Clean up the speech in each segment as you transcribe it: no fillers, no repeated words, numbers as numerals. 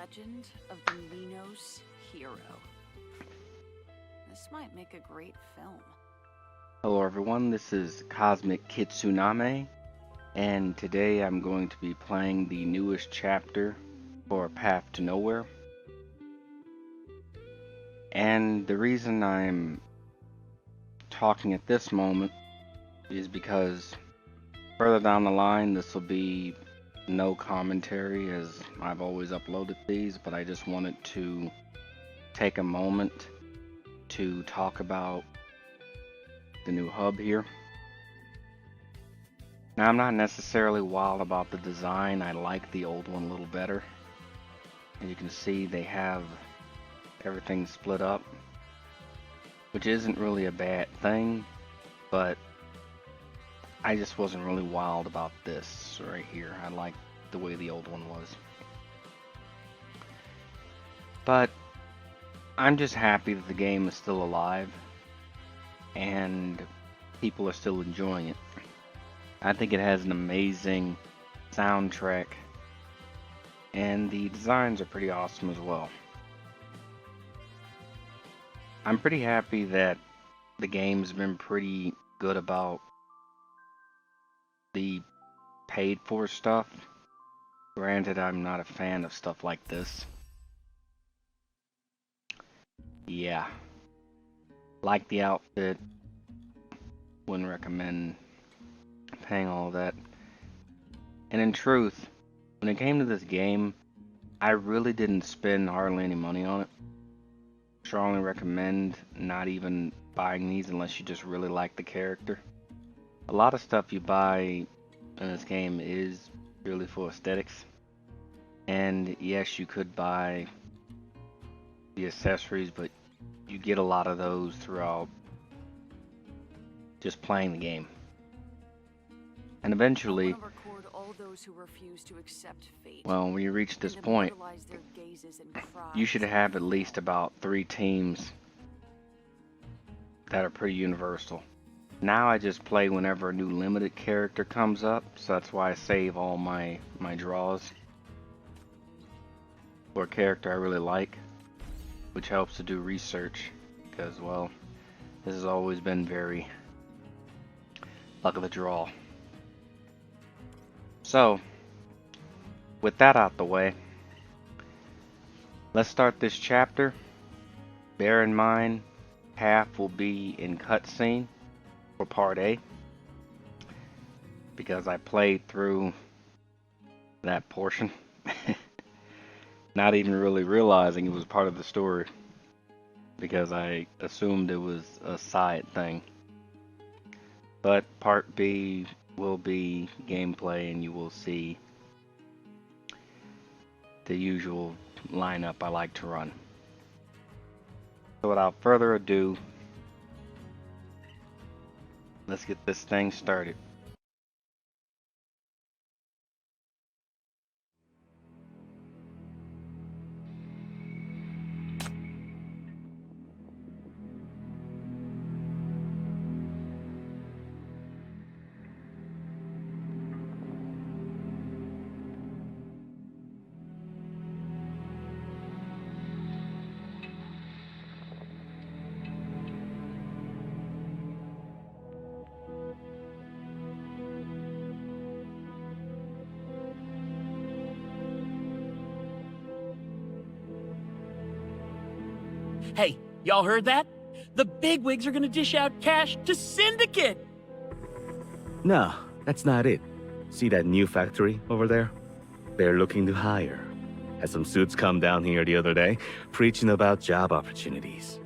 legend of the Minos hero. This might make a great film. Hello everyone, this is Cosmic Kitsuname, and today I'm going to be playing the newest chapter for Path to Nowhere. And the reason I'm talking at this moment is because further down the line this will be no commentary, as I've always uploaded these, but I just wanted to take a moment to talk about the new hub here. Now, I'm not necessarily wild about the design. I like the old one a little better. As you can see, they have everything split up, which isn't really a bad thing, but I just wasn't really wild about this right here. I like the way the old one was. But I'm just happy that the game is still alive and people are still enjoying it. I think it has an amazing soundtrack, and the designs are pretty awesome as well. I'm pretty happy that the game's been pretty good about the paid for stuff. Granted, I'm not a fan of stuff like this. Yeah. Like the outfit. Wouldn't recommend paying all that. And in truth, when it came to this game, I really didn't spend hardly any money on it. Strongly recommend not even buying these unless you just really like the character. A lot of stuff you buy in this game is purely for aesthetics. And yes, you could buy the accessories, but you get a lot of those throughout just playing the game. And eventually, well, when you reach this point, you should have at least about 3 teams that are pretty universal. Now I just play whenever a new limited character comes up, so that's why I save all my draws for a character I really like, which helps to do research, because, well, this has always been very luck of the draw. So, with that out the way, let's start this chapter. Bear in mind, half will be in cutscene for part A, because I played through that portion, not even really realizing it was part of the story, because I assumed it was a side thing. But part B will be gameplay, and you will see the usual lineup I like to run. So without further ado, let's get this thing started. Hey, y'all heard that? The bigwigs are gonna dish out cash to Syndicate! No, that's not it. See that new factory over there? They're looking to hire. Had some suits come down here the other day, preaching about job opportunities.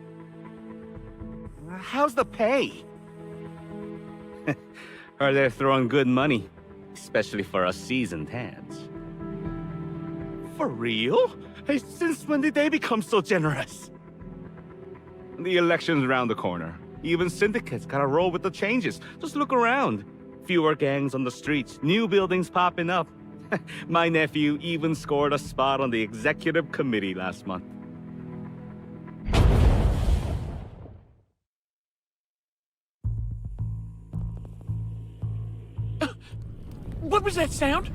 How's the pay? Heard they're throwing good money, especially for us seasoned hands. For real? Hey, since when did they become so generous? The election's around the corner. Even Syndicate's gotta roll with the changes. Just look around. Fewer gangs on the streets, new buildings popping up. My nephew even scored a spot on the executive committee last month. What was that sound?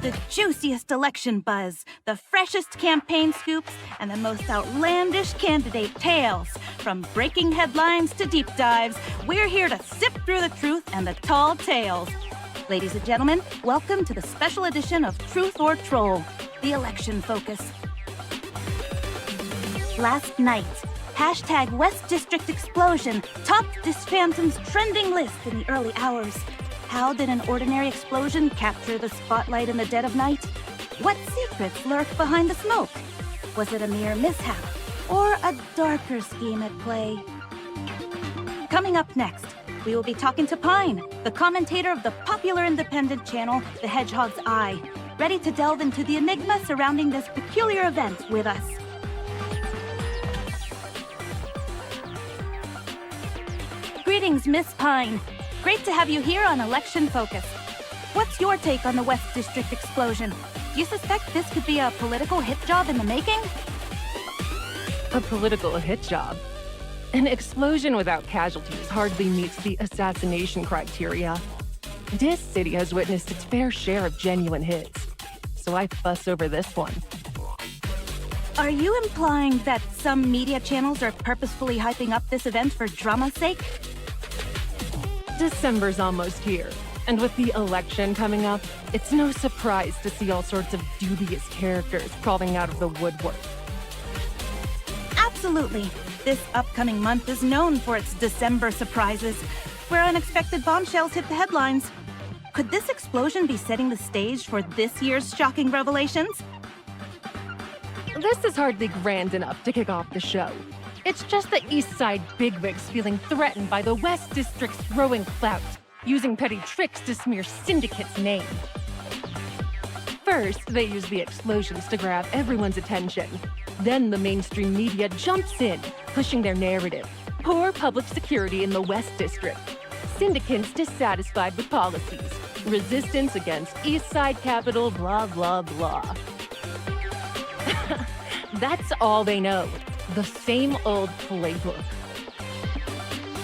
the juiciest election buzz, the freshest campaign scoops, and the most outlandish candidate tales. From breaking headlines to deep dives, we're here to sift through the truth and the tall tales. Ladies and gentlemen, welcome to the special edition of Truth or Troll, the election focus. Last night, hashtag West District Explosion topped this Phantom's trending list in the early hours. How did an ordinary explosion capture the spotlight in the dead of night? What secrets lurk behind the smoke? Was it a mere mishap, or a darker scheme at play? Coming up next, we will be talking to Pine, the commentator of the popular independent channel, The Hedgehog's Eye, ready to delve into the enigma surrounding this peculiar event with us. Greetings, Miss Pine. Great to have you here on Election Focus. What's your take on the West District explosion? Do you suspect this could be a political hit job in the making? A political hit job? An explosion without casualties hardly meets the assassination criteria. This city has witnessed its fair share of genuine hits, so I fuss over this one. Are you implying that some media channels are purposefully hyping up this event for drama's sake? December's almost here, and with the election coming up, it's no surprise to see all sorts of dubious characters crawling out of the woodwork. Absolutely. This upcoming month is known for its December surprises, where unexpected bombshells hit the headlines. Could this explosion be setting the stage for this year's shocking revelations? This is hardly grand enough to kick off the show. It's just the East Side bigwigs feeling threatened by the West District's growing clout, using petty tricks to smear Syndicate's name. First, they use the explosions to grab everyone's attention. Then the mainstream media jumps in, pushing their narrative. Poor public security in the West District. Syndicants dissatisfied with policies. Resistance against East Side Capital, blah, blah, blah. That's all they know. The same old playbook.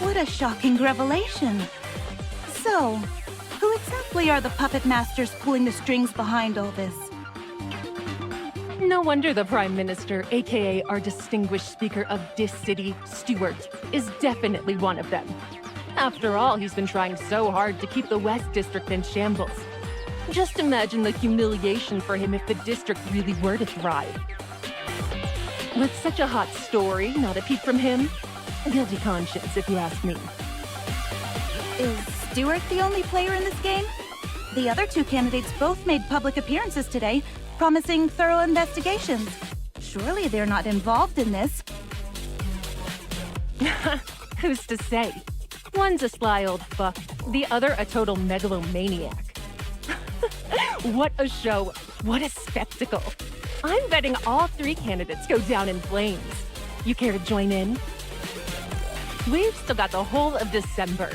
What a shocking revelation. So, who exactly are the puppet masters pulling the strings behind all this? No wonder the Prime Minister, aka our distinguished Speaker of this city, Stewart, is definitely one of them. After all, he's been trying so hard to keep the West District in shambles. Just imagine the humiliation for him if the district really were to thrive. With such a hot story, not a peep from him? Guilty conscience, if you ask me. Is Stewart the only player in this game? The other two candidates both made public appearances today, promising thorough investigations. Surely they're not involved in this. Who's to say? One's a sly old fuck, the other a total megalomaniac. What a show, what a spectacle. I'm betting all three candidates go down in flames. You care to join in? We've still got the whole of December.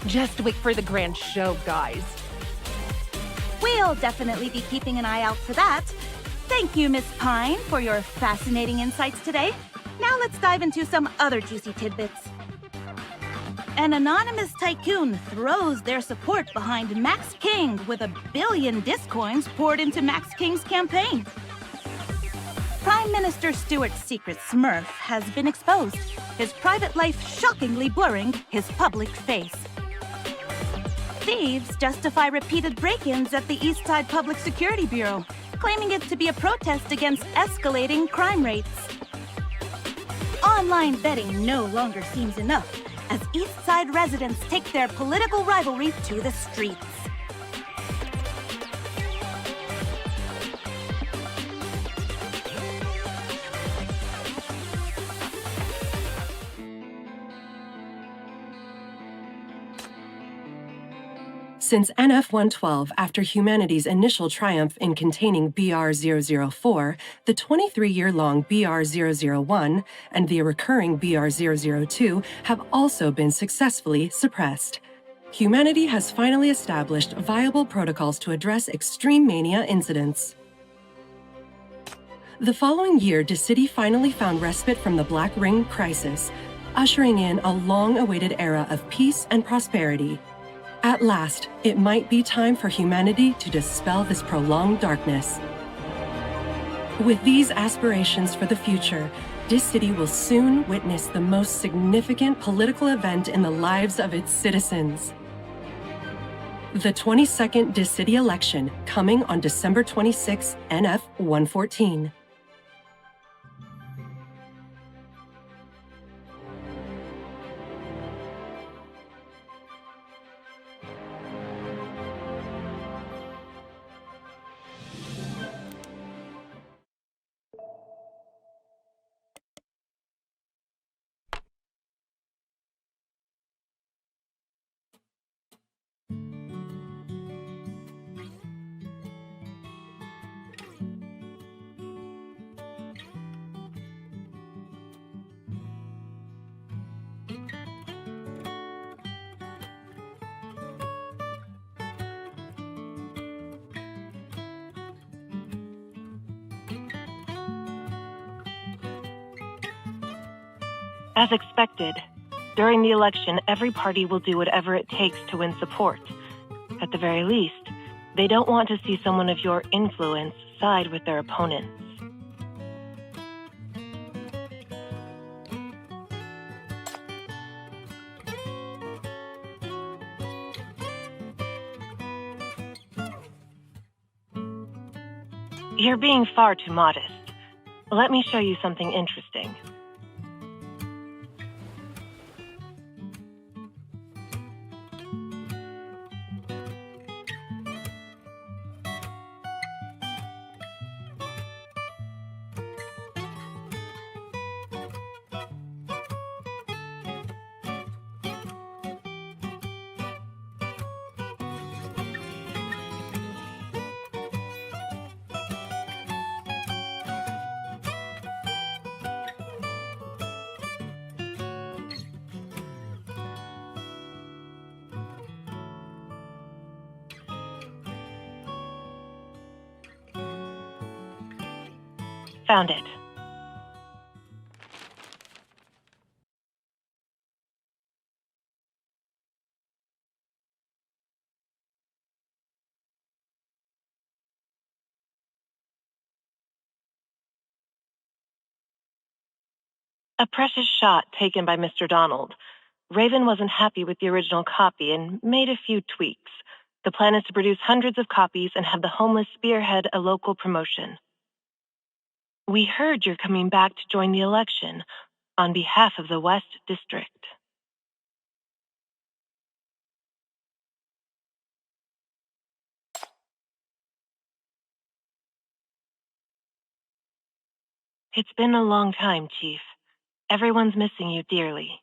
Just wait for the grand show, guys. We'll definitely be keeping an eye out for that. Thank you, Miss Pine, for your fascinating insights today. Now let's dive into some other juicy tidbits. An anonymous tycoon throws their support behind Max King with $1 billion Discoins poured into Max King's campaign. Prime Minister Stewart's secret smurf has been exposed, his private life shockingly blurring his public face. Thieves justify repeated break-ins at the East Side Public Security Bureau, claiming it to be a protest against escalating crime rates. Online betting no longer seems enough, as East Side residents take their political rivalry to the streets. Since NF-112, after humanity's initial triumph in containing BR-004, the 23-year-long BR-001 and the recurring BR-002 have also been successfully suppressed. Humanity has finally established viable protocols to address extreme mania incidents. The following year, the city finally found respite from the Black Ring crisis, ushering in a long-awaited era of peace and prosperity. At last, it might be time for humanity to dispel this prolonged darkness. With these aspirations for the future, Dis City will soon witness the most significant political event in the lives of its citizens. The 22nd Dis City election, coming on December 26, NF 114. As expected, during the election, every party will do whatever it takes to win support. At the very least, they don't want to see someone of your influence side with their opponents. You're being far too modest. Let me show you something interesting. Found it. A precious shot taken by Mr. Donald. Raven wasn't happy with the original copy and made a few tweaks. The plan is to produce hundreds of copies and have the homeless spearhead a local promotion. We heard you're coming back to join the election on behalf of the West District. It's been a long time, Chief. Everyone's missing you dearly.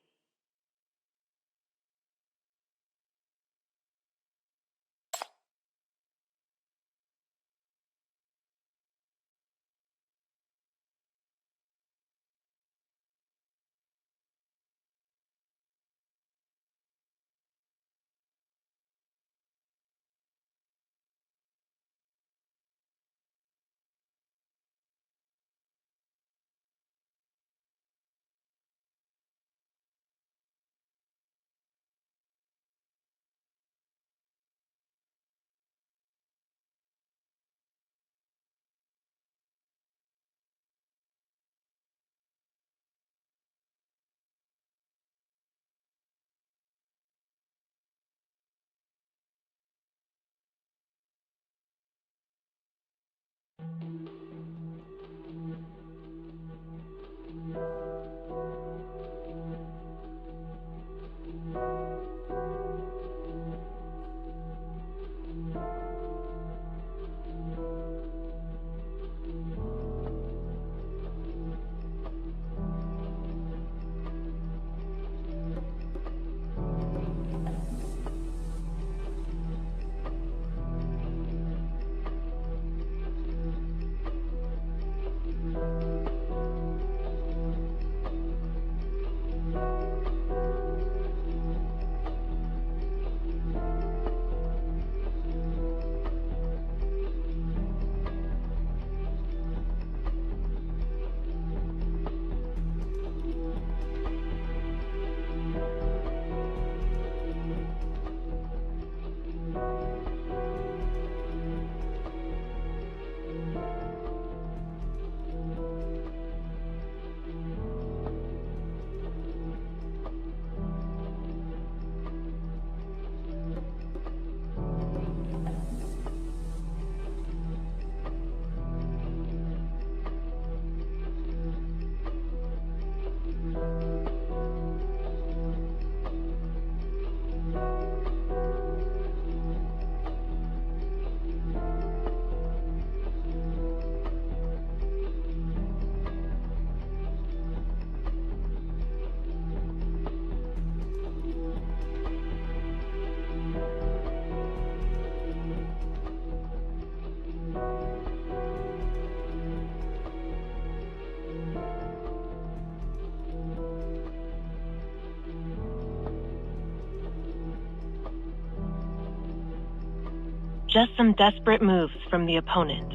Just some desperate moves from the opponent.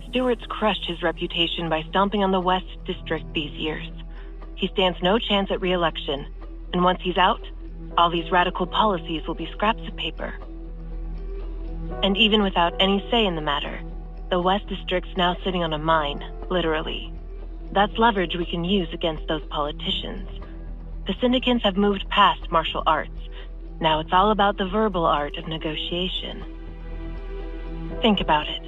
Stewart's crushed his reputation by stomping on the West District these years. He stands no chance at re-election, and once he's out, all these radical policies will be scraps of paper. And even without any say in the matter, the West District's now sitting on a mine, literally. That's leverage we can use against those politicians. The syndicants have moved past martial arts. Now it's all about the verbal art of negotiation. Think about it.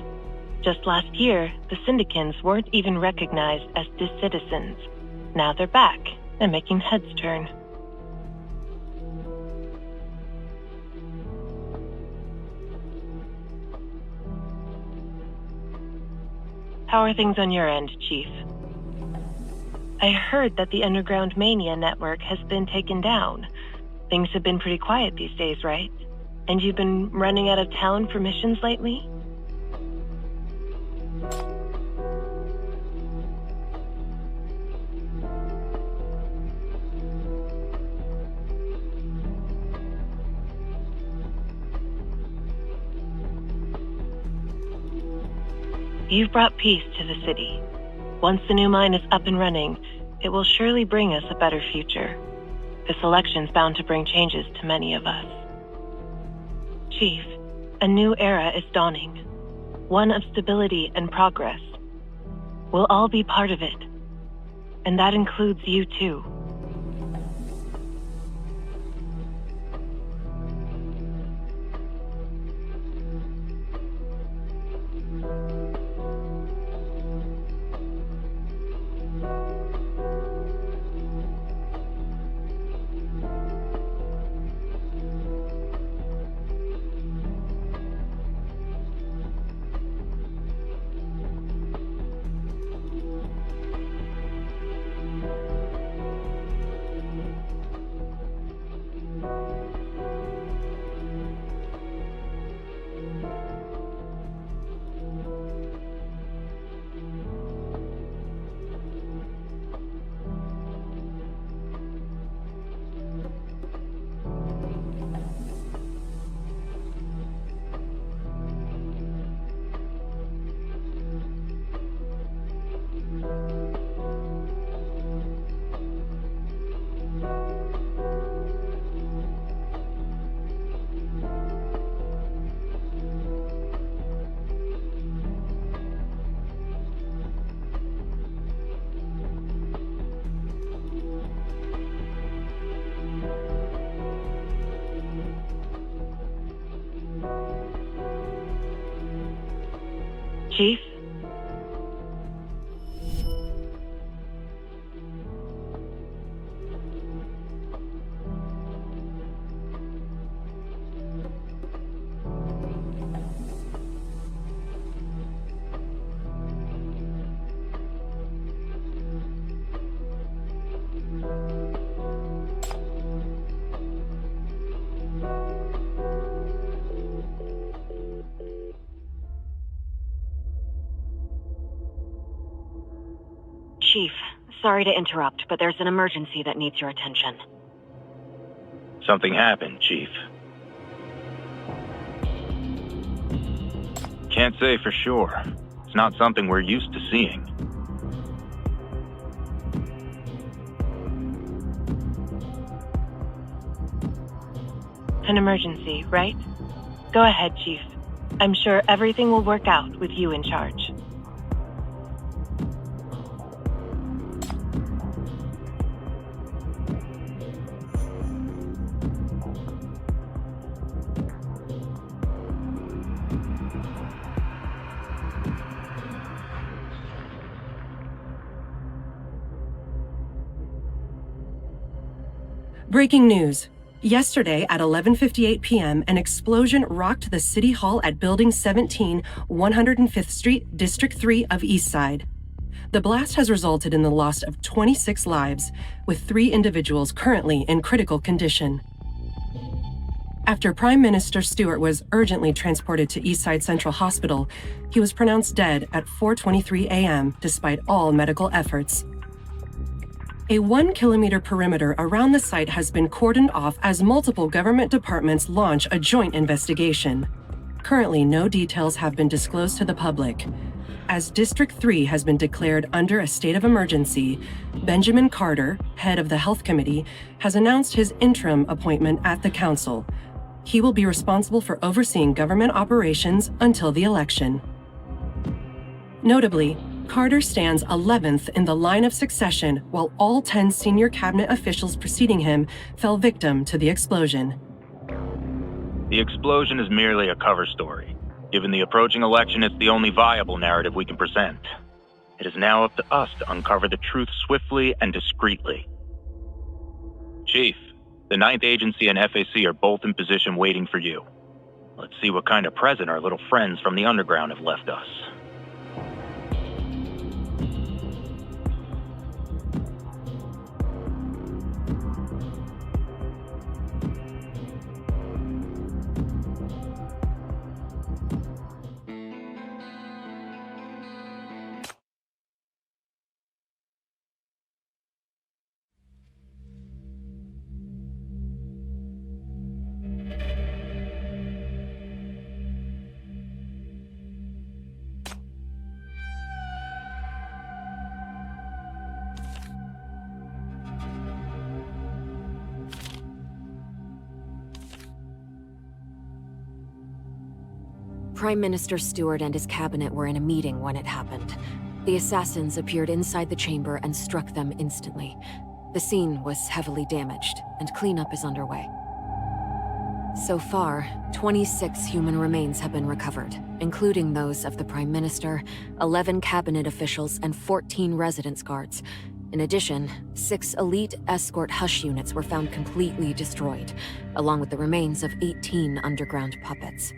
Just last year, the syndicants weren't even recognized as dis-citizens. Now they're back and making heads turn. How are things on your end, Chief? I heard that the Underground Mania network has been taken down. Things have been pretty quiet these days, right? And you've been running out of town for missions lately? You've brought peace to the city. Once the new mine is up and running, it will surely bring us a better future. This election's bound to bring changes to many of us. Chief, a new era is dawning. One of stability and progress. We'll all be part of it. And that includes you too. Chief? Chief, sorry to interrupt, but there's an emergency that needs your attention. Something happened, Chief. Can't say for sure. It's not something we're used to seeing. An emergency, right? Go ahead, Chief. I'm sure everything will work out with you in charge. Breaking news. Yesterday at 11:58 p.m., an explosion rocked the City Hall at Building 17, 105th Street, District 3 of Eastside. The blast has resulted in the loss of 26 lives, with 3 individuals currently in critical condition. After Prime Minister Stewart was urgently transported to Eastside Central Hospital, he was pronounced dead at 4:23 a.m. despite all medical efforts. A 1-kilometer perimeter around the site has been cordoned off as multiple government departments launch a joint investigation. Currently, no details have been disclosed to the public. As District 3 has been declared under a state of emergency, Benjamin Carter, head of the Health Committee, has announced his interim appointment at the council. He will be responsible for overseeing government operations until the election. Notably, Carter stands 11th in the line of succession, while all 10 senior cabinet officials preceding him fell victim to the explosion. The explosion is merely a cover story. Given the approaching election, it's the only viable narrative we can present. It is now up to us to uncover the truth swiftly and discreetly. Chief, the Ninth Agency and FAC are both in position waiting for you. Let's see what kind of present our little friends from the underground have left us. Prime Minister Stewart and his cabinet were in a meeting when it happened. The assassins appeared inside the chamber and struck them instantly. The scene was heavily damaged, and cleanup is underway. So far, 26 human remains have been recovered, including those of the Prime Minister, 11 cabinet officials, and 14 residence guards. In addition, 6 elite escort hush units were found completely destroyed, along with the remains of 18 underground puppets.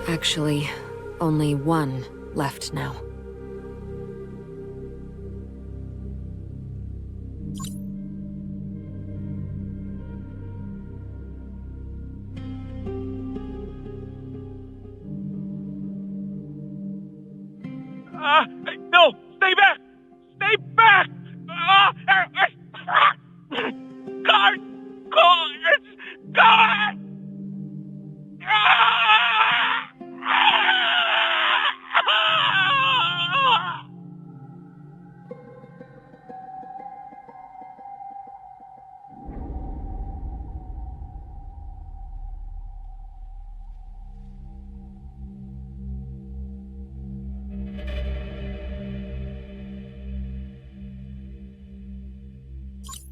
Actually, only one left now. No! Stay back! Stay back! Guards! Guards! Guards!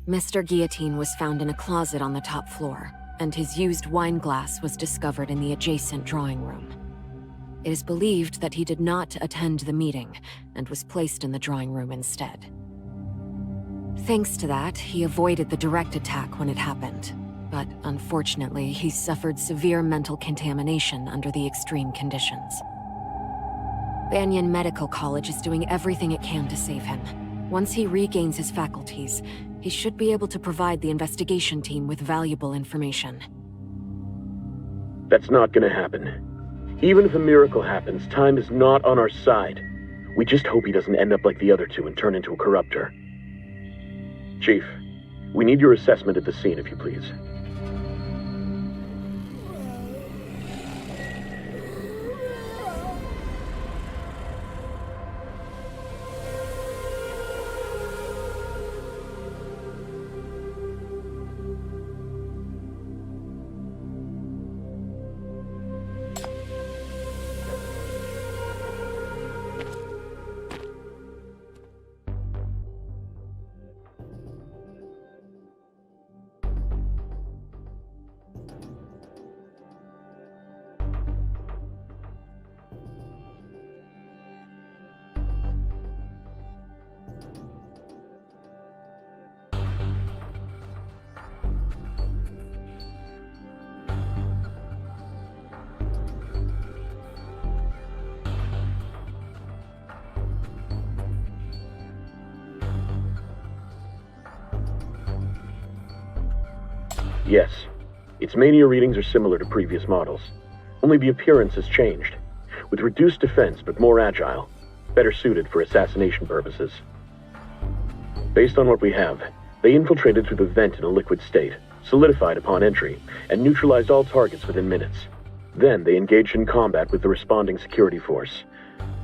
Mr. Guillotine was found in a closet on the top floor, and his used wine glass was discovered in the adjacent drawing room. It is believed that he did not attend the meeting, and was placed in the drawing room instead. Thanks to that, he avoided the direct attack when it happened, but unfortunately, he suffered severe mental contamination under the extreme conditions. Banyan Medical College is doing everything it can to save him. Once he regains his faculties, he should be able to provide the investigation team with valuable information. That's not gonna happen. Even if a miracle happens, time is not on our side. We just hope he doesn't end up like the other two and turn into a corruptor. Chief, we need your assessment at the scene, if you please. Yes. Its mania readings are similar to previous models. Only the appearance has changed, with reduced defense but more agile, better suited for assassination purposes. Based on what we have, they infiltrated through the vent in a liquid state, solidified upon entry, and neutralized all targets within minutes. Then they engaged in combat with the responding security force,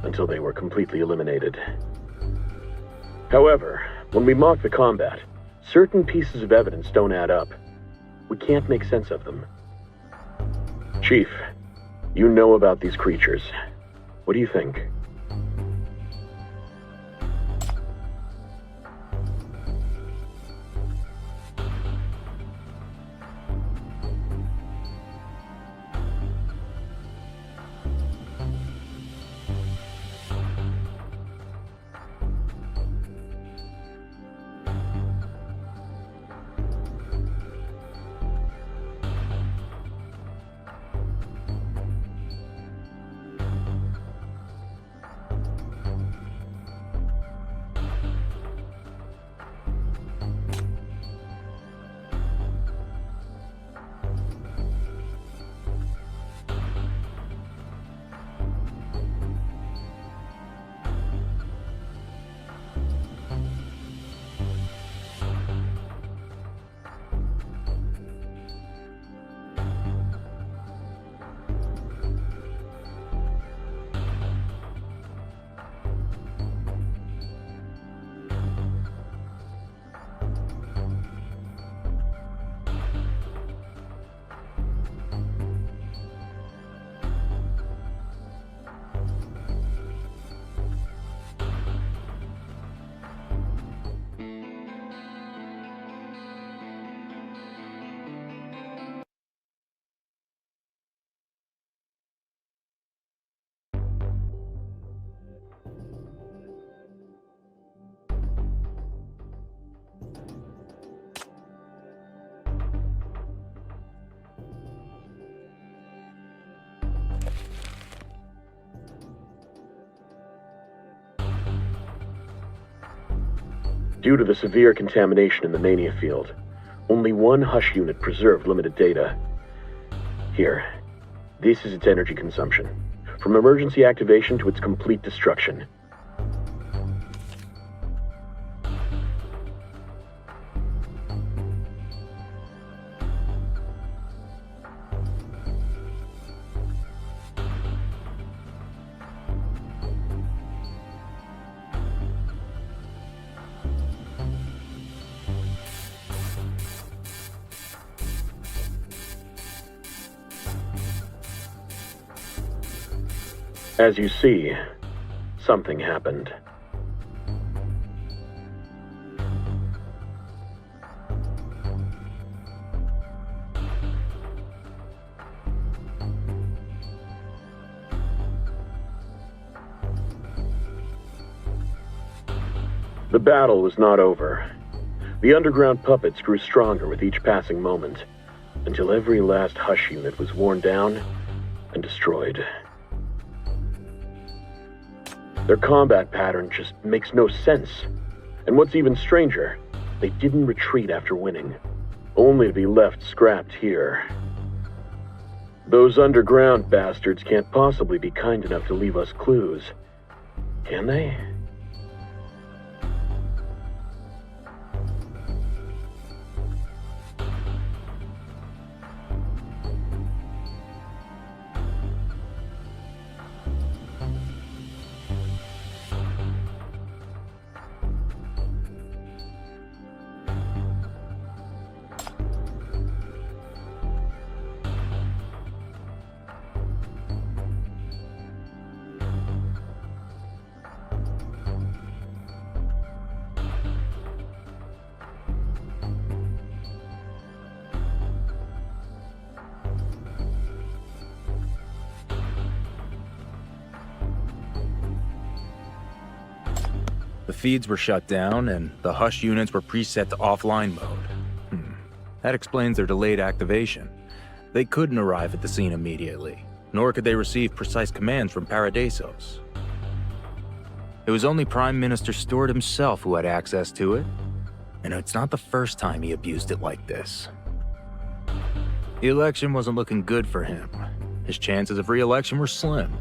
until they were completely eliminated. However, when we mock the combat, certain pieces of evidence don't add up. We can't make sense of them. Chief, you know about these creatures. What do you think? Due to the severe contamination in the mania field, only one hush unit preserved limited data. Here, this is its energy consumption, from emergency activation to its complete destruction. As you see, something happened. The battle was not over. The underground puppets grew stronger with each passing moment, until every last hush unit was worn down and destroyed. Their combat pattern just makes no sense. And what's even stranger, they didn't retreat after winning, only to be left scrapped here. Those underground bastards can't possibly be kind enough to leave us clues, can they? The feeds were shut down, and the hush units were preset to offline mode. That explains their delayed activation. They couldn't arrive at the scene immediately, nor could they receive precise commands from Paradisos. It was only Prime Minister Stewart himself who had access to it, and it's not the first time he abused it like this. The election wasn't looking good for him. His chances of re-election were slim.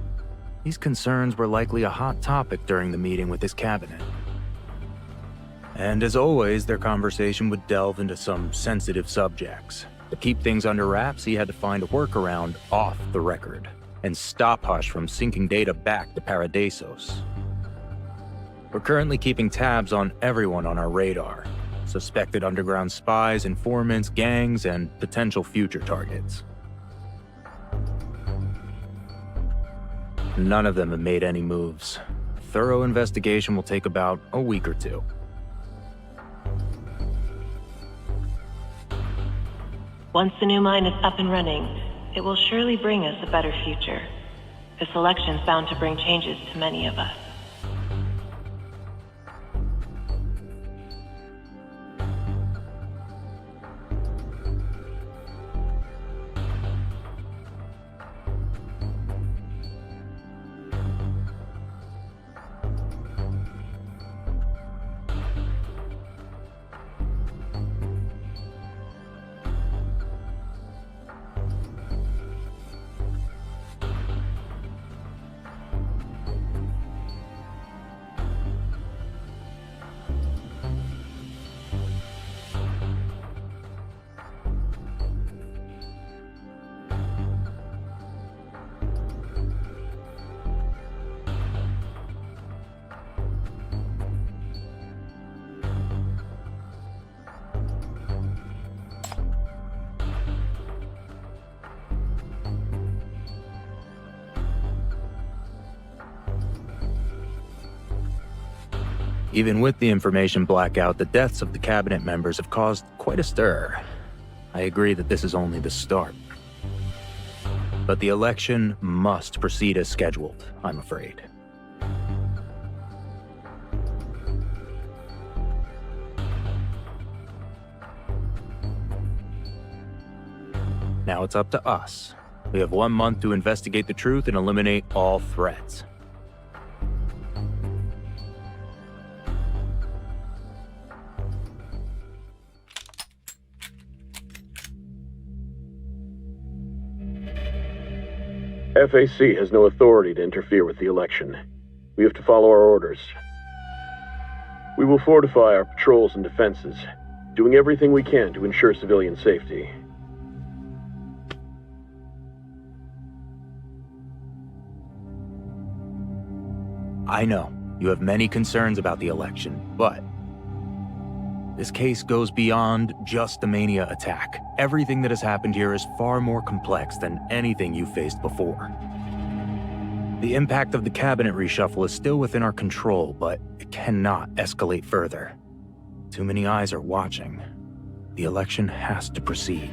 These concerns were likely a hot topic during the meeting with his cabinet. And as always, their conversation would delve into some sensitive subjects. To keep things under wraps, he had to find a workaround off the record and stop Hush from syncing data back to Paradisos. We're currently keeping tabs on everyone on our radar. Suspected underground spies, informants, gangs, and potential future targets. None of them have made any moves. Thorough investigation will take about a week or two. Once the new mine is up and running, it will surely bring us a better future. This election's bound to bring changes to many of us. Even with the information blackout, the deaths of the cabinet members have caused quite a stir. I agree that this is only the start. But the election must proceed as scheduled, I'm afraid. Now it's up to us. We have 1 month to investigate the truth and eliminate all threats. FAC has no authority to interfere with the election. We have to follow our orders. We will fortify our patrols and defenses, doing everything we can to ensure civilian safety. I know you have many concerns about the election, but this case goes beyond just the Mania attack. Everything that has happened here is far more complex than anything you faced before. The impact of the cabinet reshuffle is still within our control, but it cannot escalate further. Too many eyes are watching. The election has to proceed.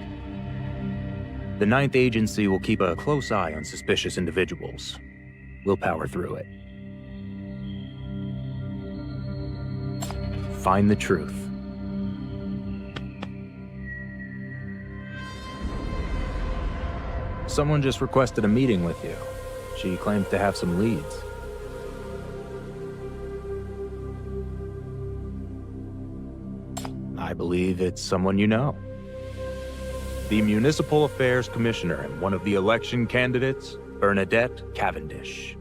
The 9th Agency will keep a close eye on suspicious individuals. We'll power through it. Find the truth. Someone just requested a meeting with you. She claims to have some leads. I believe it's someone you know. The Municipal Affairs Commissioner and one of the election candidates, Bernadette Cavendish.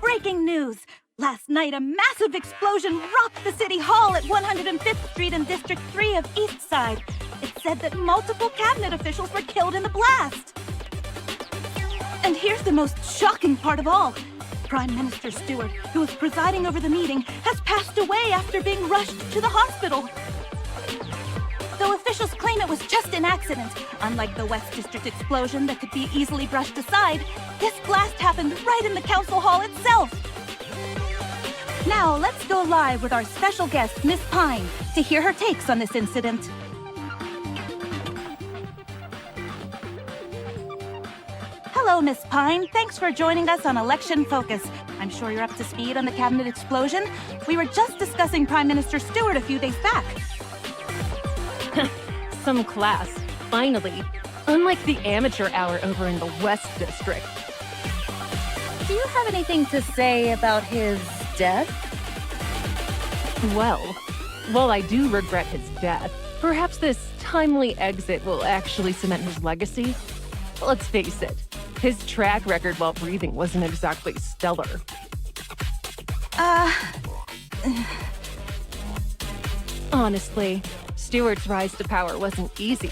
Breaking news! Last night, a massive explosion rocked the City Hall at 105th Street and District 3 of East Side. It said that multiple cabinet officials were killed in the blast. And here's the most shocking part of all. Prime Minister Stewart, who was presiding over the meeting, has passed away after being rushed to the hospital. Though officials claim it was just an accident, unlike the West District explosion that could be easily brushed aside, this blast happened right in the council hall itself. Now, let's go live with our special guest, Miss Pine, to hear her takes on this incident. Hello, Miss Pine. Thanks for joining us on Election Focus. I'm sure you're up to speed on the cabinet explosion. We were just discussing Prime Minister Stewart a few days back. Some class, finally. Unlike the amateur hour over in the West District. Do you have anything to say about his death? Well, while I do regret his death, perhaps this timely exit will actually cement his legacy. Let's face it, his track record while breathing wasn't exactly stellar. Honestly, Stewart's rise to power wasn't easy.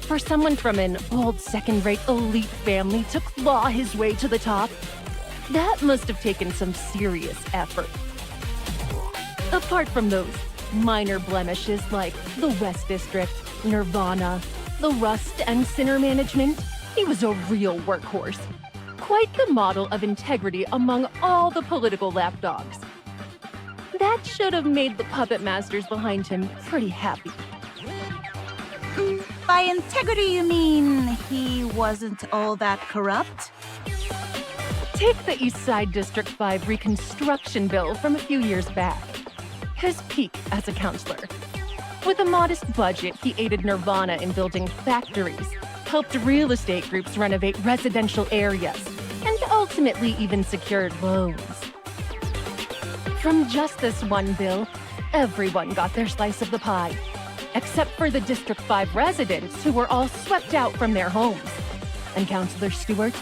For someone from an old second-rate elite family to claw his way to the top, that must have taken some serious effort. Apart from those minor blemishes like the West District, Nirvana, the Rust and Sinner management, he was a real workhorse. Quite the model of integrity among all the political lapdogs. That should have made the puppet masters behind him pretty happy. By integrity, you mean he wasn't all that corrupt? Take the East Side District 5 reconstruction bill from a few years back. His peak as a counselor. With a modest budget, he aided Nirvana in building factories, helped real estate groups renovate residential areas, and ultimately even secured loans. From just this one bill, everyone got their slice of the pie, except for the District 5 residents who were all swept out from their homes. And Councilor Stewart?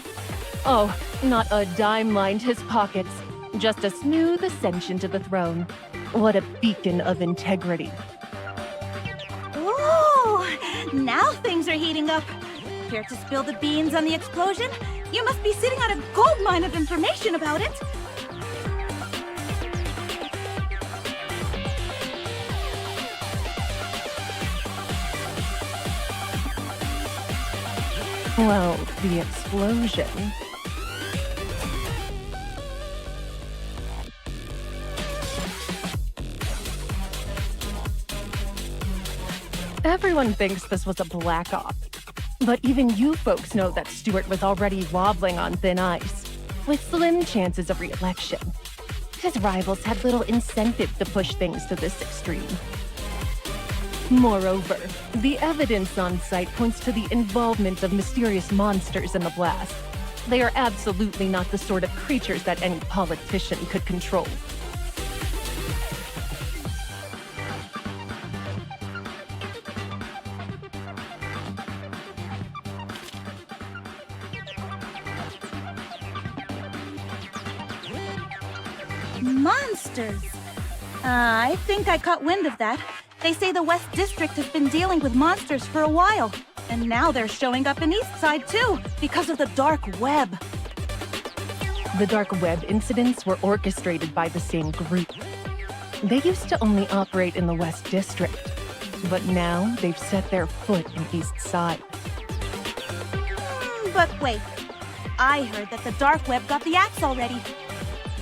Oh, not a dime lined his pockets, just a smooth ascension to the throne. What a beacon of integrity. Ooh, now things are heating up. Care to spill the beans on the explosion? You must be sitting on a goldmine of information about it. Well, the explosion. Everyone thinks this was a black op. But even you folks know that Stewart was already wobbling on thin ice, with slim chances of re-election. His rivals had little incentive to push things to this extreme. Moreover, the evidence on site points to the involvement of mysterious monsters in the blast. They are absolutely not the sort of creatures that any politician could control. Monsters? I think I caught wind of that. They say the West District has been dealing with monsters for a while. And now they're showing up in East Side too, because of the dark web. The dark web incidents were orchestrated by the same group. They used to only operate in the West District, but now they've set their foot in East Side. But wait, I heard that the dark web got the axe already.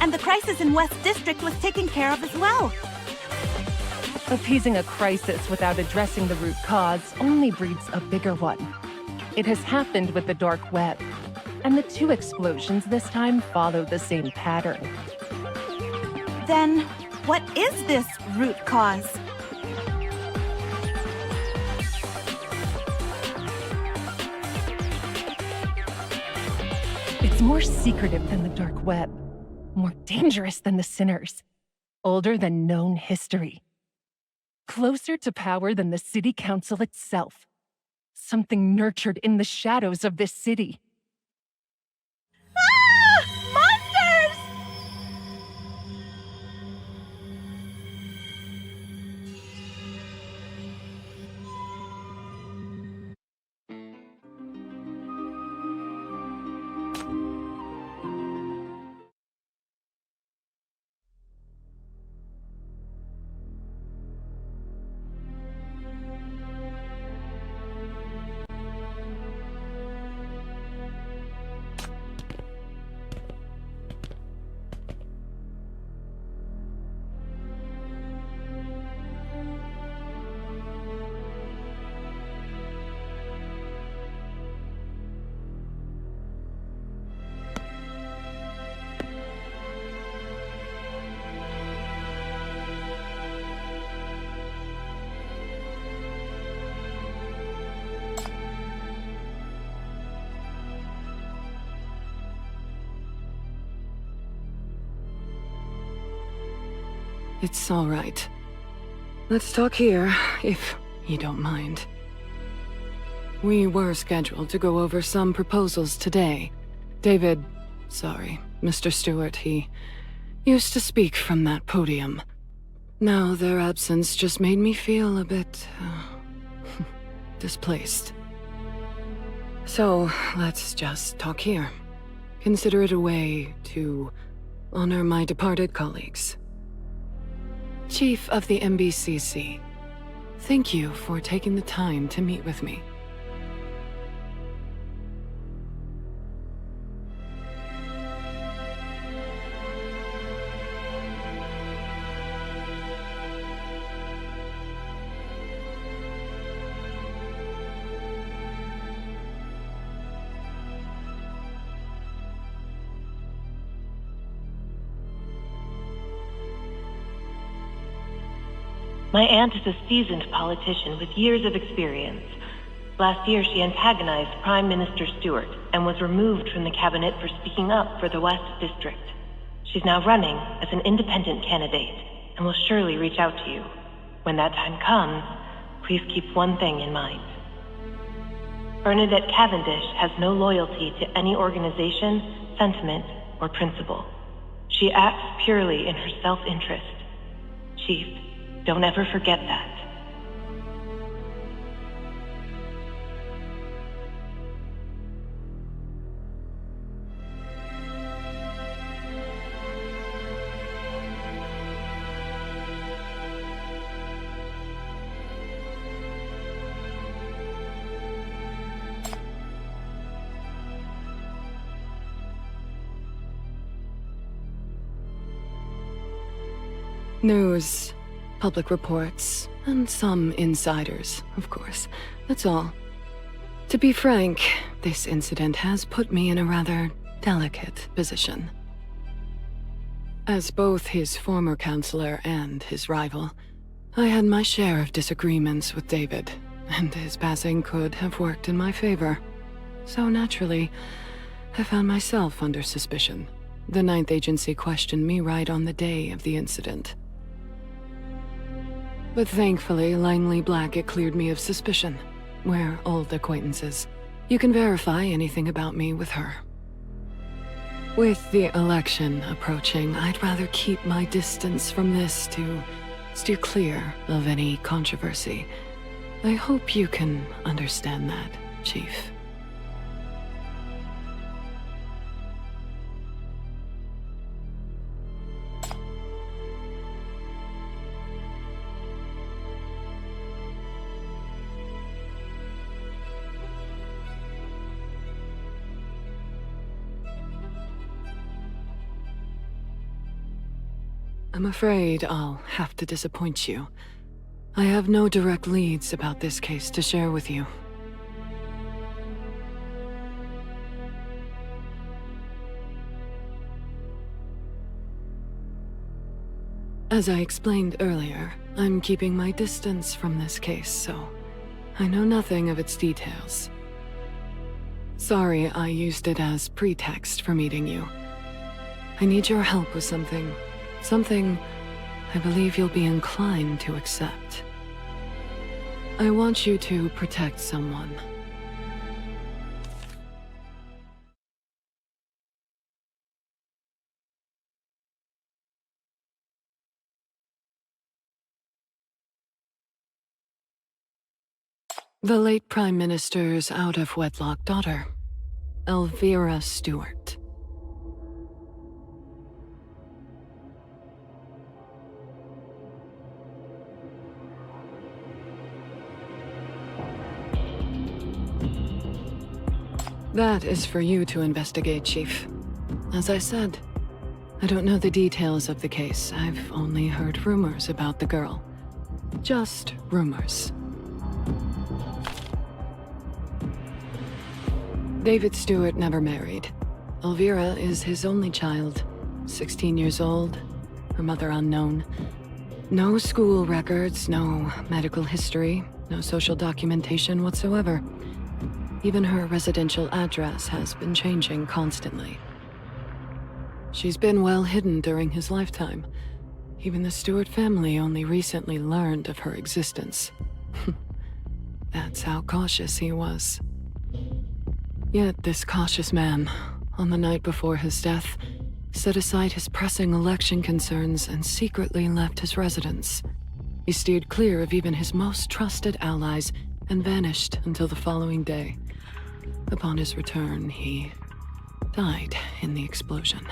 And the crisis in West District was taken care of as well. Appeasing a crisis without addressing the root cause only breeds a bigger one. It has happened with the dark web, and the two explosions this time follow the same pattern. Then, what is this root cause? It's more secretive than the dark web, more dangerous than the sinners, older than known history. Closer to power than the city council itself. Something nurtured in the shadows of this city. Ah! Monsters! It's all right. Let's talk here, if you don't mind. We were scheduled to go over some proposals today. Mr. Stewart, he used to speak from that podium. Now their absence just made me feel a bit, displaced. So, let's just talk here. Consider it a way to honor my departed colleagues. Chief of the MBCC, thank you for taking the time to meet with me. My aunt is a seasoned politician with years of experience. Last year, she antagonized Prime Minister Stewart and was removed from the cabinet for speaking up for the West District. She's now running as an independent candidate and will surely reach out to you. When that time comes, please keep one thing in mind. Bernadette Cavendish has no loyalty to any organization, sentiment, or principle. She acts purely in her self-interest. Chief, don't ever forget that. News, public reports, and some insiders, of course. That's all. To be frank, this incident has put me in a rather delicate position. As both his former counselor and his rival, I had my share of disagreements with David, and his passing could have worked in my favor. So naturally, I found myself under suspicion. The Ninth Agency questioned me right on the day of the incident. But thankfully, Langley Blackett cleared me of suspicion. We're old acquaintances. You can verify anything about me with her. With the election approaching, I'd rather keep my distance from this to steer clear of any controversy. I hope you can understand that, Chief. I'm afraid I'll have to disappoint you. I have no direct leads about this case to share with you. As I explained earlier, I'm keeping my distance from this case, so I know nothing of its details. Sorry I used it as pretext for meeting you. I need your help with something. Something I believe you'll be inclined to accept. I want you to protect someone. The late Prime Minister's out-of-wedlock daughter, Elvira Stewart. That is for you to investigate, Chief. As I said, I don't know the details of the case. I've only heard rumors about the girl. Just rumors. David Stewart never married. Elvira is his only child, 16 years old, her mother unknown. No school records, no medical history, no social documentation whatsoever. Even her residential address has been changing constantly. She's been well hidden during his lifetime. Even the Stewart family only recently learned of her existence. That's how cautious he was. Yet this cautious man, on the night before his death, set aside his pressing election concerns and secretly left his residence. He steered clear of even his most trusted allies and vanished until the following day. Upon his return, he died in the explosion.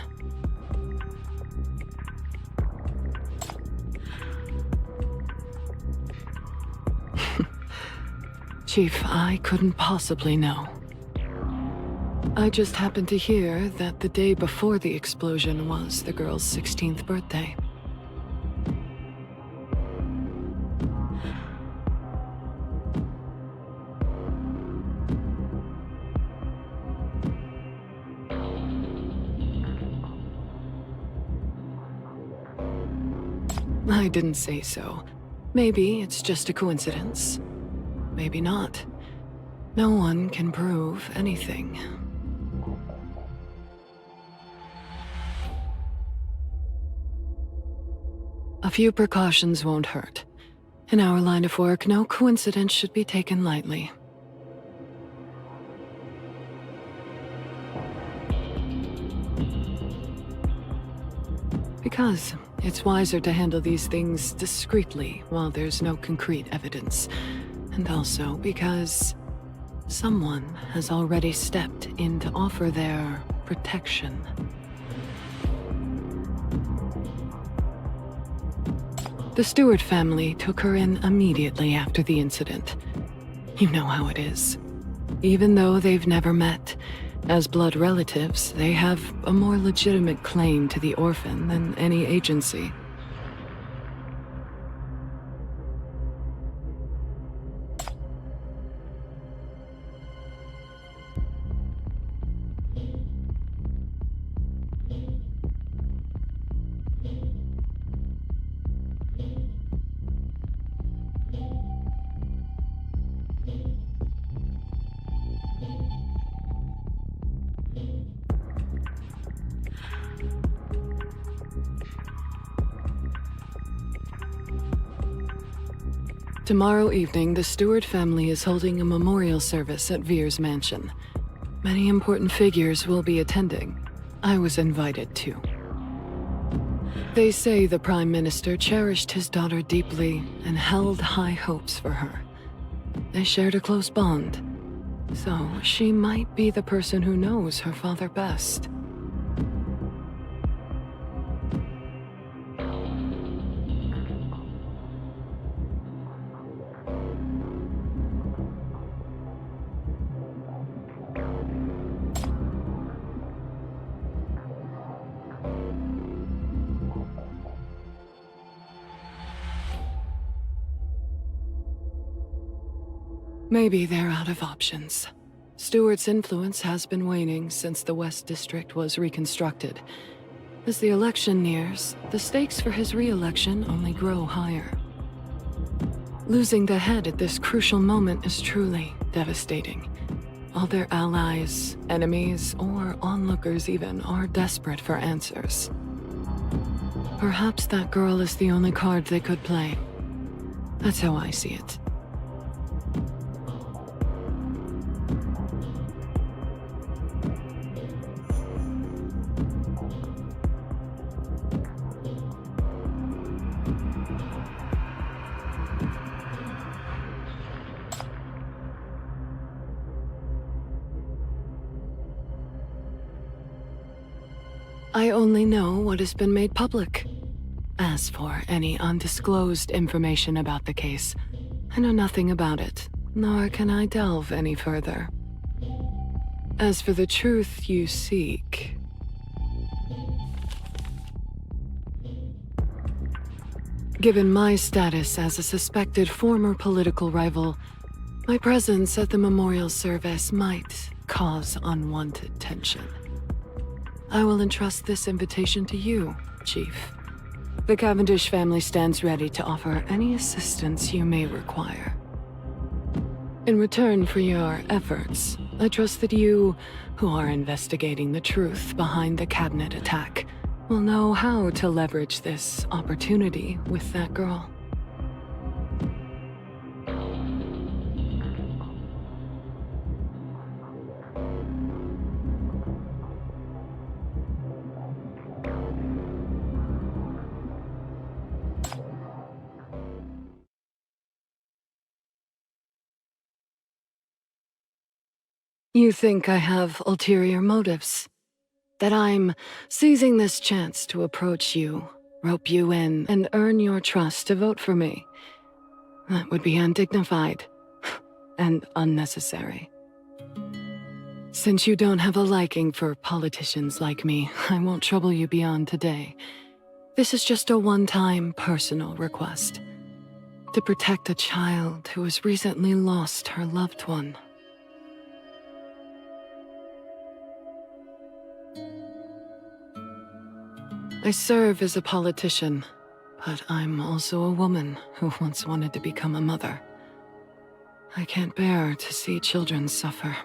Chief, I couldn't possibly know. I just happened to hear that the day before the explosion was the girl's 16th birthday. I didn't say so. Maybe it's just a coincidence. Maybe not. No one can prove anything. A few precautions won't hurt. In our line of work, no coincidence should be taken lightly. Because it's wiser to handle these things discreetly while there's no concrete evidence. And also because someone has already stepped in to offer their protection. The Stewart family took her in immediately after the incident. You know how it is. Even though they've never met, as blood relatives, they have a more legitimate claim to the orphan than any agency. Tomorrow evening, the Stewart family is holding a memorial service at Veer's mansion. Many important figures will be attending. I was invited too. They say the Prime Minister cherished his daughter deeply and held high hopes for her. They shared a close bond, so she might be the person who knows her father best. Maybe they're out of options. Stewart's influence has been waning since the West District was reconstructed. As the election nears, the stakes for his re-election only grow higher. Losing the head at this crucial moment is truly devastating. All their allies, enemies, or onlookers even are desperate for answers. Perhaps that girl is the only card they could play. That's how I see it. I only know what has been made public. As for any undisclosed information about the case, I know nothing about it, nor can I delve any further. As for the truth you seek... Given my status as a suspected former political rival, my presence at the memorial service might cause unwanted tension. I will entrust this invitation to you, Chief. The Cavendish family stands ready to offer any assistance you may require. In return for your efforts, I trust that you, who are investigating the truth behind the cabinet attack, will know how to leverage this opportunity with that girl. You think I have ulterior motives? That I'm seizing this chance to approach you, rope you in, and earn your trust to vote for me? That would be undignified and unnecessary. Since you don't have a liking for politicians like me, I won't trouble you beyond today. This is just a one-time personal request. To protect a child who has recently lost her loved one. I serve as a politician, but I'm also a woman who once wanted to become a mother. I can't bear to see children suffer.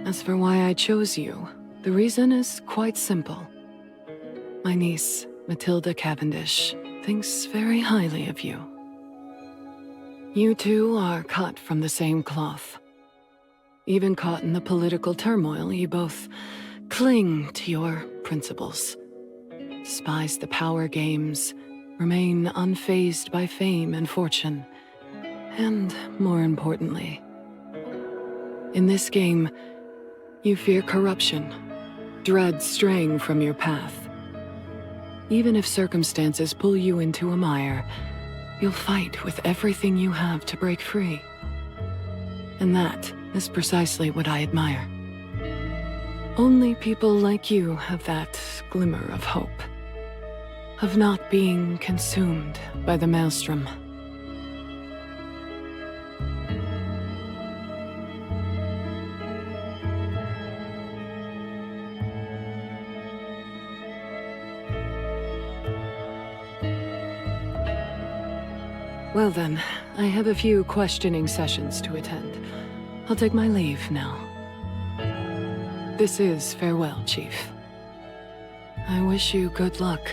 As for why I chose you, the reason is quite simple. My niece, Matilda Cavendish, thinks very highly of you. You two are cut from the same cloth. Even caught in the political turmoil, you both cling to your principles. Despise the power games, remain unfazed by fame and fortune. And more importantly, in this game, you fear corruption, dread straying from your path. Even if circumstances pull you into a mire, you'll fight with everything you have to break free. And that is precisely what I admire. Only people like you have that glimmer of hope. Of not being consumed by the maelstrom. Well then, I have a few questioning sessions to attend. I'll take my leave now. This is farewell, Chief. I wish you good luck.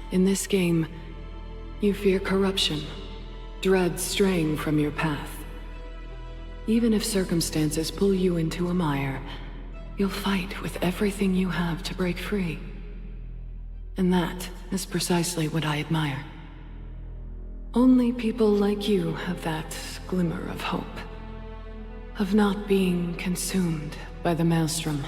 In this game, you fear corruption, dread straying from your path. Even if circumstances pull you into a mire, you'll fight with everything you have to break free. And that is precisely what I admire. Only people like you have that glimmer of hope. Of not being consumed by the maelstrom.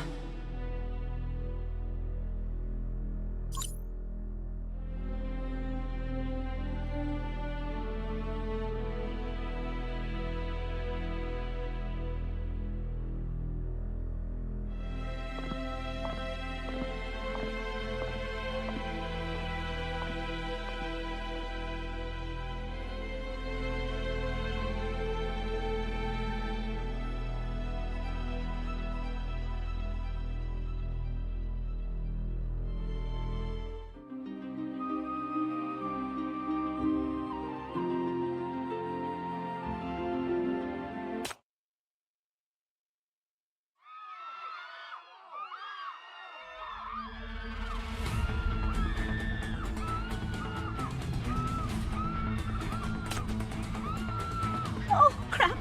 Oh, crap.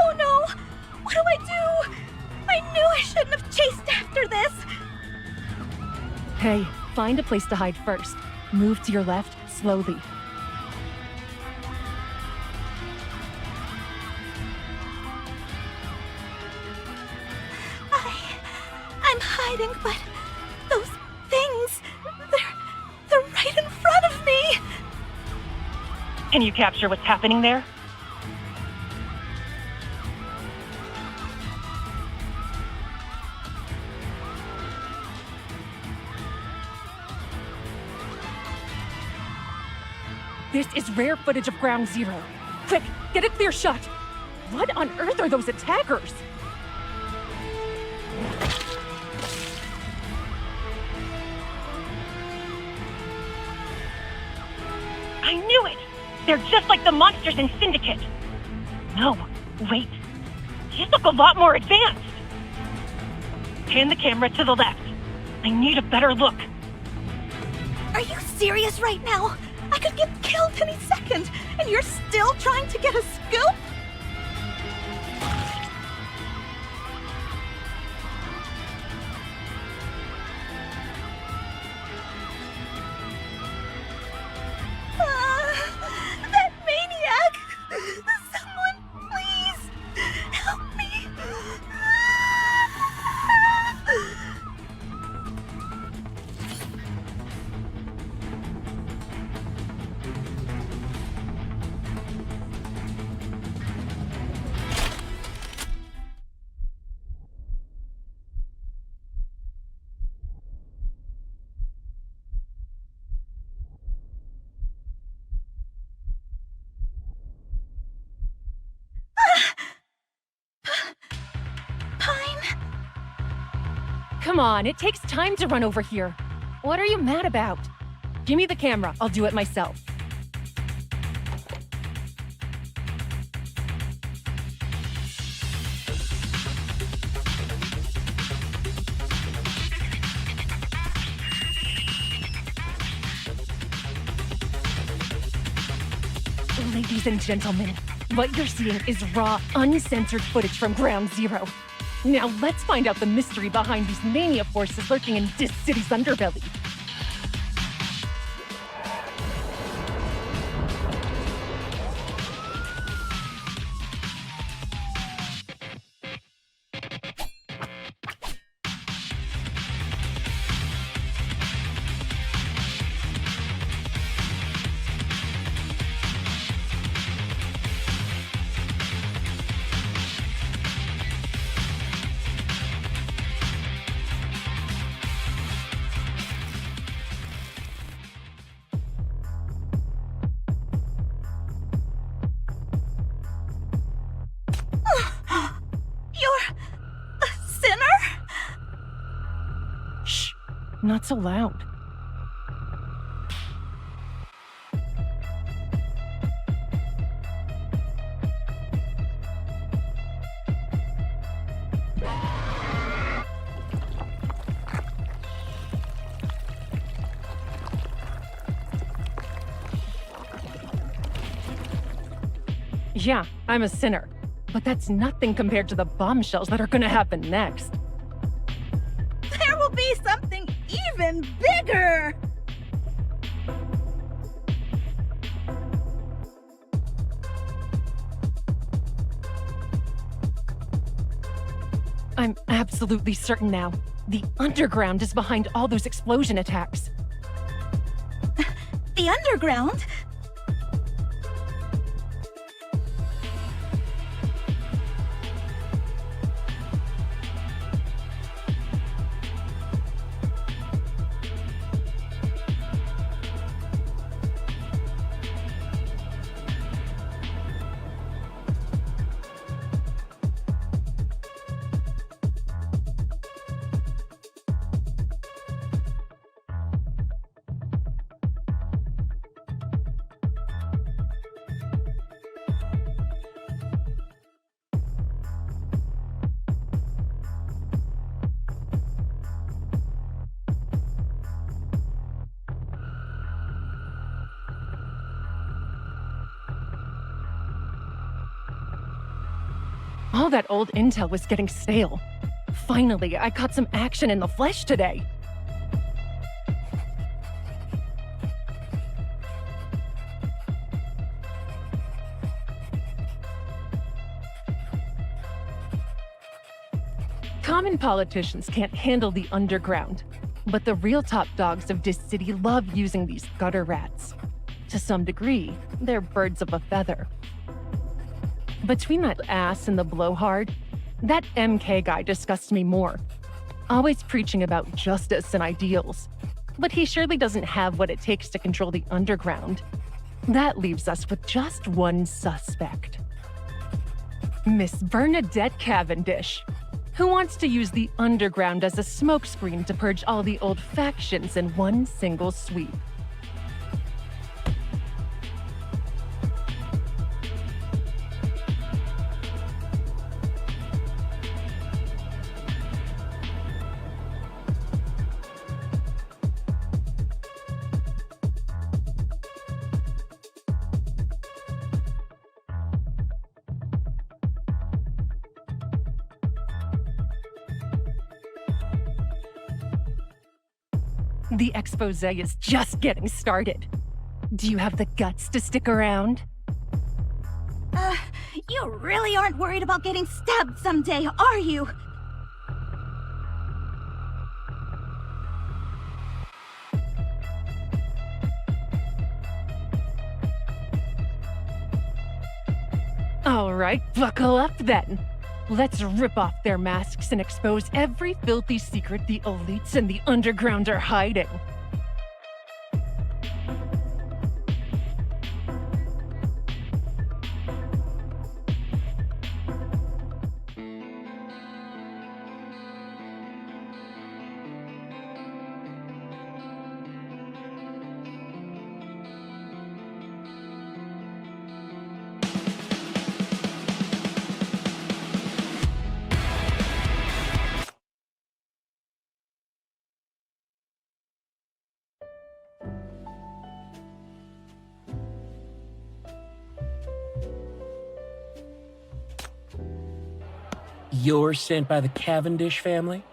Oh, no. What do I do? I knew I shouldn't have chased after this. Hey, find a place to hide first. Move to your left, slowly. I'm hiding, but those things, they're right in front of me. Can you capture what's happening there? This is rare footage of Ground Zero. Quick, get a clear shot. What on earth are those attackers? I knew it! They're just like the monsters in Syndicate. No, wait. These look a lot more advanced. Pan the camera to the left. I need a better look. Are you serious right now? I could get killed any second, and you're still trying to get a scoop? That maniac! Someone, please, help me! Come on, it takes time to run over here. What are you mad about? Give me the camera, I'll do it myself. Ladies and gentlemen, what you're seeing is raw, uncensored footage from Ground Zero. Now let's find out the mystery behind these mania forces lurking in this city's underbelly. Not so loud. Yeah, I'm a sinner. But that's nothing compared to the bombshells that are gonna happen next. There will be something even bigger! I'm absolutely certain now. The underground is behind all those explosion attacks. The underground? All that old intel was getting stale. Finally, I caught some action in the flesh today. Common politicians can't handle the underground, but the real top dogs of this city love using these gutter rats. To some degree, they're birds of a feather. Between that ass and the blowhard, that MK guy disgusts me more. Always preaching about justice and ideals, but he surely doesn't have what it takes to control the underground. That leaves us with just one suspect. Miss Bernadette Cavendish, who wants to use the underground as a smokescreen to purge all the old factions in one single sweep. The expose is just getting started. Do you have the guts to stick around? You really aren't worried about getting stabbed someday, are you? All right, buckle up then. Let's rip off their masks and expose every filthy secret the elites and the underground are hiding. You're sent by the Cavendish family?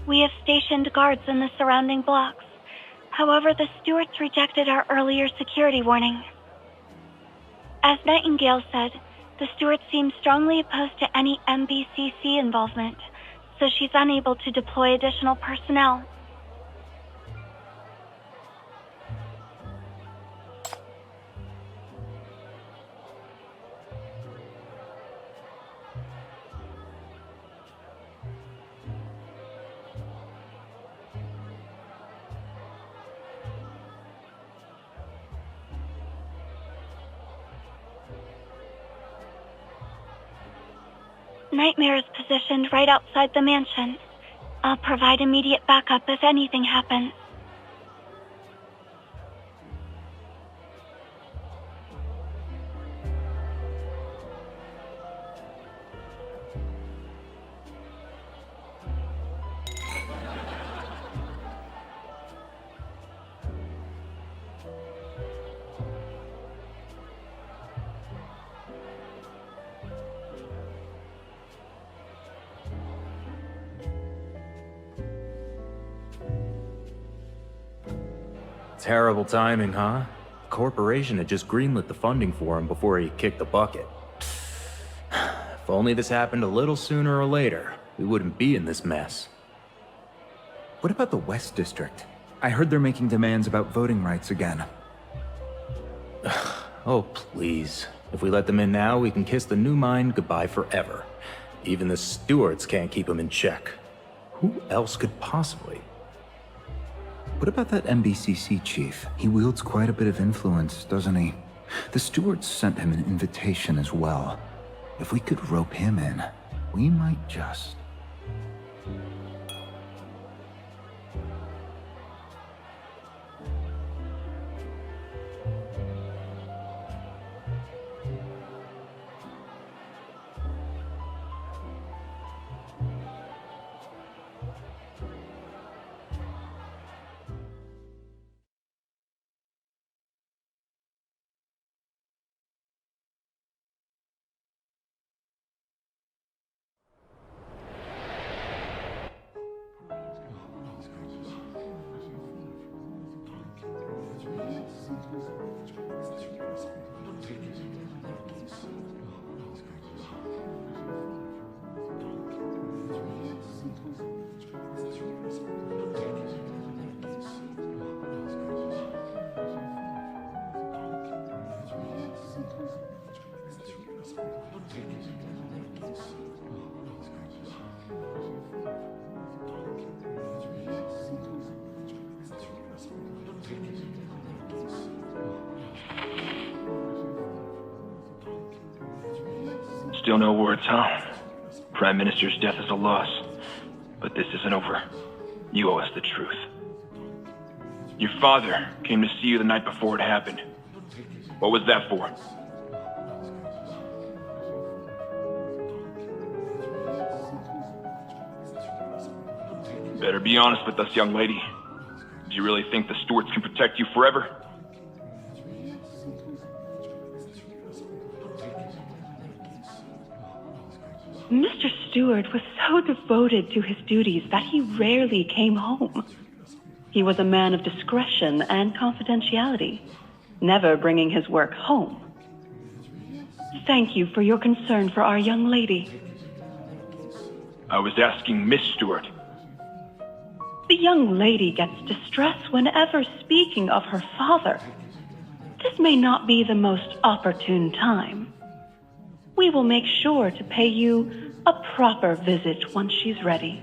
We have stationed guards in the surrounding blocks. However, the Stewarts rejected our earlier security warning. As Nightingale said, the Stewarts seem strongly opposed to any MBCC involvement, so she's unable to deploy additional personnel. Nightmare is positioned right outside the mansion. I'll provide immediate backup if anything happens. Terrible timing, huh? The corporation had just greenlit the funding for him before he kicked the bucket. If only this happened a little sooner or later, we wouldn't be in this mess. What about the West District? I heard they're making demands about voting rights again. Oh, please. If we let them in now, we can kiss the new mine goodbye forever. Even the stewards can't keep him in check. Who else could possibly? What about that MBCC chief? He wields quite a bit of influence, doesn't he? The stewards sent him an invitation as well. If we could rope him in, we might just... Still no words, huh? Prime Minister's death is a loss. But this isn't over. You owe us the truth. Your father came to see you the night before it happened. What was that for? Better be honest with us, young lady. Do you really think the stewards can protect you forever? Mr. Stewart was so devoted to his duties that he rarely came home. He was a man of discretion and confidentiality, never bringing his work home. Thank you for your concern for our young lady. I was asking Miss Stewart. The young lady gets distress whenever speaking of her father. This may not be the most opportune time. We will make sure to pay you a proper visit once she's ready.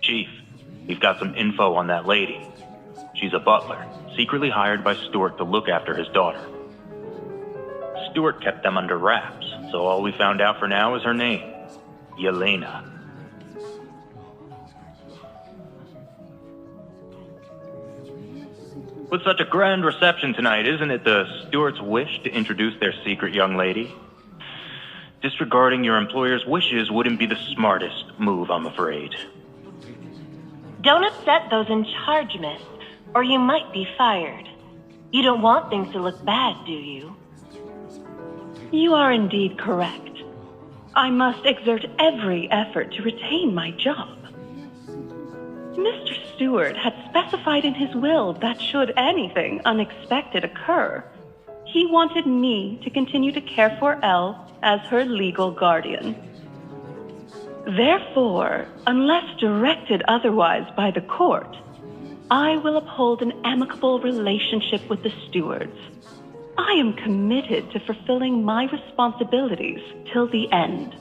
Chief, we've got some info on that lady. She's a butler, secretly hired by Stewart to look after his daughter. Stewart kept them under wraps, so all we found out for now is her name. Yelena. With such a grand reception tonight, isn't it the Stewart's wish to introduce their secret young lady? Disregarding your employer's wishes wouldn't be the smartest move, I'm afraid. Don't upset those in charge, miss, or you might be fired. You don't want things to look bad, do you? You are indeed correct. I must exert every effort to retain my job. Mr. Stewart had specified in his will that should anything unexpected occur, he wanted me to continue to care for Elle as her legal guardian. Therefore, unless directed otherwise by the court, I will uphold an amicable relationship with the stewards. I am committed to fulfilling my responsibilities till the end.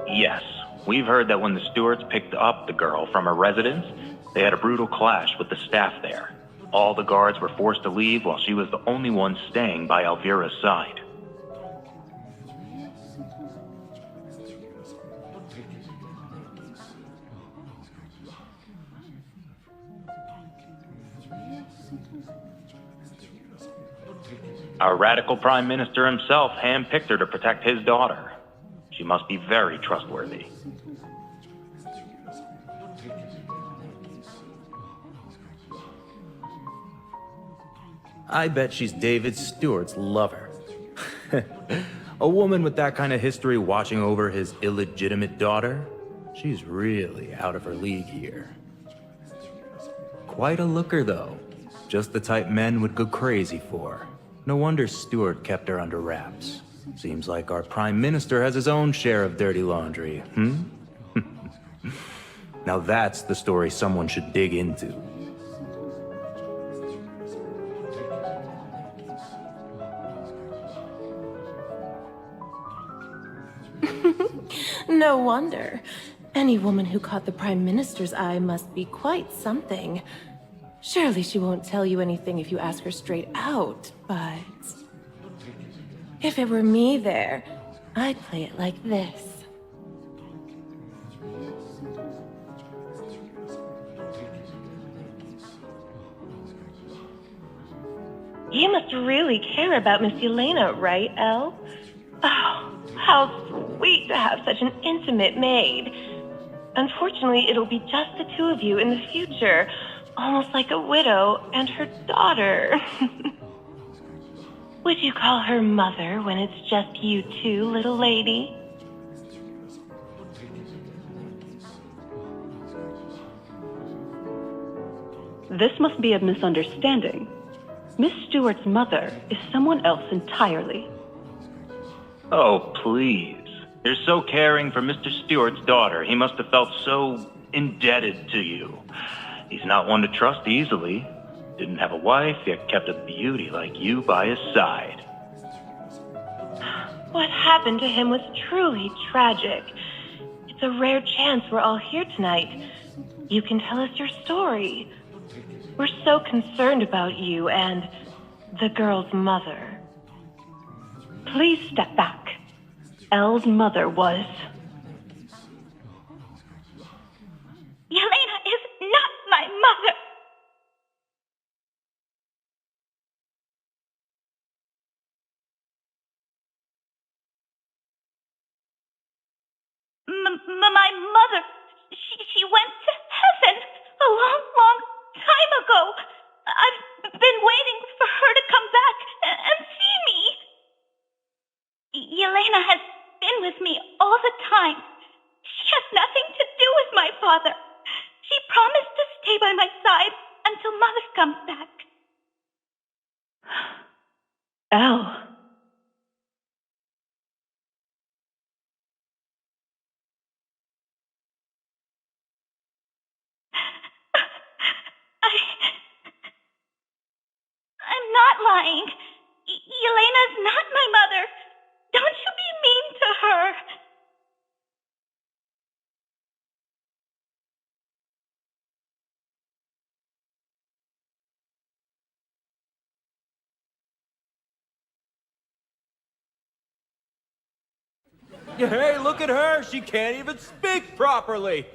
Yes, we've heard that when the Stewarts picked up the girl from her residence, they had a brutal clash with the staff there. All the guards were forced to leave while she was the only one staying by Elvira's side. Our radical prime minister himself handpicked her to protect his daughter. She must be very trustworthy. I bet she's David Stewart's lover. A woman with that kind of history watching over his illegitimate daughter? She's really out of her league here. Quite a looker, though. Just the type men would go crazy for. No wonder Stewart kept her under wraps. Seems like our Prime Minister has his own share of dirty laundry, hmm? Now that's the story someone should dig into. No wonder. Any woman who caught the Prime Minister's eye must be quite something. Surely she won't tell you anything if you ask her straight out, but... if it were me there, I'd play it like this. You must really care about Miss Yelena, right, Elle? Oh, how sweet to have such an intimate maid. Unfortunately, it'll be just the two of you in the future, almost like a widow and her daughter. Would you call her mother when it's just you two, little lady? This must be a misunderstanding. Miss Stewart's mother is someone else entirely. Oh, please. You're so caring for Mr. Stewart's daughter. He must have felt so indebted to you. He's not one to trust easily. Didn't have a wife, yet kept a beauty like you by his side. What happened to him was truly tragic. It's a rare chance we're all here tonight. You can tell us your story. We're so concerned about you and the girl's mother. Please step back. Elle's mother was... Yelena is not my mother! My mother, she went to heaven a long, long time ago. I've been waiting for her to come back and see me. Yelena has been with me all the time. She has nothing to do with my father. She promised to stay by my side until Mother comes back. Elle. I'm not lying. Yelena's not my mother. Don't you be mean to her. Hey, look at her! She can't even speak properly!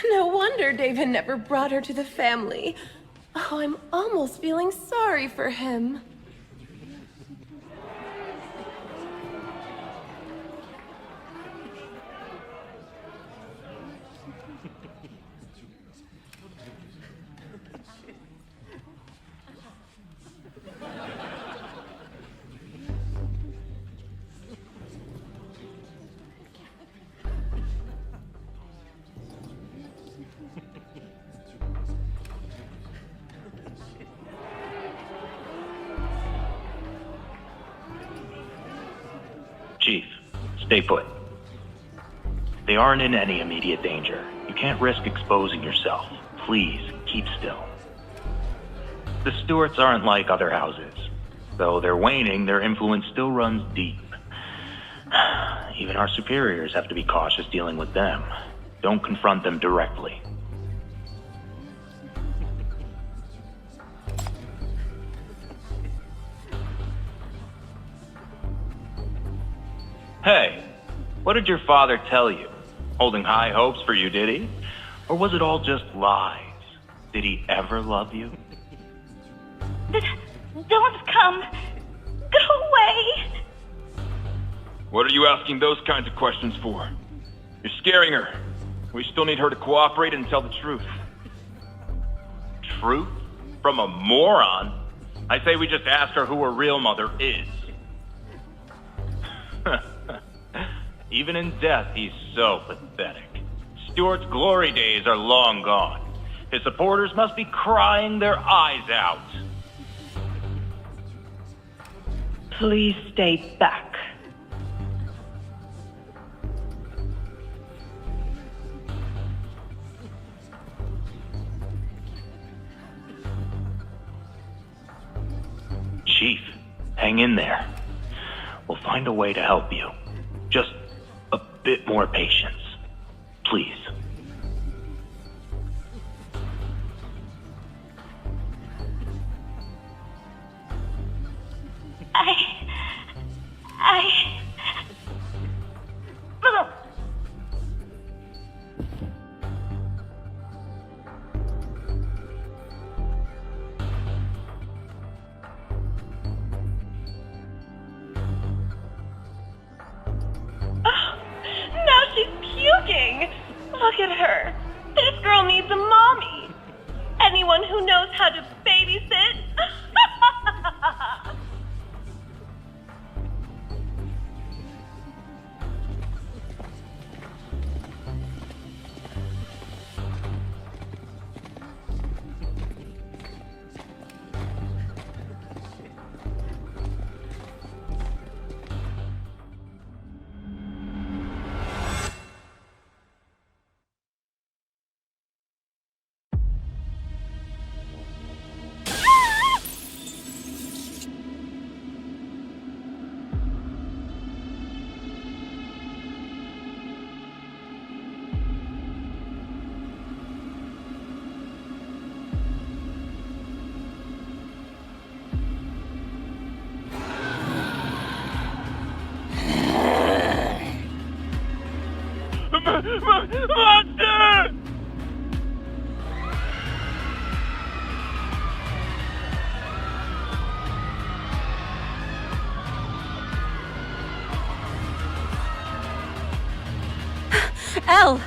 No wonder David never brought her to the family. Oh, I'm almost feeling sorry for him. Chief, stay put. They aren't in any immediate danger. You can't risk exposing yourself. Please, keep still. The Stewarts aren't like other houses. Though they're waning, their influence still runs deep. Even our superiors have to be cautious dealing with them. Don't confront them directly. Hey, what did your father tell you? Holding high hopes for you, did he? Or was it all just lies? Did he ever love you? Don't come. Go away. What are you asking those kinds of questions for? You're scaring her. We still need her to cooperate and tell the truth. Truth? From a moron? I say we just ask her who her real mother is. Even in death, he's so pathetic. Stuart's glory days are long gone. His supporters must be crying their eyes out. Please stay back. Chief, hang in there. We'll find a way to help you. Just a bit more patience. Please. Now she's puking! Look at her. This girl needs a mommy. Anyone who knows how to babysit? Monster! Elle!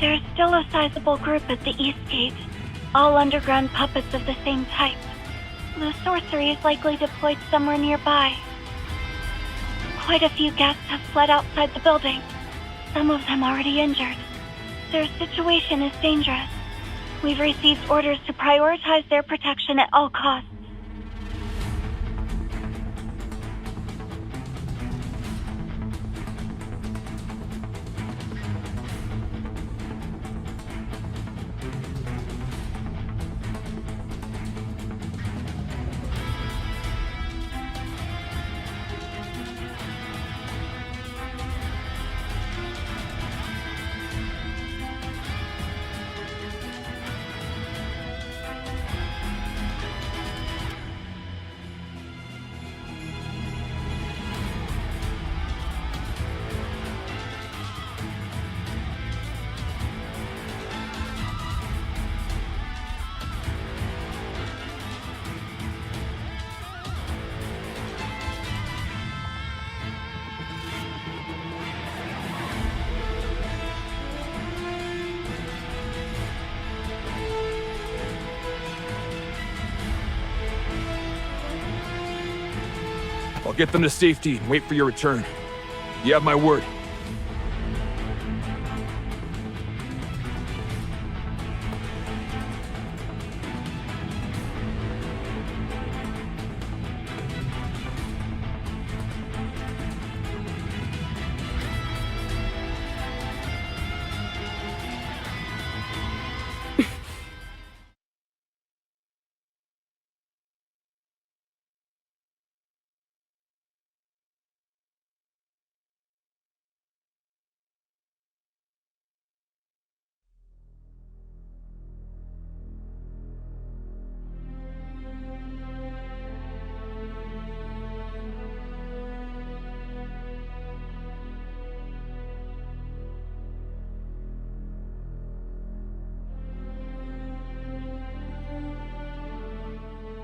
There's still a sizable group at the East Gate, all underground puppets of the same type. The sorcery is likely deployed somewhere nearby. Quite a few guests have fled outside the building, some of them already injured. Their situation is dangerous. We've received orders to prioritize their protection at all costs. I'll get them to safety and wait for your return. You have my word.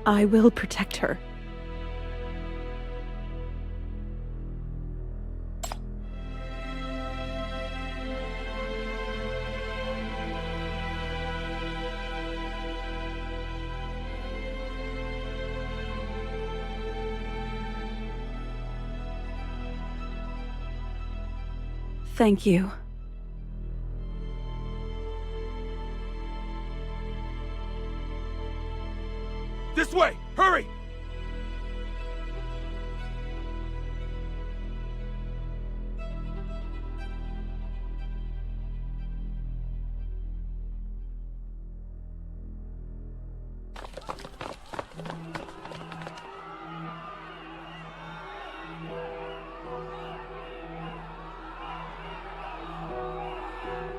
I will protect her. Thank you. This way! Hurry!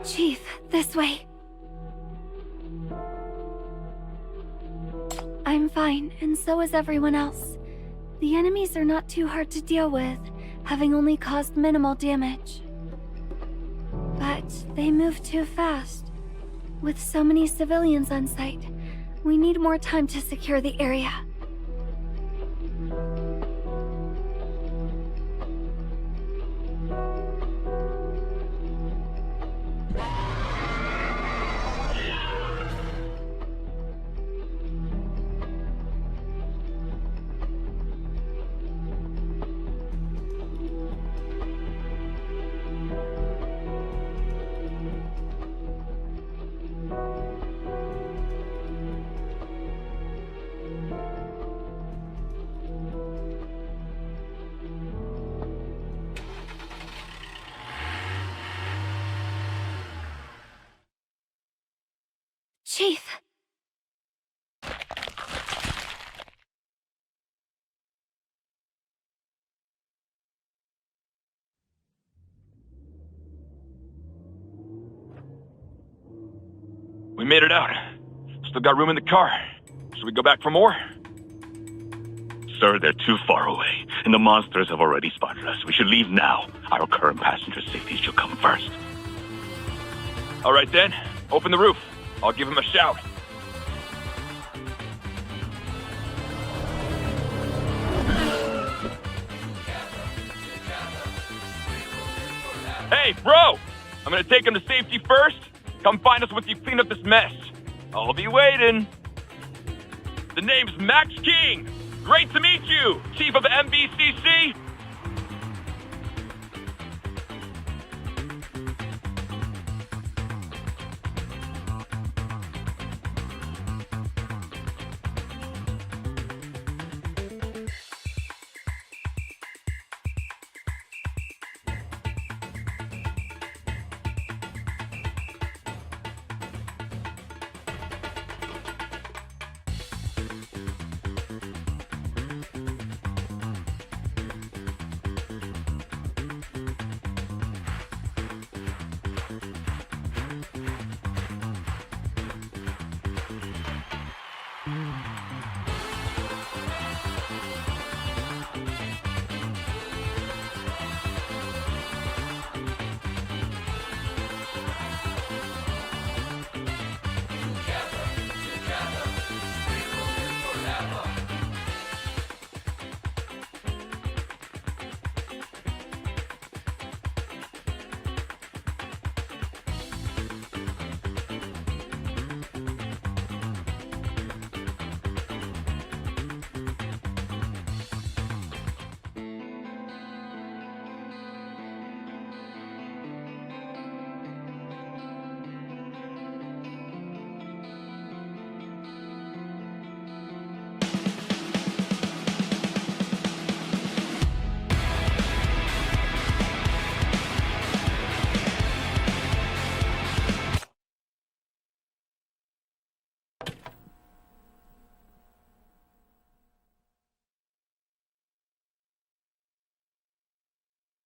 Chief, this way. I'm fine, and so is everyone else. The enemies are not too hard to deal with, having only caused minimal damage. But they move too fast. With so many civilians on site, we need more time to secure the area. Chief! We made it out. Still got room in the car. Should we go back for more? Sir, they're too far away, and the monsters have already spotted us. We should leave now. Our current passenger safety should come first. All right then, open the roof. I'll give him a shout. Hey, bro! I'm gonna take him to safety first. Come find us once you clean up this mess. I'll be waiting. The name's Max King. Great to meet you, Chief of the MBCC.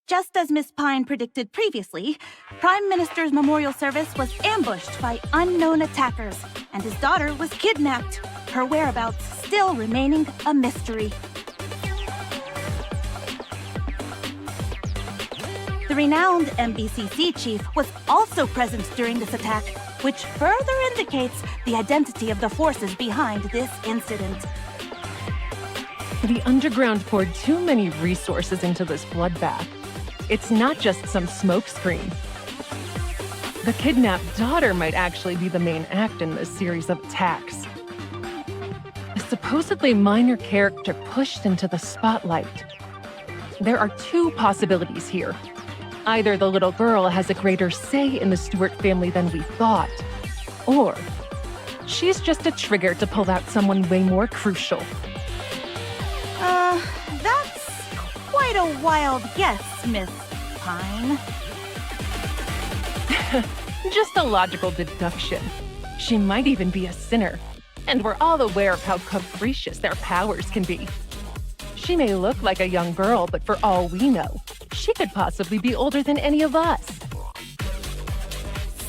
Just as Miss Pine predicted previously, Prime Minister's memorial service was ambushed by unknown attackers, and his daughter was kidnapped, her whereabouts still remaining a mystery. The renowned MBCC chief was also present during this attack, which further indicates the identity of the forces behind this incident. The Underground poured too many resources into this bloodbath. It's not just some smokescreen. The kidnapped daughter might actually be the main act in this series of attacks. A supposedly minor character pushed into the spotlight. There are two possibilities here. Either the little girl has a greater say in the Stewart family than we thought, or she's just a trigger to pull out someone way more crucial. That's quite a wild guess, Miss Pine. Just a logical deduction. She might even be a sinner, and we're all aware of how capricious their powers can be. She may look like a young girl, but for all we know, she could possibly be older than any of us.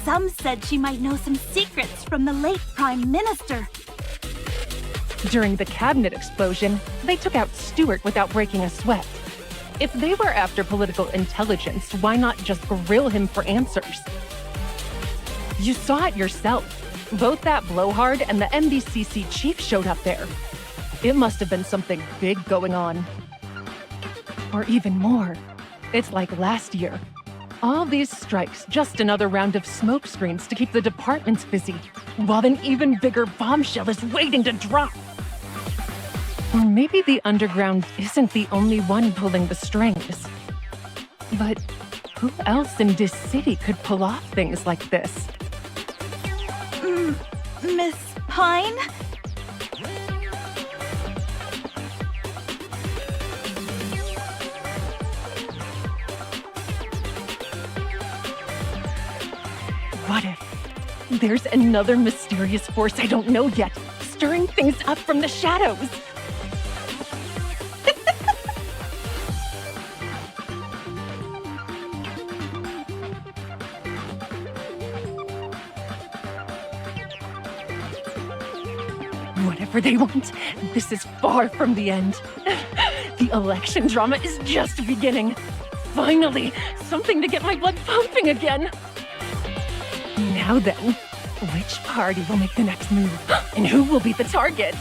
Some said she might know some secrets from the late Prime Minister. During the cabinet explosion, they took out Stewart without breaking a sweat. If they were after political intelligence, why not just grill him for answers? You saw it yourself. Both that blowhard and the MBCC chief showed up there. It must have been something big going on. Or even more. It's like last year. All these strikes, just another round of smokescreens to keep the departments busy, while an even bigger bombshell is waiting to drop. Or maybe the Underground isn't the only one pulling the strings. But who else in this city could pull off things like this? Miss Pine? What if there's another mysterious force I don't know yet, stirring things up from the shadows? Whatever they want, this is far from the end. The election drama is just beginning. Finally, something to get my blood pumping again. Now then, which party will make the next move? And who will be the target?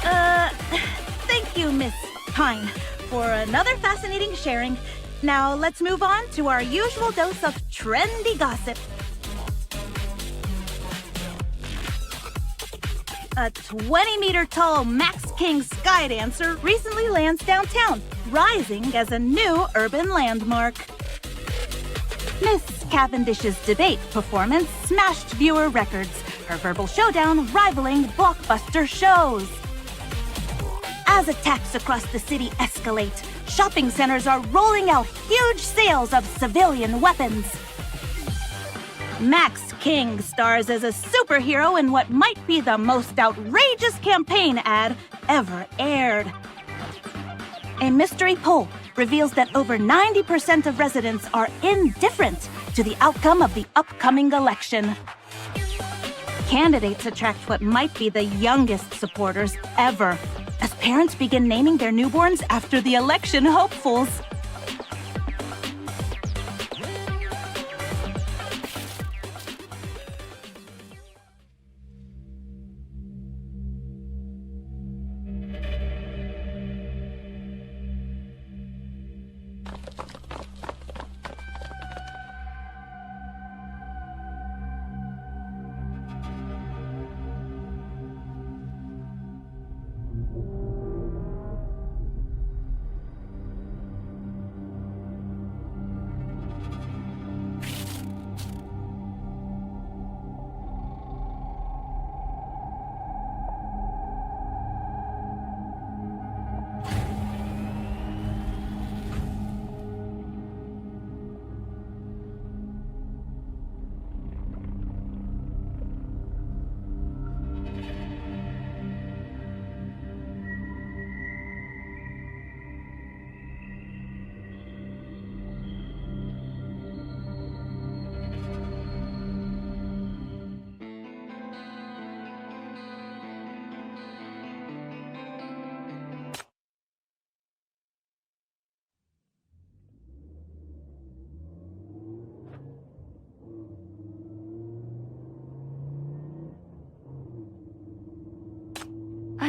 Thank you, Miss Pine, for another fascinating sharing. Now let's move on to our usual dose of trendy gossip. A 20-meter-tall Max King sky dancer recently lands downtown, rising as a new urban landmark. Miss Cavendish's debate performance smashed viewer records, her verbal showdown rivaling blockbuster shows. As attacks across the city escalate, shopping centers are rolling out huge sales of civilian weapons. Max King stars as a superhero in what might be the most outrageous campaign ad ever aired. A mystery poll reveals that over 90% of residents are indifferent to the outcome of the upcoming election. Candidates attract what might be the youngest supporters ever, as parents begin naming their newborns after the election hopefuls.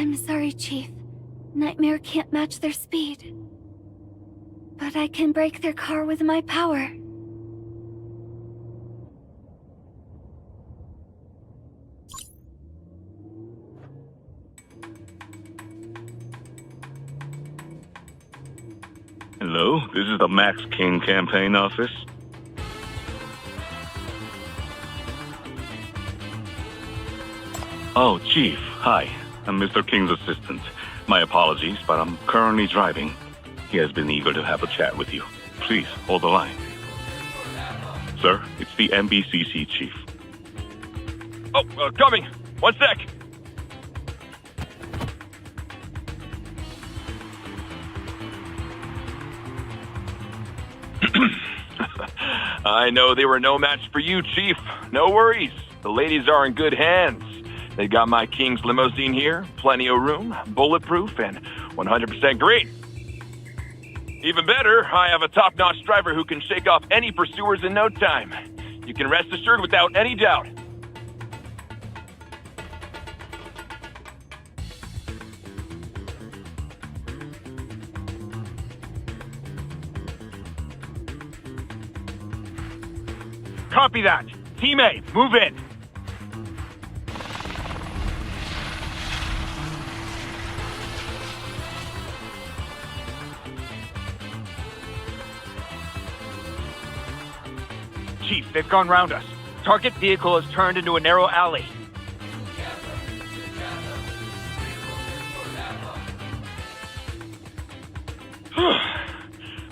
I'm sorry, Chief. Nightmare can't match their speed. But I can break their car with my power. Hello, this is the Max King campaign office. Oh, Chief, hi. I'm Mr. King's assistant. My apologies, but I'm currently driving. He has been eager to have a chat with you. Please, hold the line. Sir, it's the MBCC chief. Oh, coming! 1 sec! I know they were no match for you, Chief. No worries. The ladies are in good hands. They got my King's limousine here, plenty of room, bulletproof, and 100% green. Even better, I have a top-notch driver who can shake off any pursuers in no time. You can rest assured without any doubt. Copy that. Team A, move in. Chief, they've gone round us. Target vehicle has turned into a narrow alley.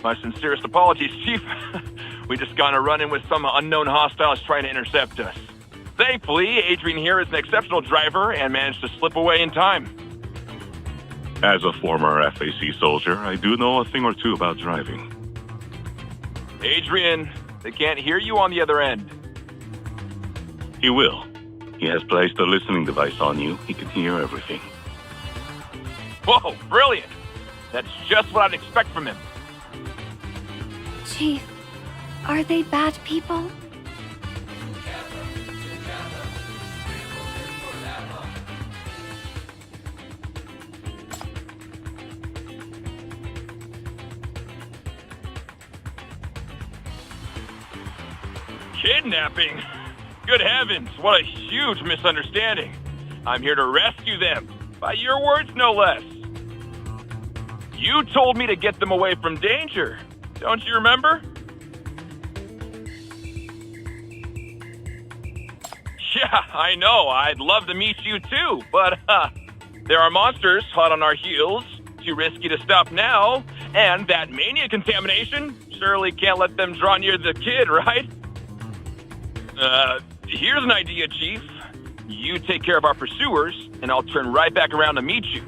My sincerest apologies, Chief. We just got in a run-in with some unknown hostiles trying to intercept us. Thankfully, Adrian here is an exceptional driver and managed to slip away in time. As a former FAC soldier, I do know a thing or two about driving. Adrian, they can't hear you on the other end. He will. He has placed a listening device on you. He can hear everything. Whoa, brilliant! That's just what I'd expect from him. Chief, are they bad people? Kidnapping? Good heavens, what a huge misunderstanding. I'm here to rescue them. By your words, no less. You told me to get them away from danger. Don't you remember? Yeah, I know. I'd love to meet you too, but there are monsters hot on our heels. Too risky to stop now. And that mania contamination, surely can't let them draw near the kid, right? Here's an idea, Chief. You take care of our pursuers, and I'll turn right back around to meet you.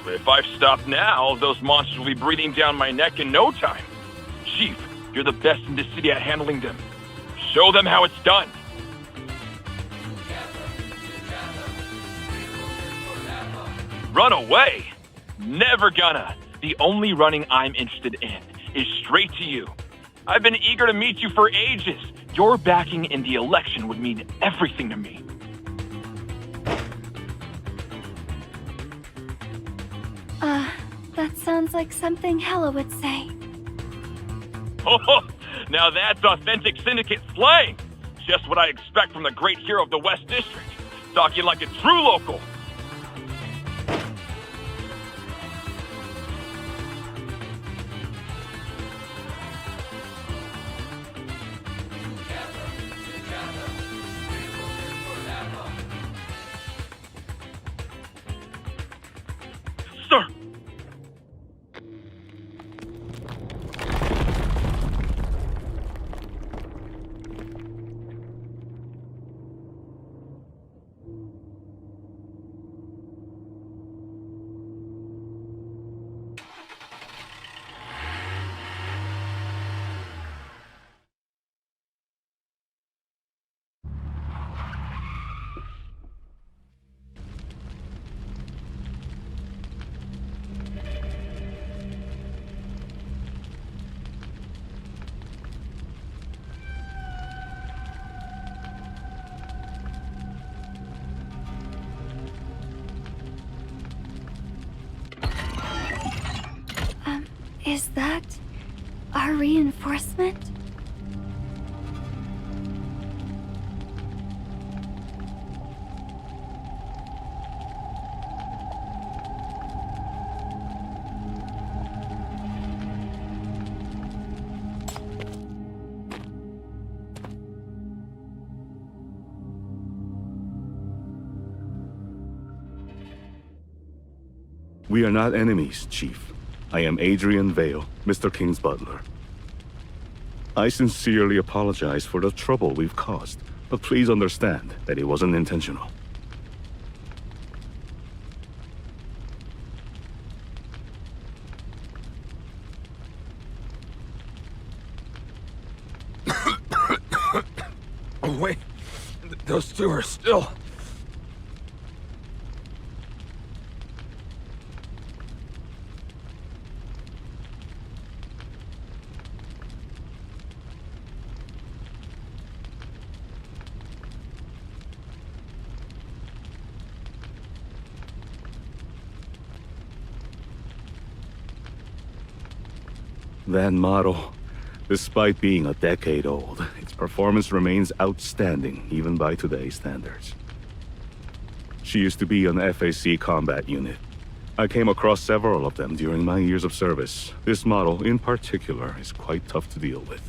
If I stop now, those monsters will be breathing down my neck in no time. Chief, you're the best in the city at handling them. Show them how it's done. Run away? Never gonna. The only running I'm interested in is straight to you. I've been eager to meet you for ages. Your backing in the election would mean everything to me. That sounds like something Hella would say. Oh, now that's authentic syndicate slang. Just what I expect from the great hero of the West District. Talking like a true local. Sir! Is that our reinforcement? We are not enemies, Chief. I am Adrian Vale, Mr. King's butler. I sincerely apologize for the trouble we've caused, but please understand that it wasn't intentional. Oh, wait. Those two are still... That model, despite being a decade old, its performance remains outstanding even by today's standards. She used to be an FAC combat unit. I came across several of them during my years of service. This model, in particular, is quite tough to deal with.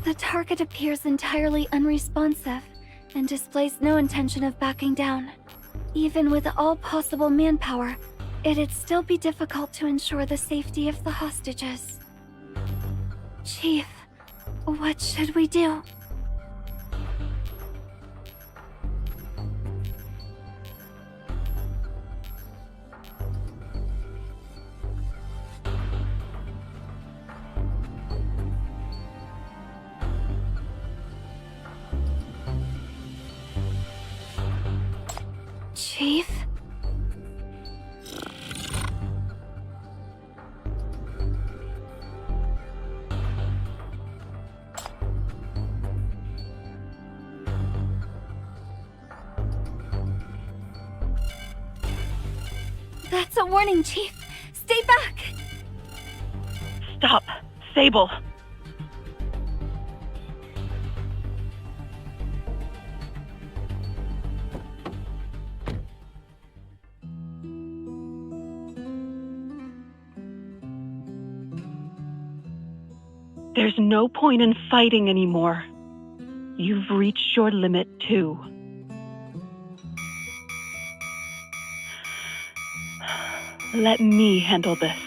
The target appears entirely unresponsive and displays no intention of backing down. Even with all possible manpower, it'd still be difficult to ensure the safety of the hostages. Chief, what should we do? Chief? That's a warning, Chief. Stay back! Stop. Sable. There's no point in fighting anymore. You've reached your limit, too. Let me handle this.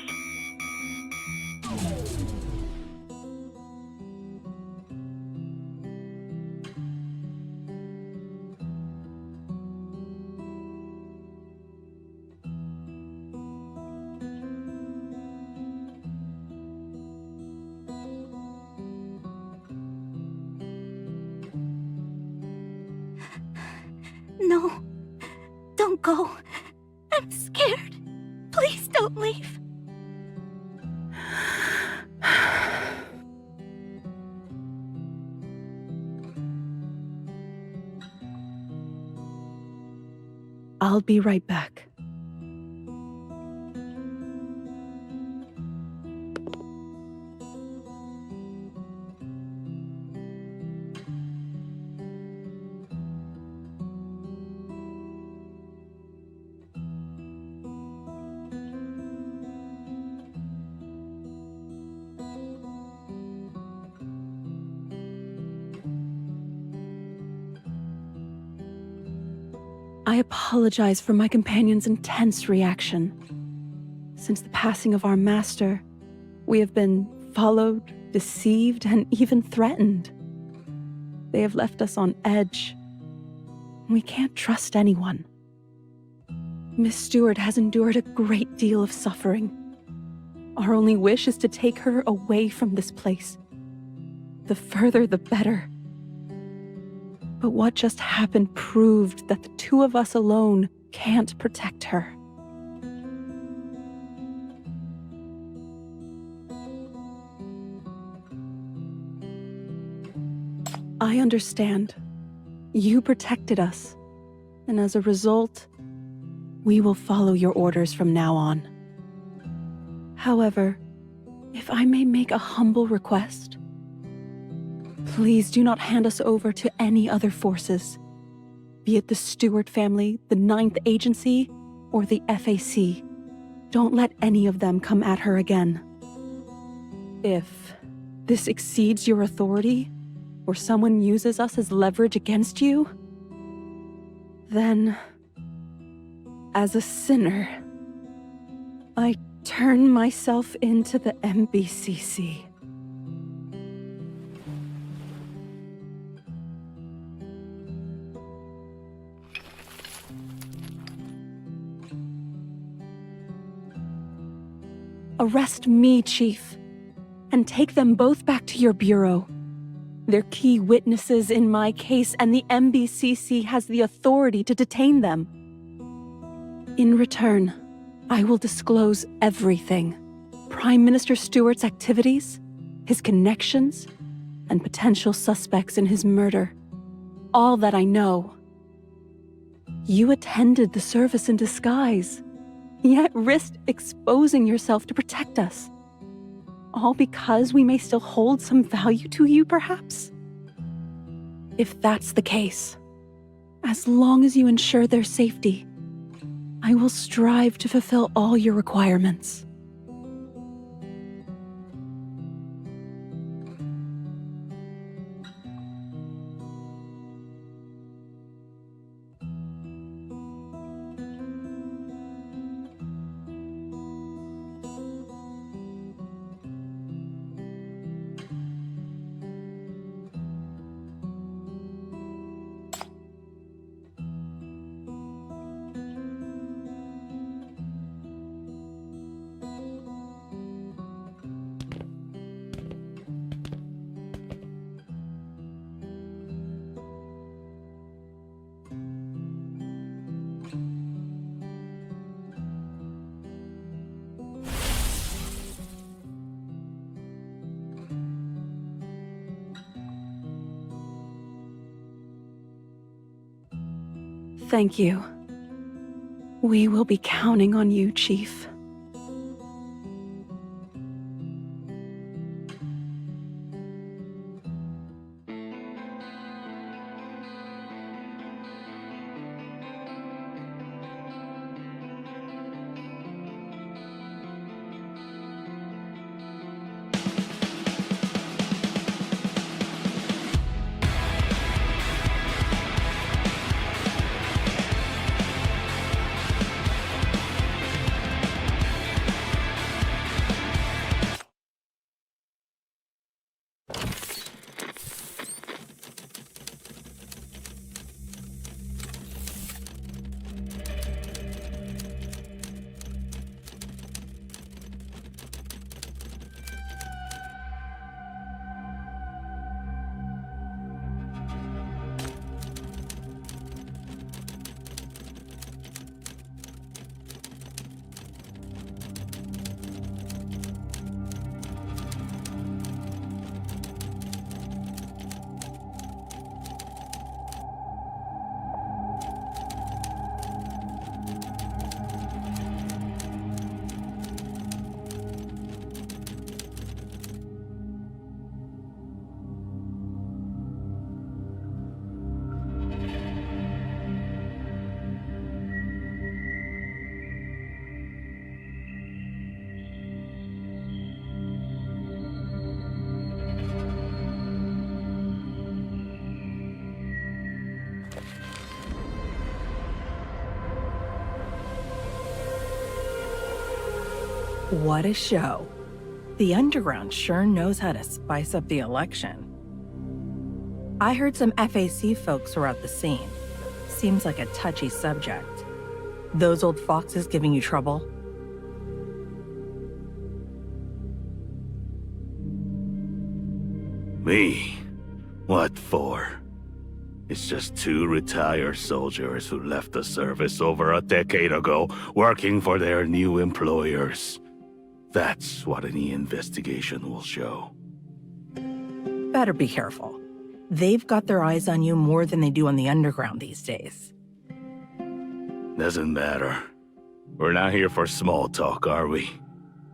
No. Don't go. I'm scared. Please don't leave. I'll be right back. I apologize for my companion's intense reaction. Since the passing of our master, we have been followed, deceived, and even threatened. They have left us on edge. We can't trust anyone. Miss Stewart has endured a great deal of suffering. Our only wish is to take her away from this place. The further, the better. But what just happened proved that the two of us alone can't protect her. I understand. You protected us, and as a result, we will follow your orders from now on. However, if I may make a humble request, please do not hand us over to any other forces, be it the Stewart family, the Ninth Agency, or the FAC. Don't let any of them come at her again. If this exceeds your authority, or someone uses us as leverage against you, then, as a sinner, I turn myself into the MBCC. Arrest me, Chief, and take them both back to your bureau. They're key witnesses in my case, and the MBCC has the authority to detain them. In return, I will disclose everything. Prime Minister Stewart's activities, his connections, and potential suspects in his murder. All that I know. You attended the service in disguise, yet risked exposing yourself to protect us. All because we may still hold some value to you, perhaps? If that's the case, as long as you ensure their safety, I will strive to fulfill all your requirements. Thank you. We will be counting on you, Chief. What a show. The Underground sure knows how to spice up the election. I heard some FAC folks were at the scene. Seems like a touchy subject. Those old foxes giving you trouble? Me? What for? It's just 2 retired soldiers who left the service over a decade ago, working for their new employers. That's what any investigation will show. Better be careful. They've got their eyes on you more than they do on the Underground these days. Doesn't matter. We're not here for small talk, are we?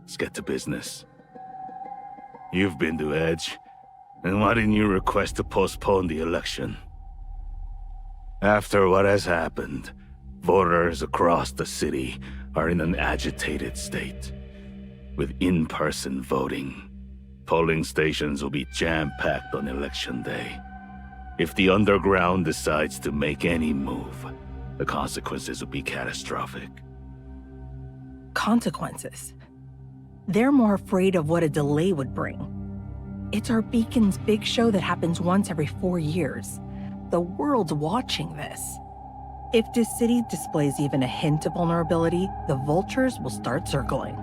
Let's get to business. You've been to Edge, and why didn't you request to postpone the election? After what has happened, voters across the city are in an agitated state. With in-person voting, polling stations will be jam-packed on election day. If the Underground decides to make any move, the consequences will be catastrophic. Consequences? They're more afraid of what a delay would bring. It's our Beacon's big show that happens once every 4 years. The world's watching this. If this city displays even a hint of vulnerability, the vultures will start circling.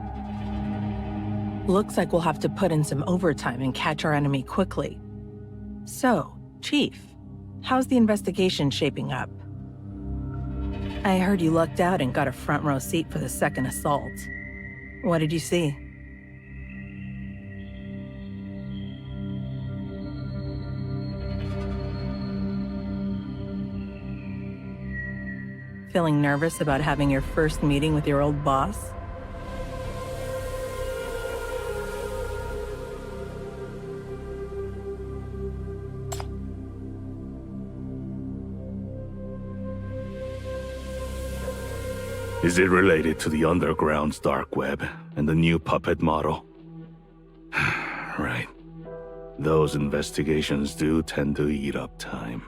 Looks like we'll have to put in some overtime and catch our enemy quickly. So, Chief, how's the investigation shaping up? I heard you lucked out and got a front row seat for the second assault. What did you see? Feeling nervous about having your first meeting with your old boss? Is it related to the Underground's dark web and the new puppet model? Right. Those investigations do tend to eat up time.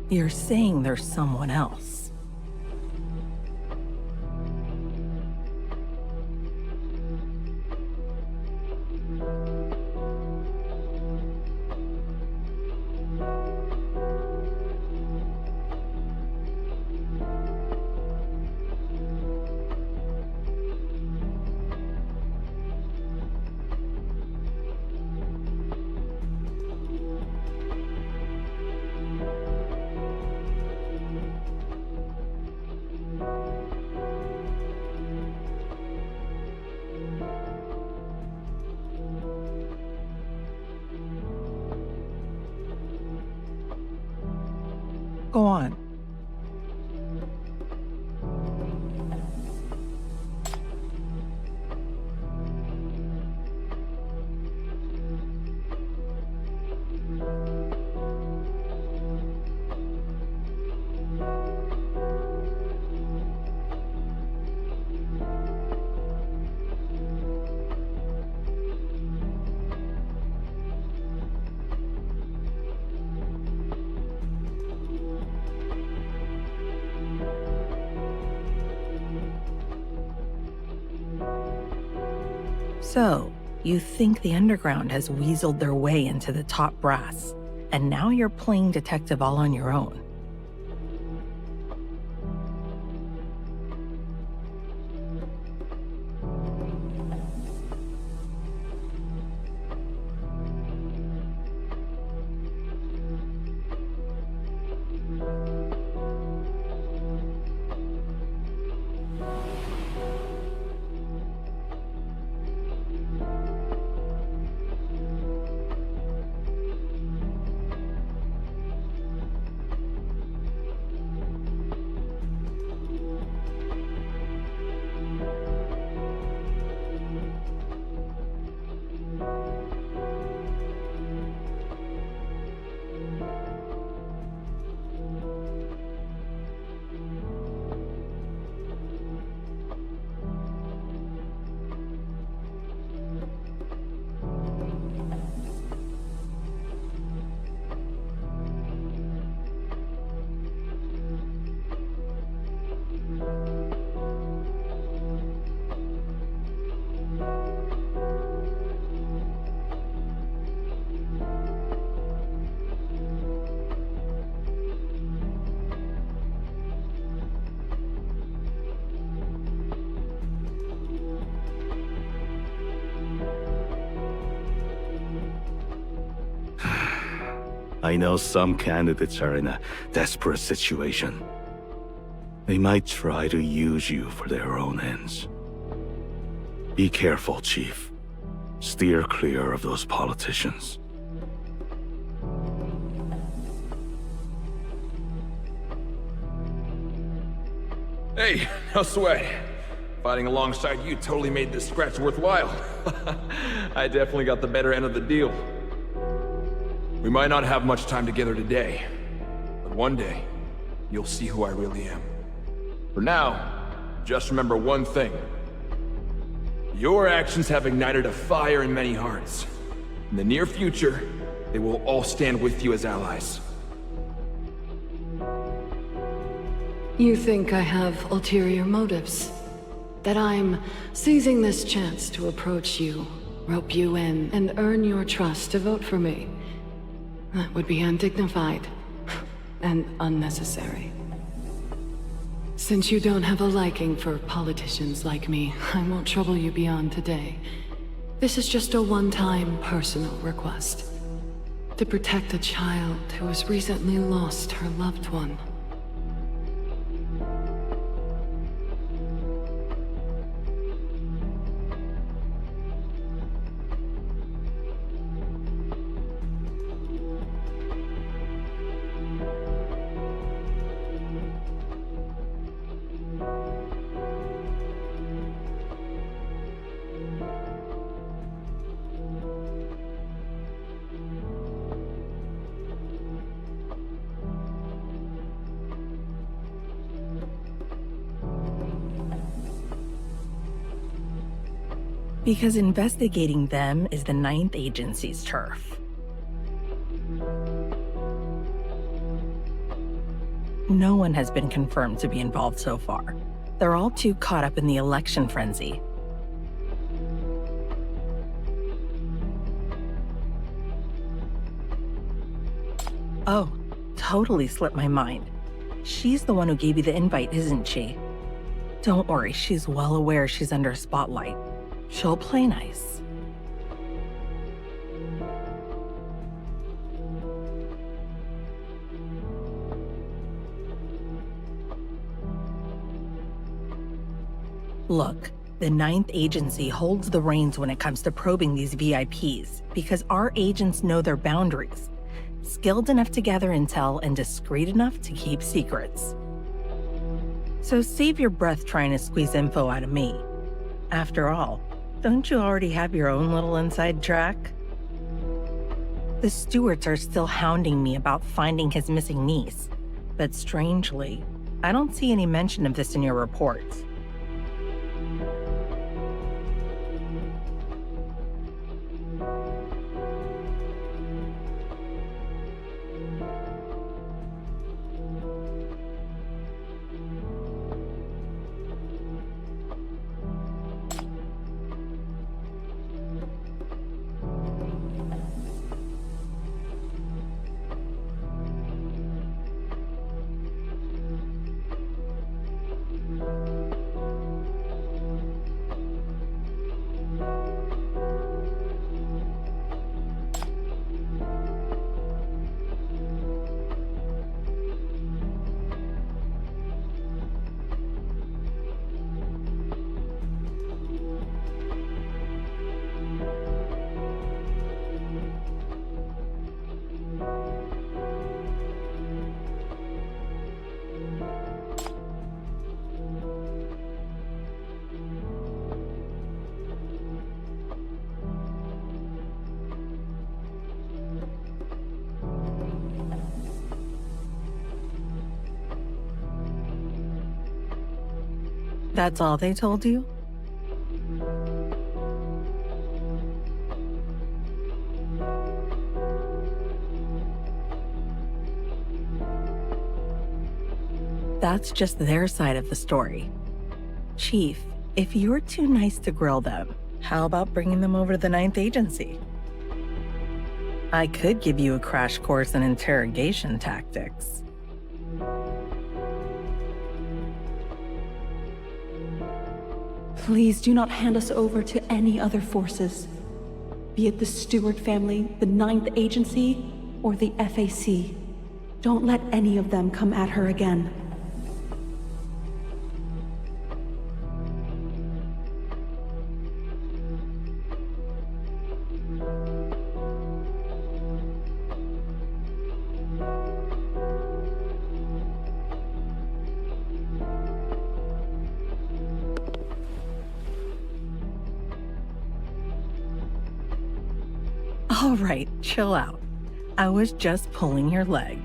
You're saying there's someone else. Go on. So, you think the Underground has weaseled their way into the top brass, and now you're playing detective all on your own. I know some candidates are in a desperate situation. They might try to use you for their own ends. Be careful, Chief. Steer clear of those politicians. Hey, no sweat. Fighting alongside you totally made this scratch worthwhile. I definitely got the better end of the deal. We might not have much time together today, but one day, you'll see who I really am. For now, just remember one thing. Your actions have ignited a fire in many hearts. In the near future, they will all stand with you as allies. You think I have ulterior motives? That I'm seizing this chance to approach you, rope you in, and earn your trust to vote for me? That would be undignified and unnecessary. Since you don't have a liking for politicians like me, I won't trouble you beyond today. This is just a one-time personal request. To protect a child who has recently lost her loved one. Because investigating them is the 9th Agency's turf. No one has been confirmed to be involved so far. They're all too caught up in the election frenzy. Oh, totally slipped my mind. She's the one who gave you the invite, isn't she? Don't worry, she's well aware she's under a spotlight. She'll play nice. Look, the 9th Agency holds the reins when it comes to probing these VIPs because our agents know their boundaries. Skilled enough to gather intel and discreet enough to keep secrets. So save your breath trying to squeeze info out of me. After all, don't you already have your own little inside track? The Stewarts are still hounding me about finding his missing niece, but strangely, I don't see any mention of this in your reports. That's all they told you? That's just their side of the story. Chief, if you're too nice to grill them, how about bringing them over to the 9th Agency? I could give you a crash course in interrogation tactics. Please do not hand us over to any other forces. Be it the Stewart family, the 9th Agency, or the FAC. Don't let any of them come at her again. All right, chill out. I was just pulling your leg.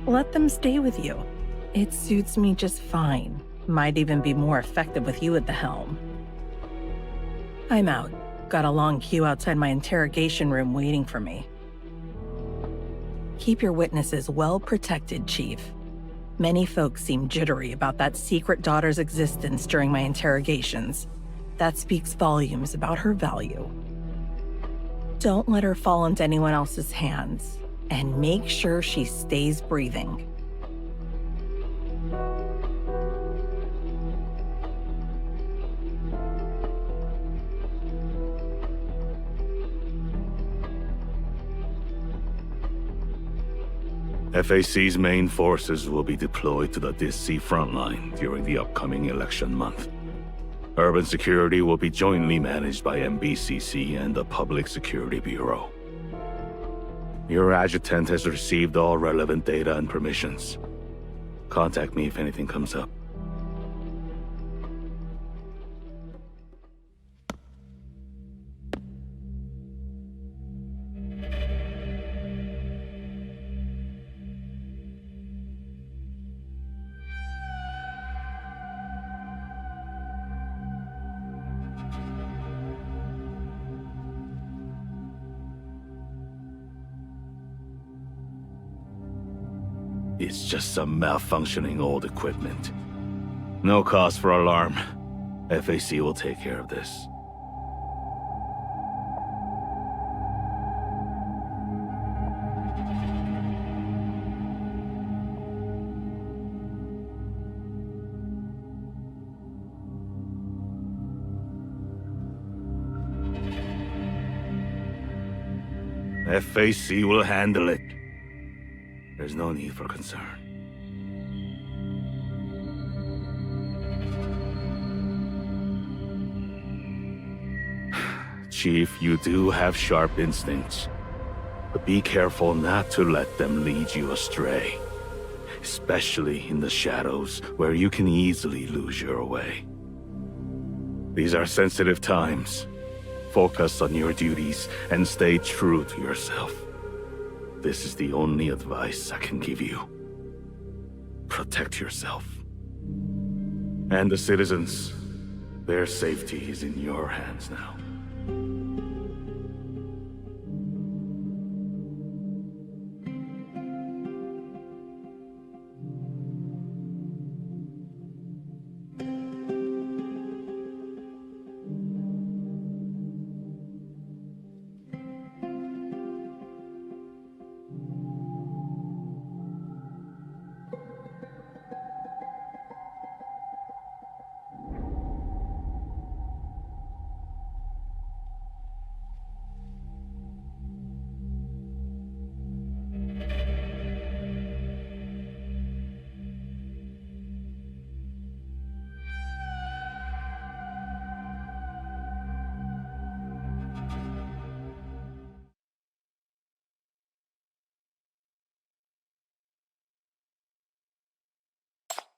Let them stay with you. It suits me just fine. Might even be more effective with you at the helm. I'm out. Got a long queue outside my interrogation room waiting for me. Keep your witnesses well protected, Chief. Many folks seem jittery about that secret daughter's existence during my interrogations. That speaks volumes about her value. Don't let her fall into anyone else's hands, and make sure she stays breathing. FAC's main forces will be deployed to the DC frontline during the upcoming election month. Urban security will be jointly managed by MBCC and the Public Security Bureau. Your adjutant has received all relevant data and permissions. Contact me if anything comes up. It's just some malfunctioning old equipment. No cause for alarm. FAC will take care of this. FAC will handle it. There's no need for concern. Chief, you do have sharp instincts, but be careful not to let them lead you astray. Especially in the shadows, where you can easily lose your way. These are sensitive times. Focus on your duties and stay true to yourself. This is the only advice I can give you. Protect yourself. And the citizens. Their safety is in your hands now.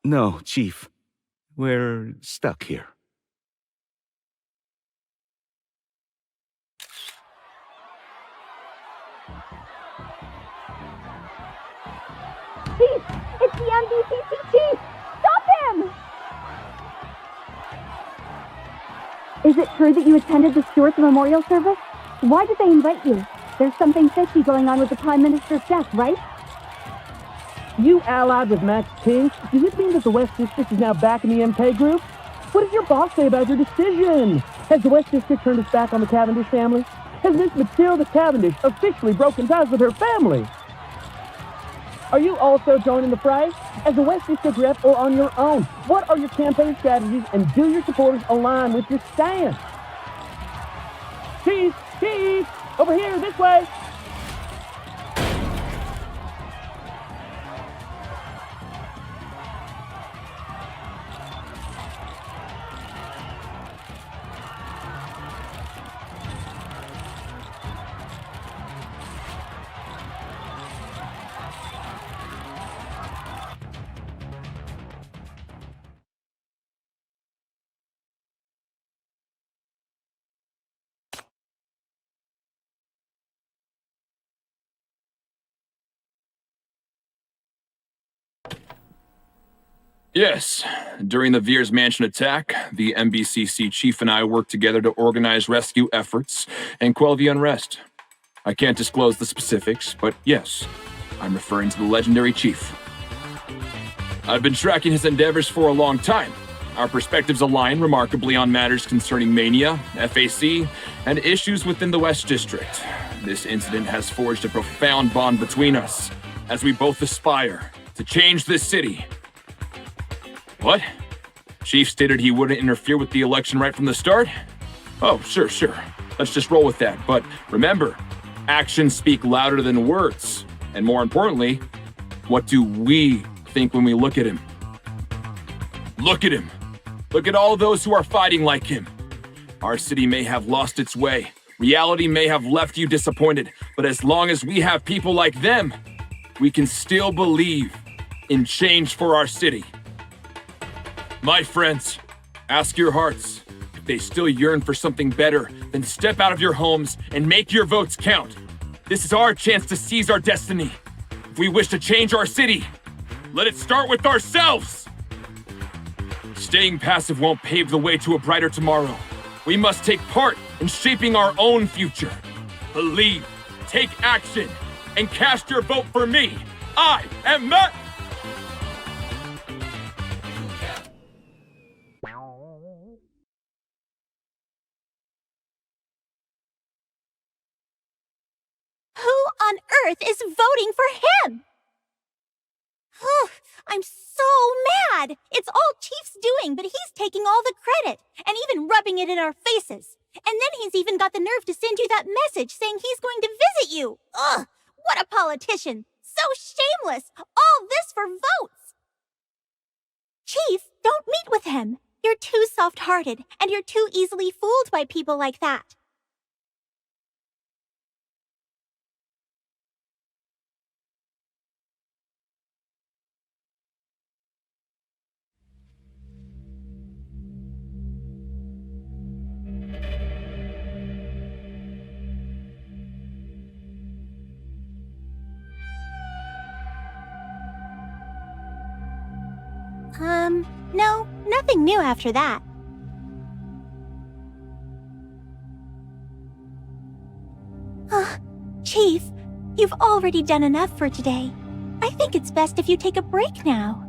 No, Chief. We're stuck here. Chief! It's the MBCC Chief! Stop him! Is it true that you attended the Stewart's memorial service? Why did they invite you? There's something fishy going on with the Prime Minister's death, right? You allied with Max King? Does it mean that the West District is now back in the MK group? What does your boss say about your decision? Has the West District turned its back on the Cavendish family? Has Miss Matilda Cavendish officially broken ties with her family? Are you also joining the fray? As a West District rep or on your own? What are your campaign strategies and do your supporters align with your stance? Chief! Chief! Over here, this way! Yes. During the Veers Mansion attack, the MBCC chief and I worked together to organize rescue efforts and quell the unrest. I can't disclose the specifics, but yes, I'm referring to the legendary chief. I've been tracking his endeavors for a long time. Our perspectives align remarkably on matters concerning Mania, FAC, and issues within the West District. This incident has forged a profound bond between us, as we both aspire to change this city. What? Chief stated he wouldn't interfere with the election right from the start? Oh, sure. Let's just roll with that. But remember, actions speak louder than words. And more importantly, what do we think when we look at him? Look at him. Look at all those who are fighting like him. Our city may have lost its way. Reality may have left you disappointed. But as long as we have people like them, we can still believe in change for our city. My friends, ask your hearts. If they still yearn for something better, then step out of your homes and make your votes count. This is our chance to seize our destiny. If we wish to change our city, let it start with ourselves! Staying passive won't pave the way to a brighter tomorrow. We must take part in shaping our own future. Believe, take action, and cast your vote for me. I am Matt. Who on earth is voting for him? I'm so mad! It's all Chief's doing, but he's taking all the credit, and even rubbing it in our faces. And then he's even got the nerve to send you that message saying he's going to visit you. Ugh! What a politician! So shameless! All this for votes! Chief, don't meet with him. You're too soft-hearted, and you're too easily fooled by people like that. No, nothing new after that. Chief, you've already done enough for today. I think it's best if you take a break now.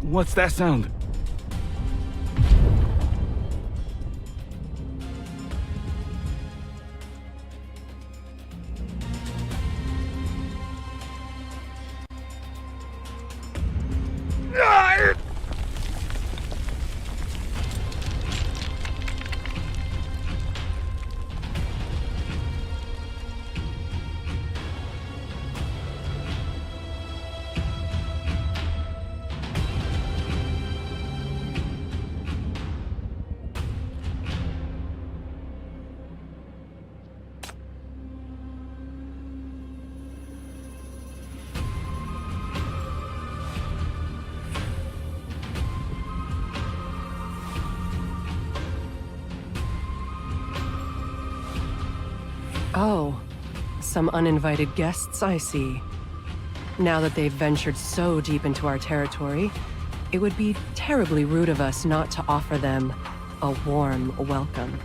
What's that sound? Oh, some uninvited guests, I see. Now that they've ventured so deep into our territory, it would be terribly rude of us not to offer them a warm welcome.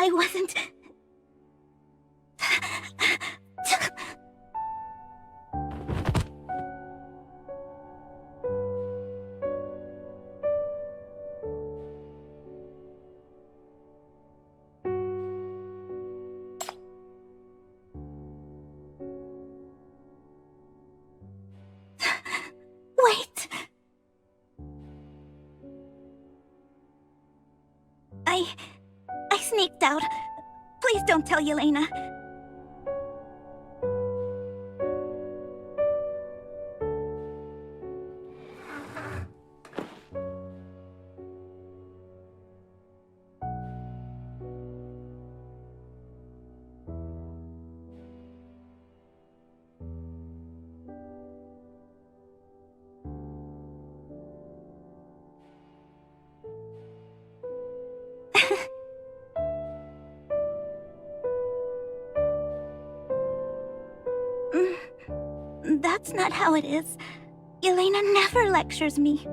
I wasn't... Wait. I sneaked out. Please don't tell Yelena. That's not how it is. Yelena never lectures me.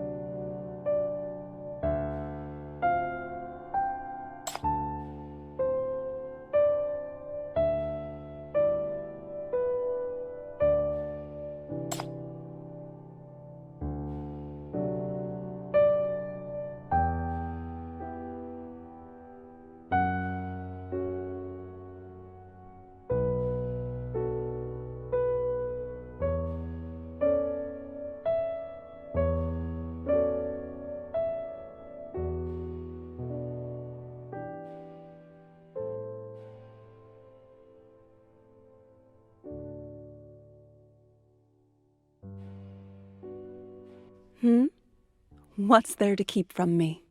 What's there to keep from me?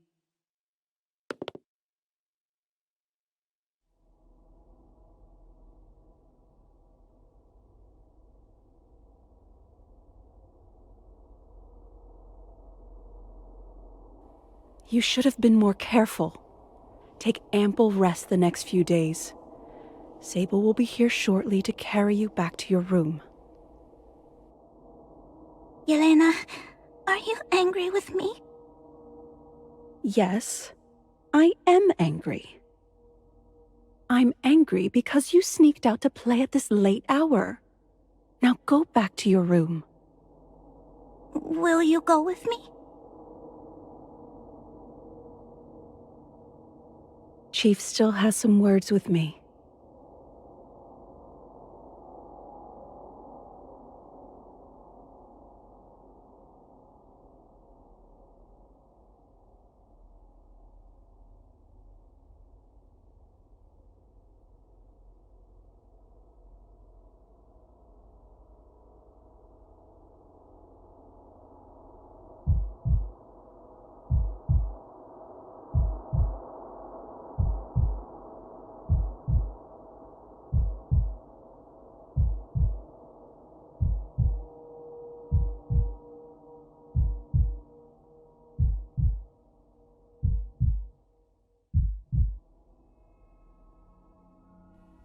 You should have been more careful. Take ample rest the next few days. Sable will be here shortly to carry you back to your room. Yelena, are you angry with me? Yes, I am angry. I'm angry because you sneaked out to play at this late hour. Now go back to your room. Will you go with me? Chief still has some words with me.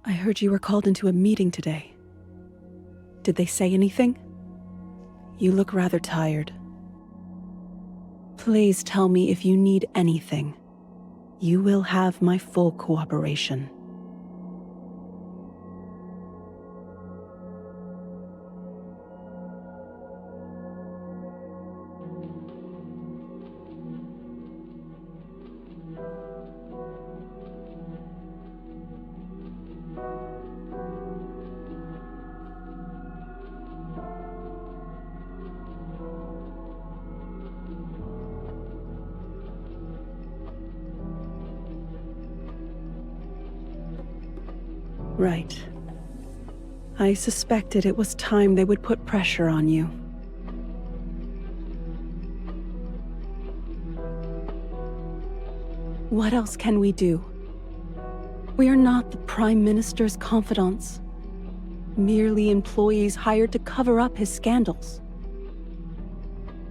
I heard you were called into a meeting today. Did they say anything? You look rather tired. Please tell me if you need anything. You will have my full cooperation. Right. I suspected it was time they would put pressure on you. What else can we do? We are not the Prime Minister's confidants. Merely employees hired to cover up his scandals.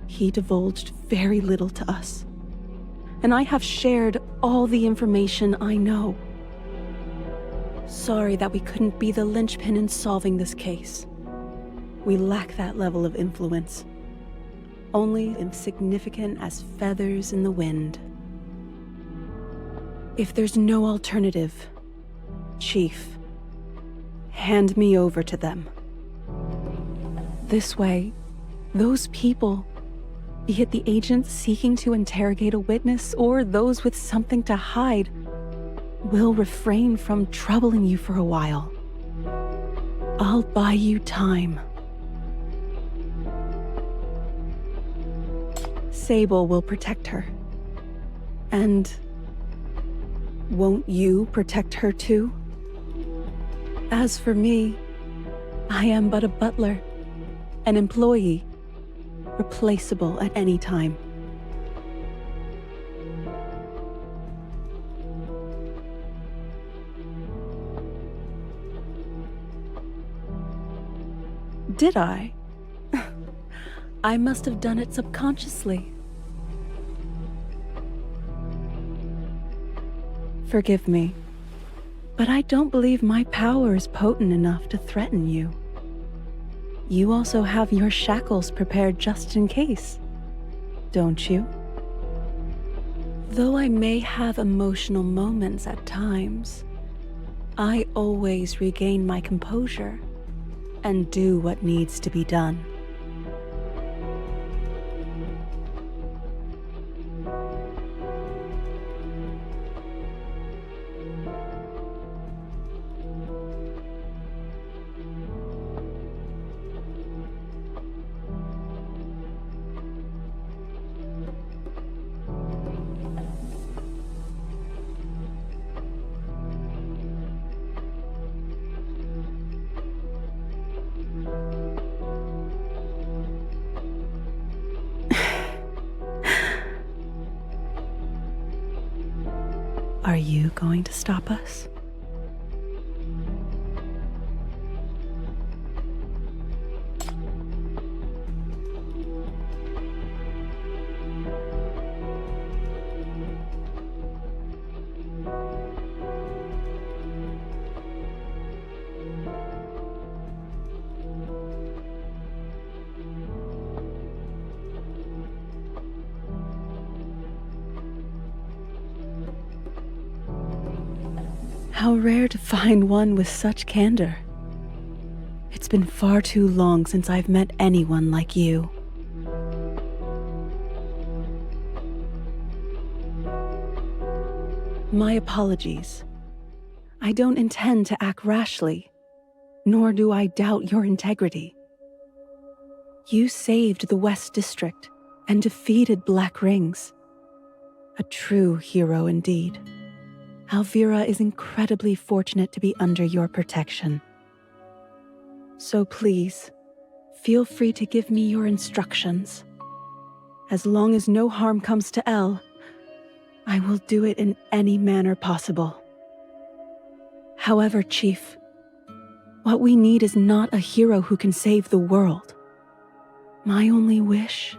He divulged very little to us, and I have shared all the information I know. Sorry that we couldn't be the linchpin in solving this case. We lack that level of influence. Only insignificant as feathers in the wind. If there's no alternative, Chief, hand me over to them. This way, those people, be it the agents seeking to interrogate a witness or those with something to hide, will refrain from troubling you for a while. I'll buy you time. Sable will protect her. And won't you protect her too? As for me, I am but a butler, an employee, replaceable at any time. Did I? I must have done it subconsciously. Forgive me, but I don't believe my power is potent enough to threaten you. You also have your shackles prepared just in case, don't you? Though I may have emotional moments at times, I always regain my composure and do what needs to be done. Are you going to stop us? How rare to find one with such candor. It's been far too long since I've met anyone like you. My apologies. I don't intend to act rashly, nor do I doubt your integrity. You saved the West District and defeated Black Rings. A true hero indeed. Alvira is incredibly fortunate to be under your protection. So please, feel free to give me your instructions. As long as no harm comes to Elle, I will do it in any manner possible. However, Chief, what we need is not a hero who can save the world. My only wish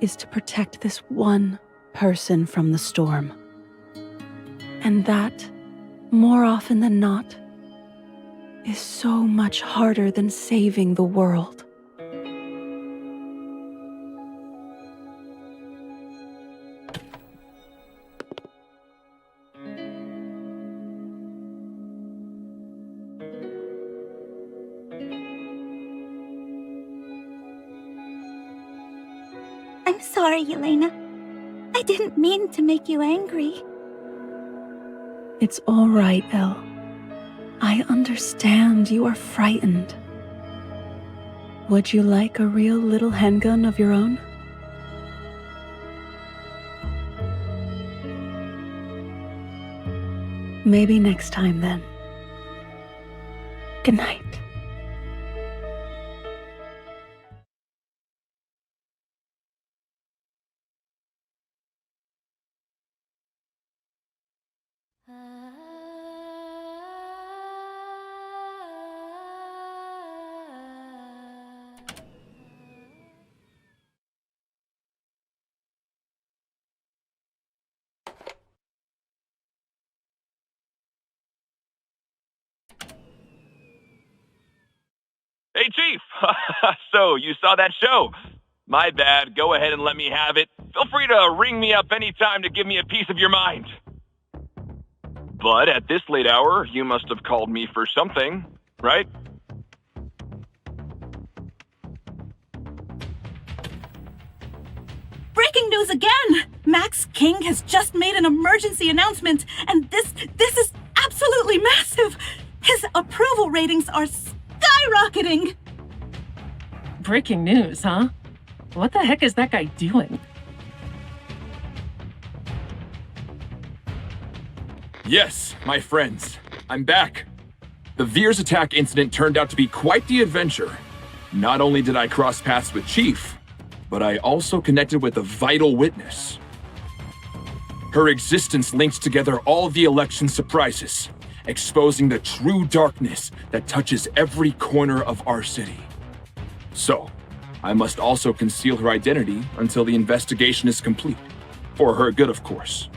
is to protect this one person from the storm. And that, more often than not, is so much harder than saving the world. I'm sorry, Elena. I didn't mean to make you angry. It's all right, Elle. I understand you are frightened. Would you like a real little handgun of your own? Maybe next time then. Good night. Hey, Chief! So, you saw that show? My bad. Go ahead and let me have it. Feel free to ring me up anytime to give me a piece of your mind. But at this late hour, you must have called me for something, right? Breaking news again! Max King has just made an emergency announcement, and this is absolutely massive! His approval ratings are skyrocketing! Breaking news, huh? What the heck is that guy doing? Yes, my friends, I'm back. The Veers attack incident turned out to be quite the adventure. Not only did I cross paths with Chief, but I also connected with a vital witness. Her existence linked together all the election surprises, exposing the true darkness that touches every corner of our city. So, I must also conceal her identity until the investigation is complete. For her good, of course.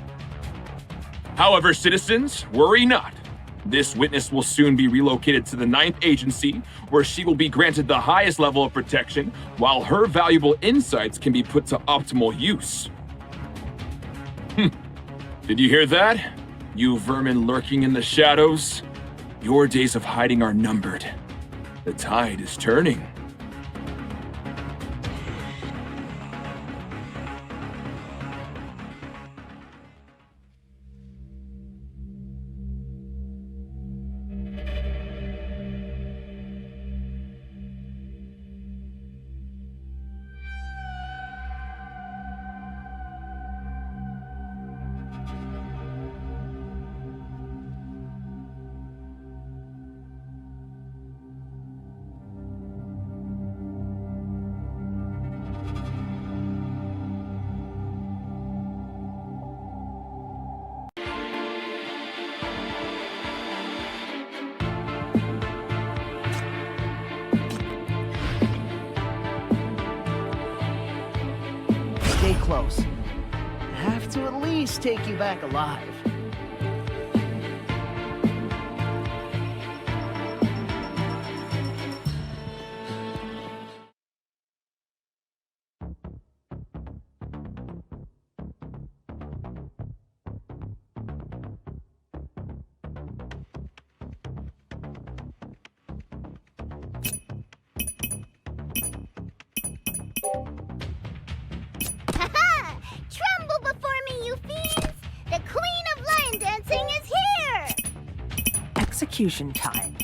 However, citizens, worry not. This witness will soon be relocated to the 9th Agency, where she will be granted the highest level of protection, while her valuable insights can be put to optimal use. Did you hear that? You vermin lurking in the shadows? Your days of hiding are numbered. The tide is turning. Stay close. I have to at least take you back alive. Tremble before me, you fiends! The Queen of Lion Dancing is here! Execution time.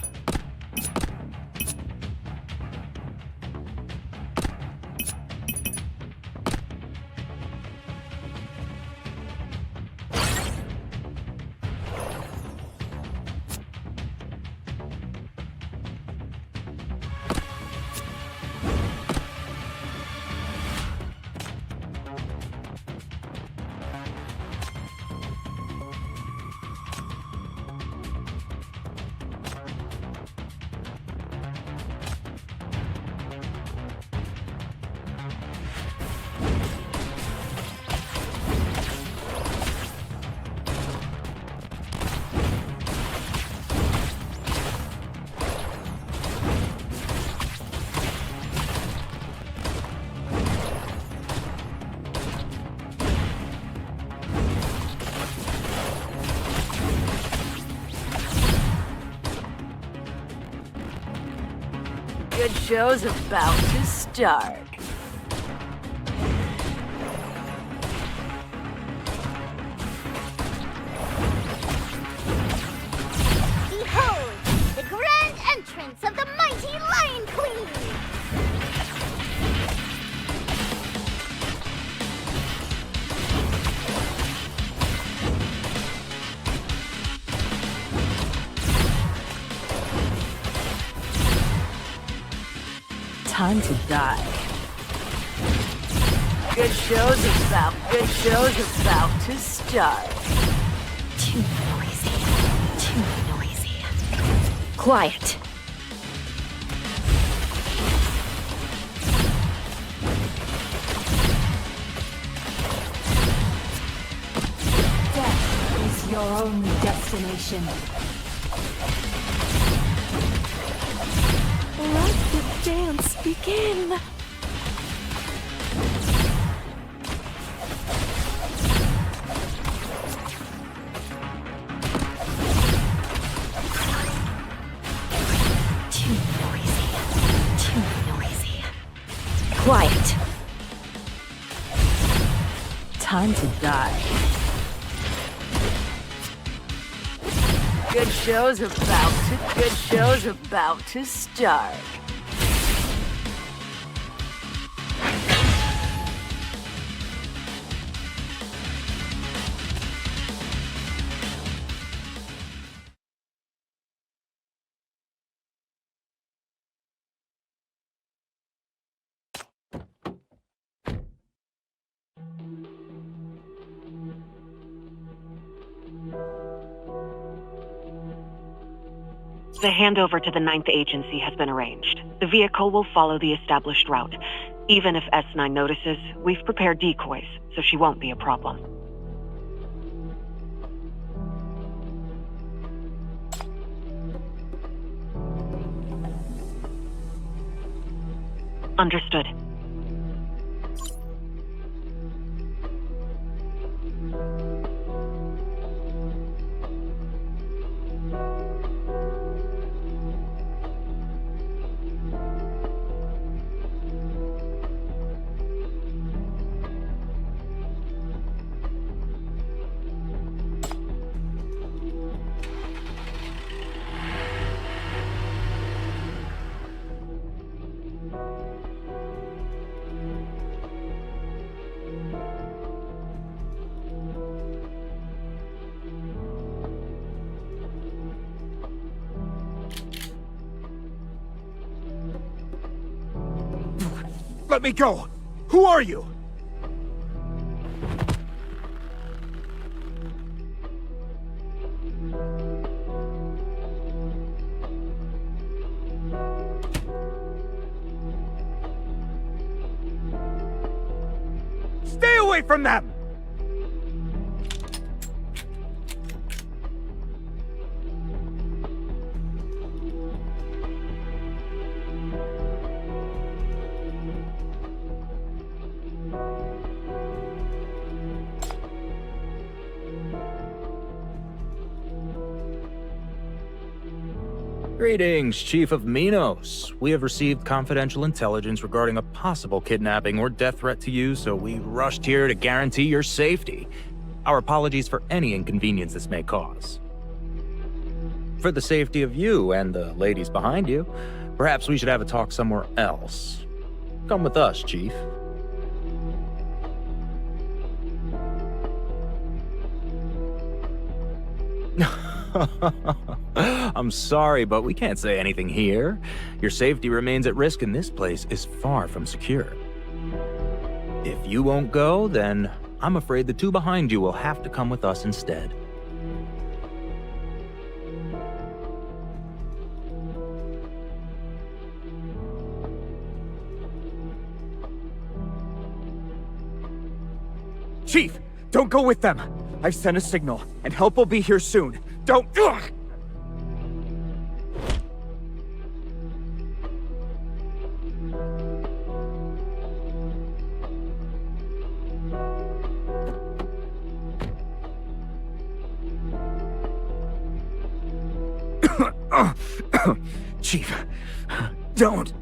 Good show's about to start. Behold, the grand entrance of the mighty Lion Queen! Time to die. Good show's about to start. Too noisy. Quiet. Death is your only destination. Let the dance begin. Too noisy. Quiet. Time to die. Good show's about to start. The handover to the 9th Agency has been arranged. The vehicle will follow the established route. Even if S9 notices, we've prepared decoys, so she won't be a problem. Understood. Let me go! Who are you? Stay away from them! Greetings, Chief of Minos. We have received confidential intelligence regarding a possible kidnapping or death threat to you, so we rushed here to guarantee your safety. Our apologies for any inconvenience this may cause. For the safety of you and the ladies behind you, perhaps we should have a talk somewhere else. Come with us, Chief. I'm sorry, but we can't say anything here. Your safety remains at risk and this place is far from secure. If you won't go, then I'm afraid the two behind you will have to come with us instead. Chief, don't go with them. I've sent a signal, and help will be here soon. Don't... Ugh! Chief, don't...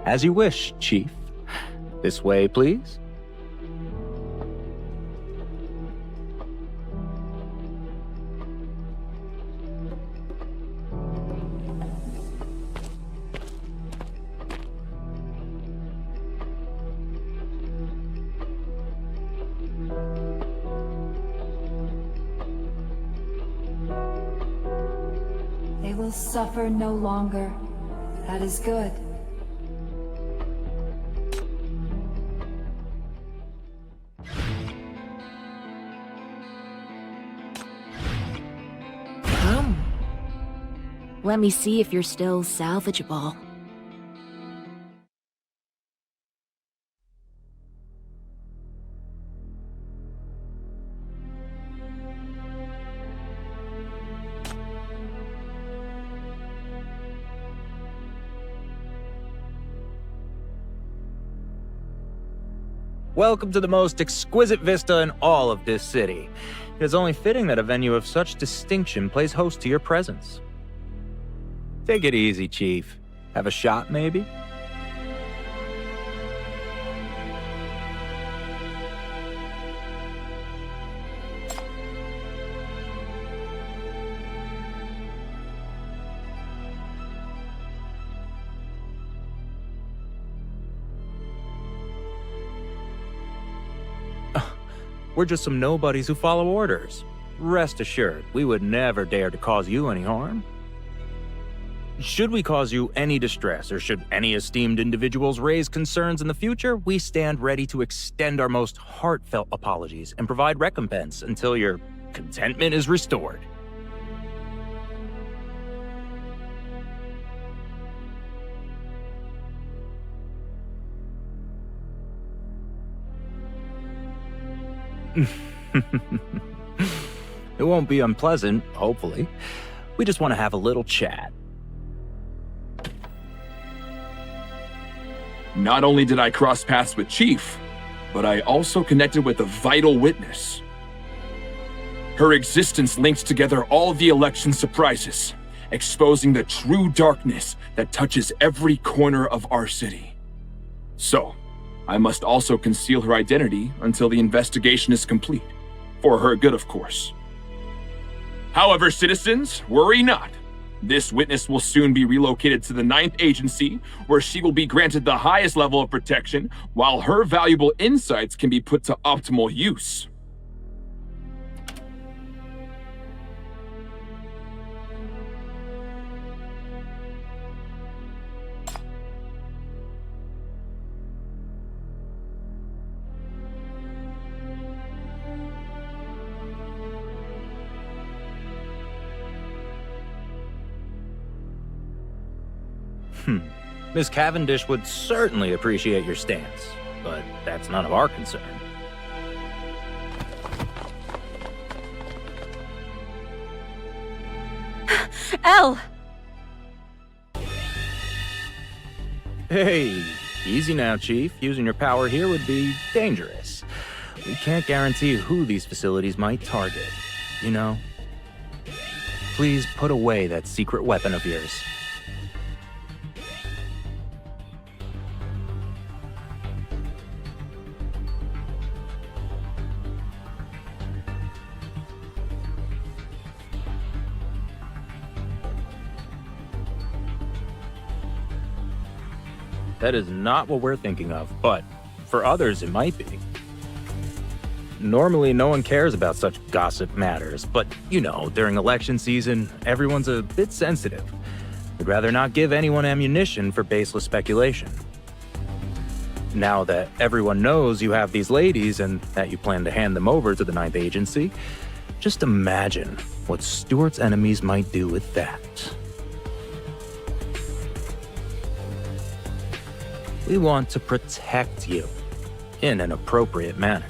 As you wish, Chief. This way, please. will suffer no longer. That is good. Let me see if you're still salvageable. Welcome to the most exquisite vista in all of this city. It is only fitting that a venue of such distinction plays host to your presence. Take it easy, Chief. Have a shot, maybe? We're just some nobodies who follow orders. Rest assured, we would never dare to cause you any harm. Should we cause you any distress, or should any esteemed individuals raise concerns in the future, we stand ready to extend our most heartfelt apologies and provide recompense until your contentment is restored. It won't be unpleasant, hopefully. We just want to have a little chat. Not only did I cross paths with Chief, but I also connected with a vital witness. Her existence links together all the election surprises, exposing the true darkness that touches every corner of our city. So, I must also conceal her identity until the investigation is complete. For her good, of course. However, citizens, worry not. This witness will soon be relocated to the 9th Agency, where she will be granted the highest level of protection, while her valuable insights can be put to optimal use. Miss Cavendish would certainly appreciate your stance, but that's none of our concern. Elle! Hey, easy now, Chief. Using your power here would be dangerous. We can't guarantee who these facilities might target, you know? Please put away that secret weapon of yours. That is not what we're thinking of, but for others it might be. Normally, no one cares about such gossip matters, but you know, during election season, everyone's a bit sensitive. We'd rather not give anyone ammunition for baseless speculation. Now that everyone knows you have these ladies and that you plan to hand them over to the 9th Agency, just imagine what Stuart's enemies might do with that. We want to protect you in an appropriate manner.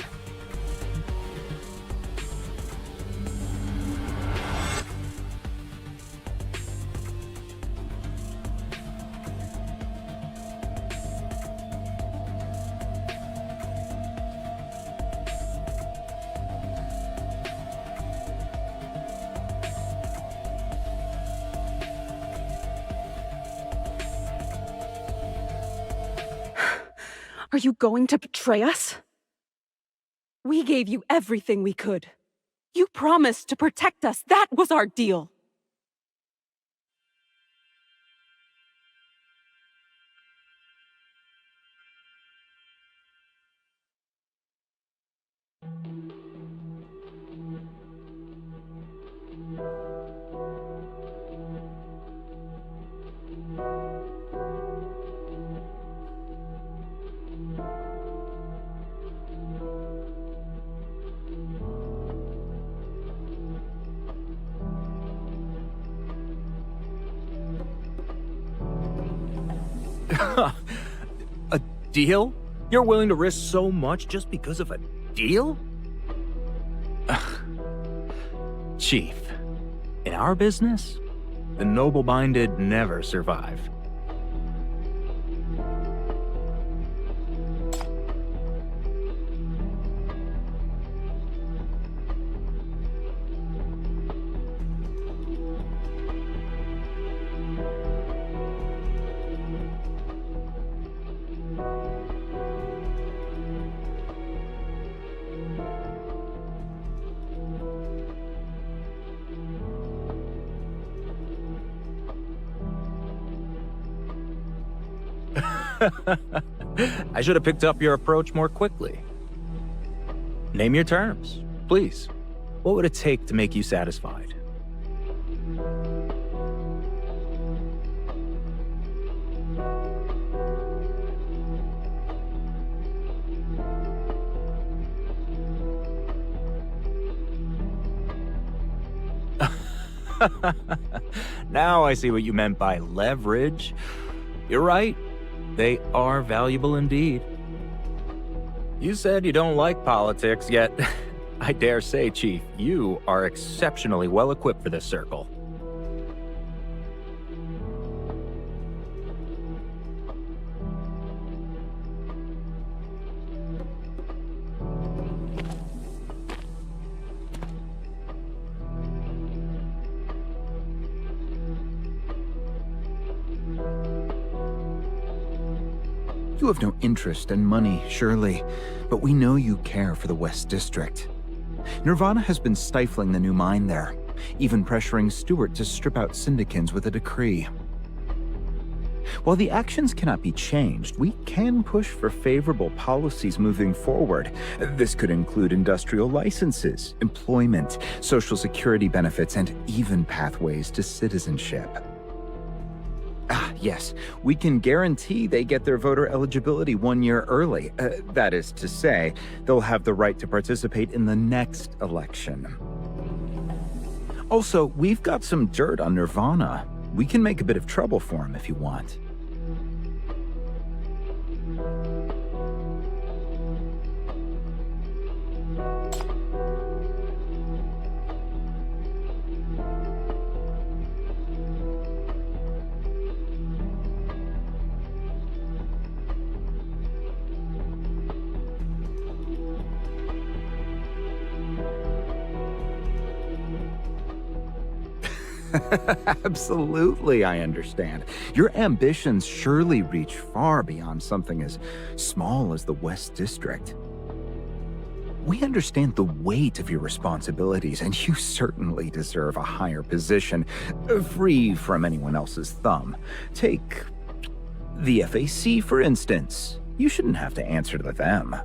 Are you going to betray us? We gave you everything we could. You promised to protect us. That was our deal. A deal? You're willing to risk so much just because of a deal? Chief, in our business, the noble-minded never survive. I should have picked up your approach more quickly. Name your terms, please. What would it take to make you satisfied? Now I see what you meant by leverage. You're right. They are valuable indeed. You said you don't like politics, yet I dare say, Chief, you are exceptionally well equipped for this circle. You have no interest in money, surely, but we know you care for the West District. Nirvana has been stifling the new mine there, even pressuring Stewart to strip out Syndicans with a decree. While the actions cannot be changed, we can push for favorable policies moving forward. This could include industrial licenses, employment, social security benefits, and even pathways to citizenship. Yes, we can guarantee they get their voter eligibility 1 year early. That is to say, they'll have the right to participate in the next election. Also, we've got some dirt on Nirvana. We can make a bit of trouble for him if you want. Absolutely, I understand. Your ambitions surely reach far beyond something as small as the West District. We understand the weight of your responsibilities, and you certainly deserve a higher position, free from anyone else's thumb. Take the FAC, for instance. You shouldn't have to answer to them.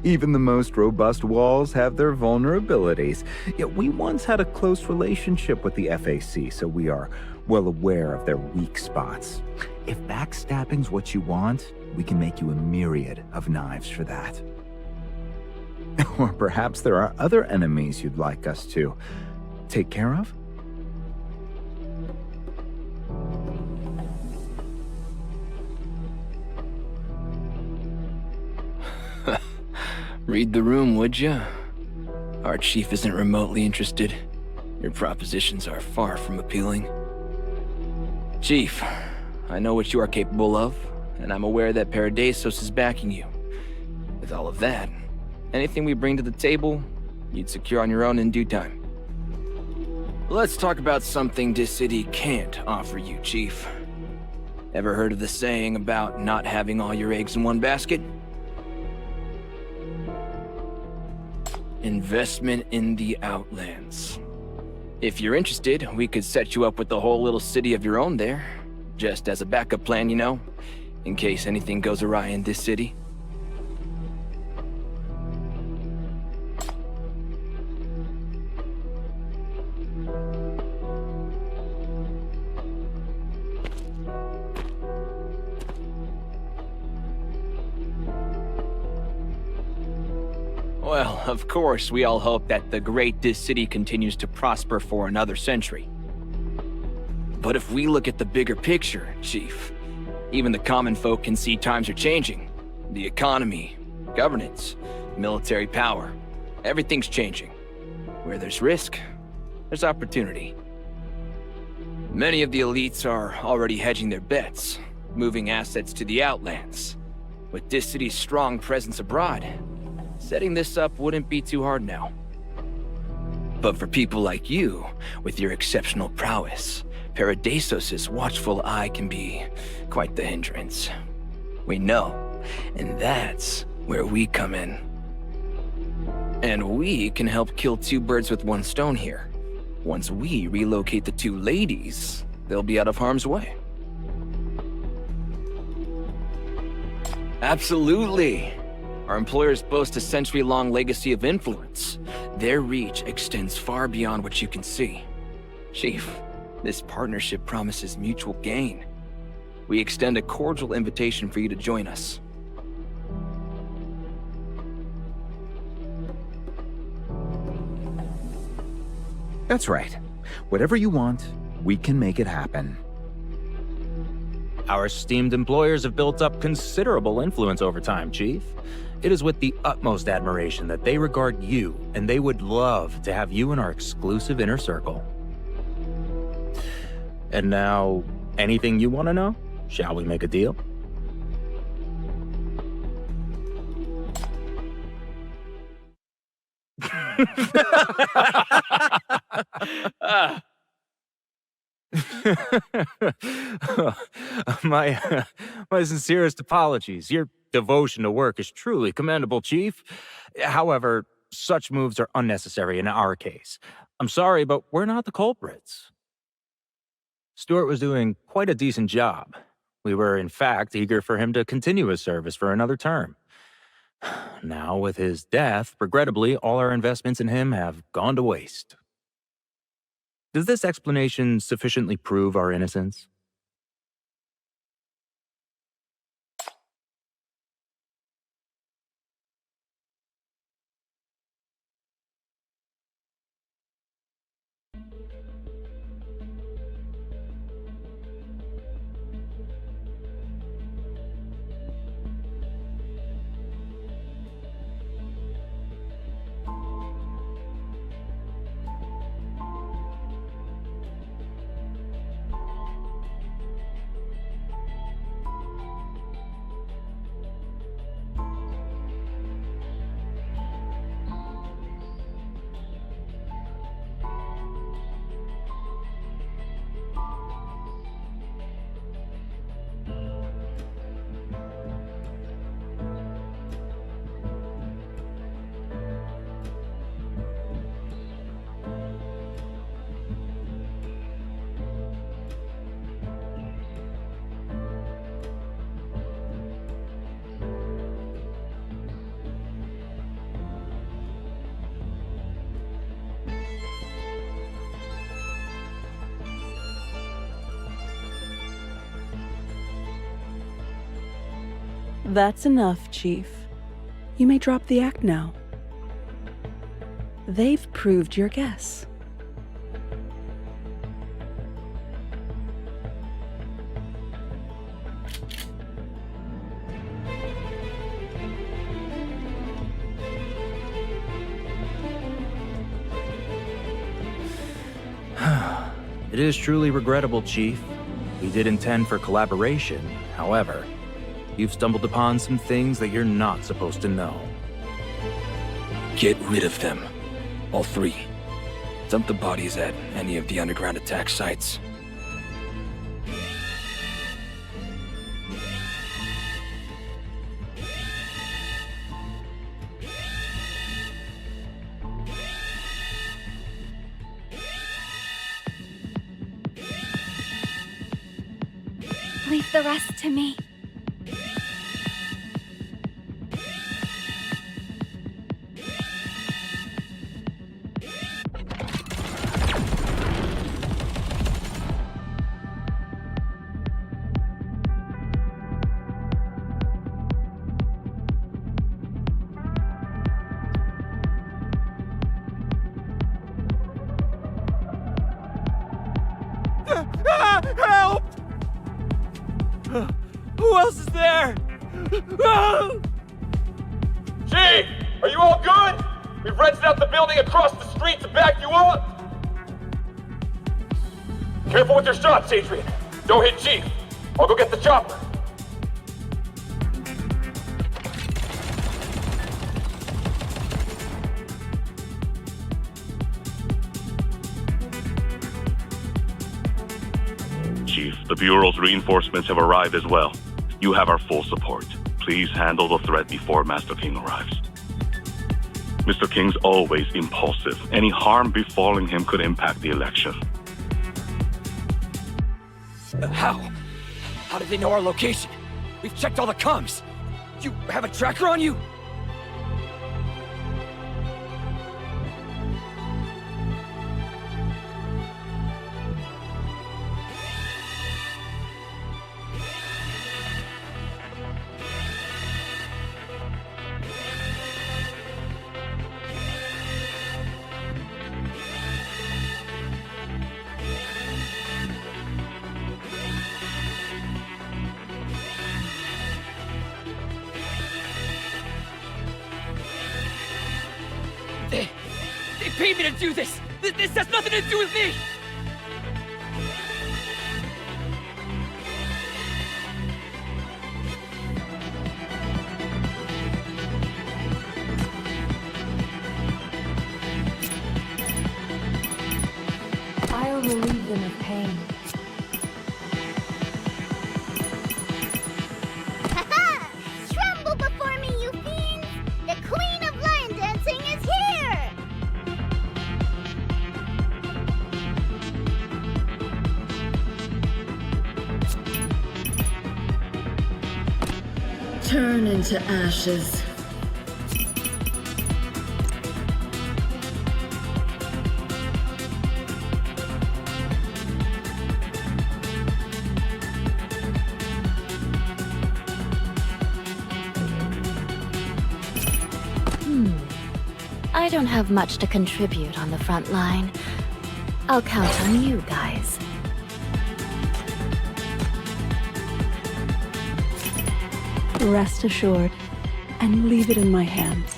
Even the most robust walls have their vulnerabilities. Yet we once had a close relationship with the FAC, so we are well aware of their weak spots. If backstabbing's what you want, we can make you a myriad of knives for that. Or perhaps there are other enemies you'd like us to take care of? Read the room, would ya? Our chief isn't remotely interested. Your propositions are far from appealing. Chief, I know what you are capable of, and I'm aware that Paradisos is backing you. With all of that, anything we bring to the table, you'd secure on your own in due time. Let's talk about something this city can't offer you, Chief. Ever heard of the saying about not having all your eggs in one basket? Investment in the Outlands. If you're interested, we could set you up with a whole little city of your own there. Just as a backup plan, you know, in case anything goes awry in this city. Well, of course, we all hope that the great Dis City continues to prosper for another century. But if we look at the bigger picture, Chief, even the common folk can see times are changing. The economy, governance, military power, everything's changing. Where there's risk, there's opportunity. Many of the elites are already hedging their bets, moving assets to the Outlands. With Dis City's strong presence abroad, setting this up wouldn't be too hard now. But for people like you, with your exceptional prowess, Paradeisos' watchful eye can be quite the hindrance. We know, and that's where we come in. And we can help kill two birds with one stone here. Once we relocate the two ladies, they'll be out of harm's way. Absolutely. Our employers boast a century-long legacy of influence. Their reach extends far beyond what you can see. Chief, this partnership promises mutual gain. We extend a cordial invitation for you to join us. That's right. Whatever you want, we can make it happen. Our esteemed employers have built up considerable influence over time, Chief. It is with the utmost admiration that they regard you, and they would love to have you in our exclusive inner circle. And now, anything you want to know? Shall we make a deal? My sincerest apologies. Your devotion to work is truly commendable, Chief. However, such moves are unnecessary in our case. I'm sorry, but we're not the culprits. Stuart was doing quite a decent job. We were, in fact, eager for him to continue his service for another term. Now, with his death, regrettably, all our investments in him have gone to waste. Does this explanation sufficiently prove our innocence? That's enough, Chief. You may drop the act now. They've proved your guess. It is truly regrettable, Chief. We did intend for collaboration, however, you've stumbled upon some things that you're not supposed to know. Get rid of them. All three. Dump the bodies at any of the underground attack sites. Leave the rest to me. else is there? Chief, are you all good? We've rented out the building across the street to back you up. Careful with your shots, Adrian. Don't hit Chief. I'll go get the chopper. Chief, the Bureau's reinforcements have arrived as well. You have our full support. Please handle the threat before Master King arrives. Mr. King's always impulsive. Any harm befalling him could impact the election. How? How did they know our location? We've checked all the comms. You have a tracker on you? They paid me to do this! This has nothing to do with me! I'll relieve them of pain. Ha-ha! Tremble before me, you fiends! The Queen of Lion Dancing is here! Turn into ashes. I don't have much to contribute on the front line. I'll count on you guys. Rest assured, and leave it in my hands.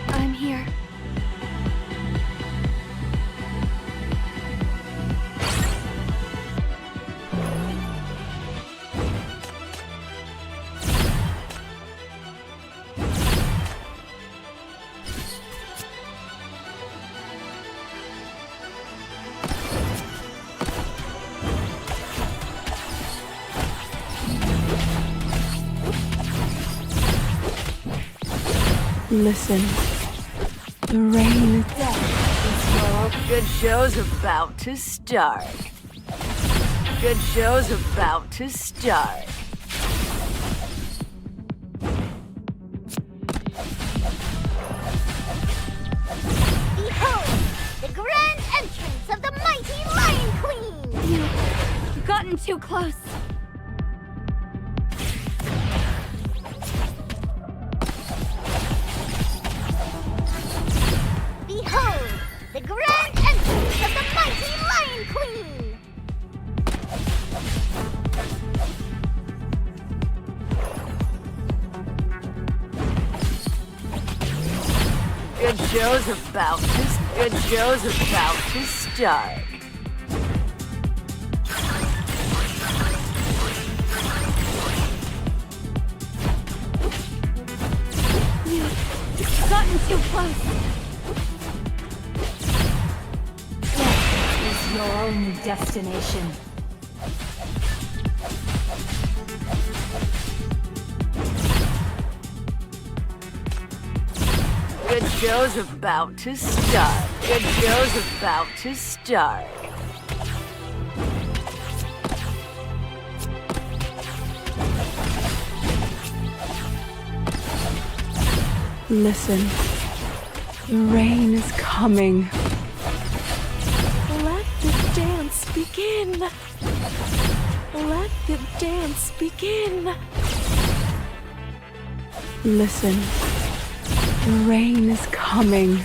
I'm here. Listen. The rain is Well, good show's about to start. Good show's about to start. Behold, the grand entrance of the mighty Lion Queen! You've gotten too close. Behold, the grand entrance of the mighty Lion Queen! Good show's about to start. You've gotten too close. Death is your only destination. Good show's about to start. Good show's about to start. Listen. The rain is coming. Let the dance begin. Let the dance begin. Listen. The rain is coming.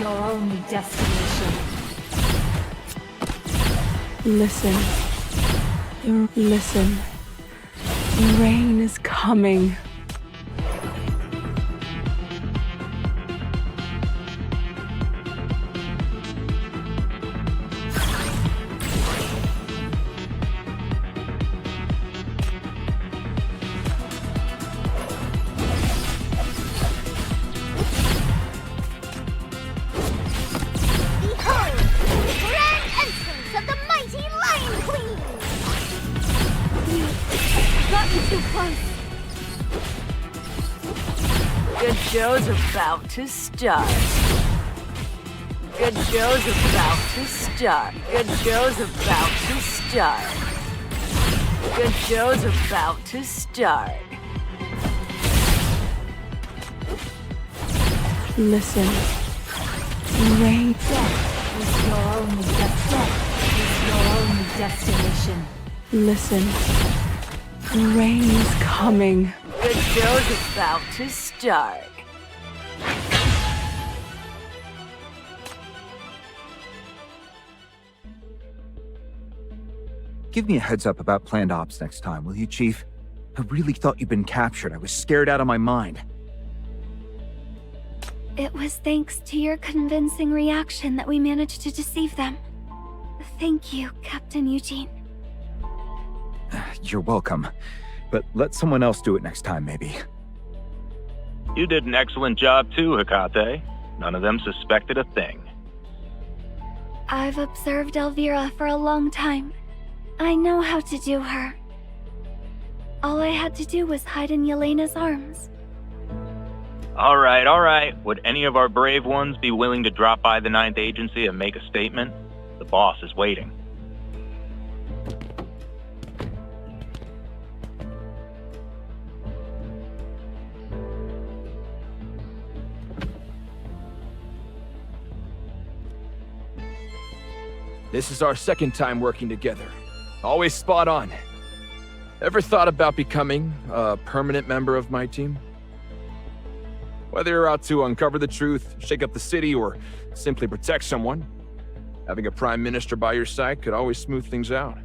your only destination. Listen. Listen. The rain is coming. Good show's about to start. Good show's about to start. Good show's about to start. Good show's about to start. Listen. Rain. Death is your only destination. Listen. The rain is coming. Good show's about to start. Give me a heads up about planned ops next time, will you, Chief? I really thought you'd been captured. I was scared out of my mind. It was thanks to your convincing reaction that we managed to deceive them. Thank you, Captain Eugene. You're welcome. But let someone else do it next time, maybe. You did an excellent job too, Hecate. None of them suspected a thing. I've observed Elvira for a long time. I know how to do her. All I had to do was hide in Yelena's arms. All right. Would any of our brave ones be willing to drop by the 9th Agency and make a statement? The boss is waiting. This is our second time working together. Always spot on. Ever thought about becoming a permanent member of my team? Whether you're out to uncover the truth, shake up the city, or simply protect someone, having a prime minister by your side could always smooth things out.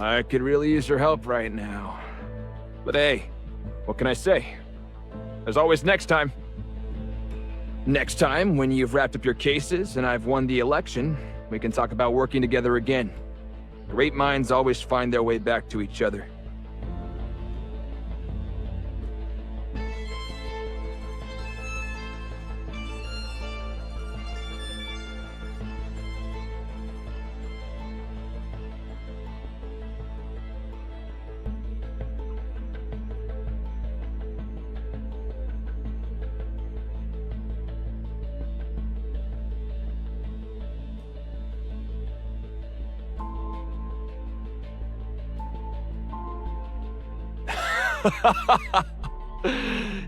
I could really use your help right now. But hey, what can I say? There's always next time. Next time, when you've wrapped up your cases and I've won the election, we can talk about working together again. Great minds always find their way back to each other.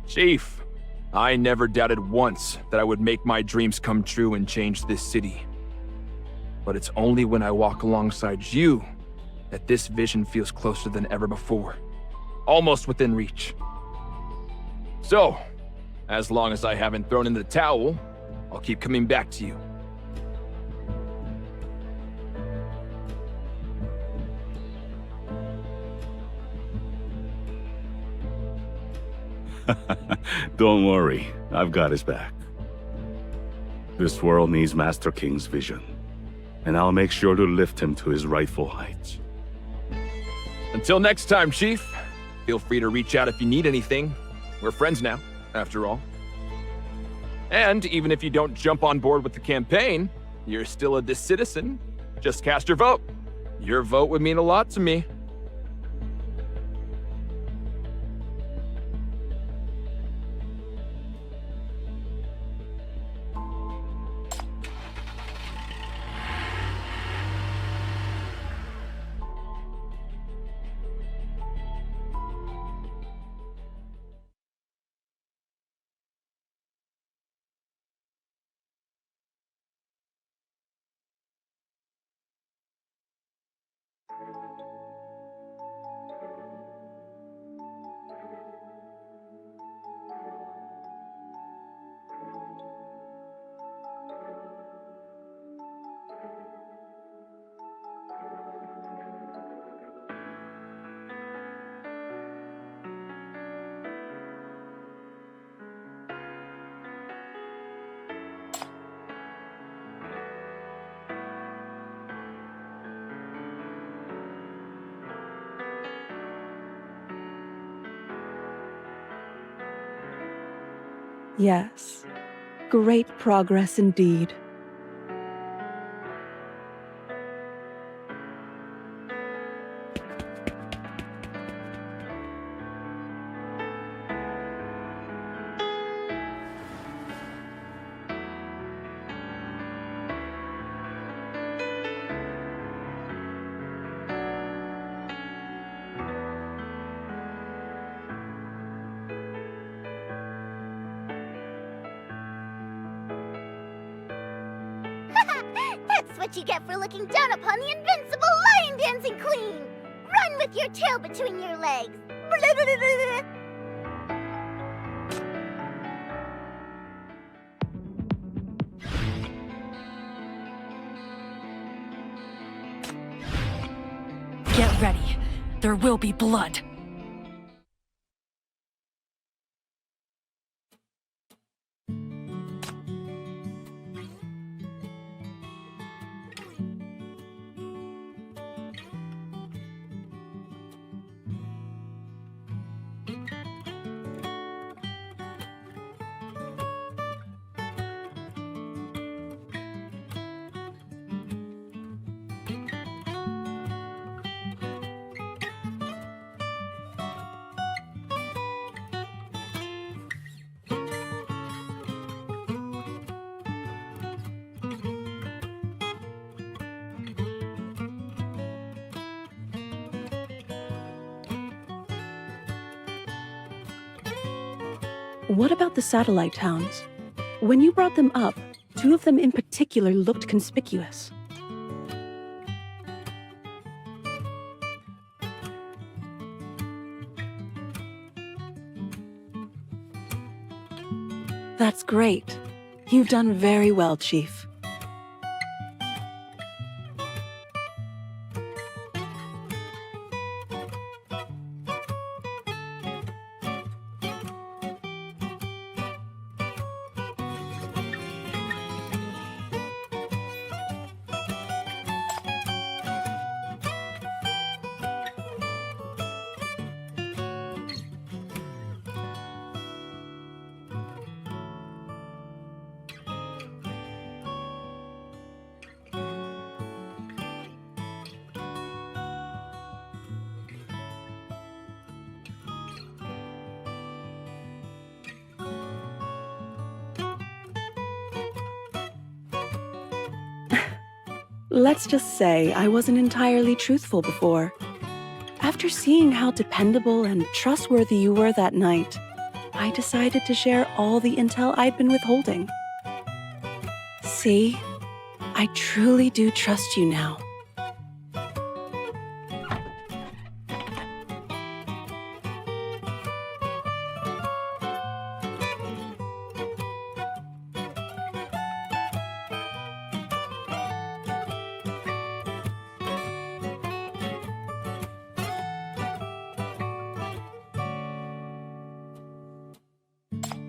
Chief, I never doubted once that I would make my dreams come true and change this city. But it's only when I walk alongside you that this vision feels closer than ever before. Almost within reach. So, as long as I haven't thrown in the towel, I'll keep coming back to you. Don't worry, I've got his back. This world needs Master King's vision, and I'll make sure to lift him to his rightful heights. Until next time, Chief. Feel free to reach out if you need anything. We're friends now, after all. And even if you don't jump on board with the campaign, you're still a citizen. Just cast your vote. Your vote would mean a lot to me. Yes. Great progress indeed. That's what you get for looking down upon the invincible lion dancing queen! Run with your tail between your legs! Get ready. There will be blood. What about the satellite towns? When you brought them up, 2 of them in particular looked conspicuous. That's great. You've done very well, Chief. Let's just say I wasn't entirely truthful before. After seeing how dependable and trustworthy you were that night, I decided to share all the intel I'd been withholding. See, I truly do trust you now.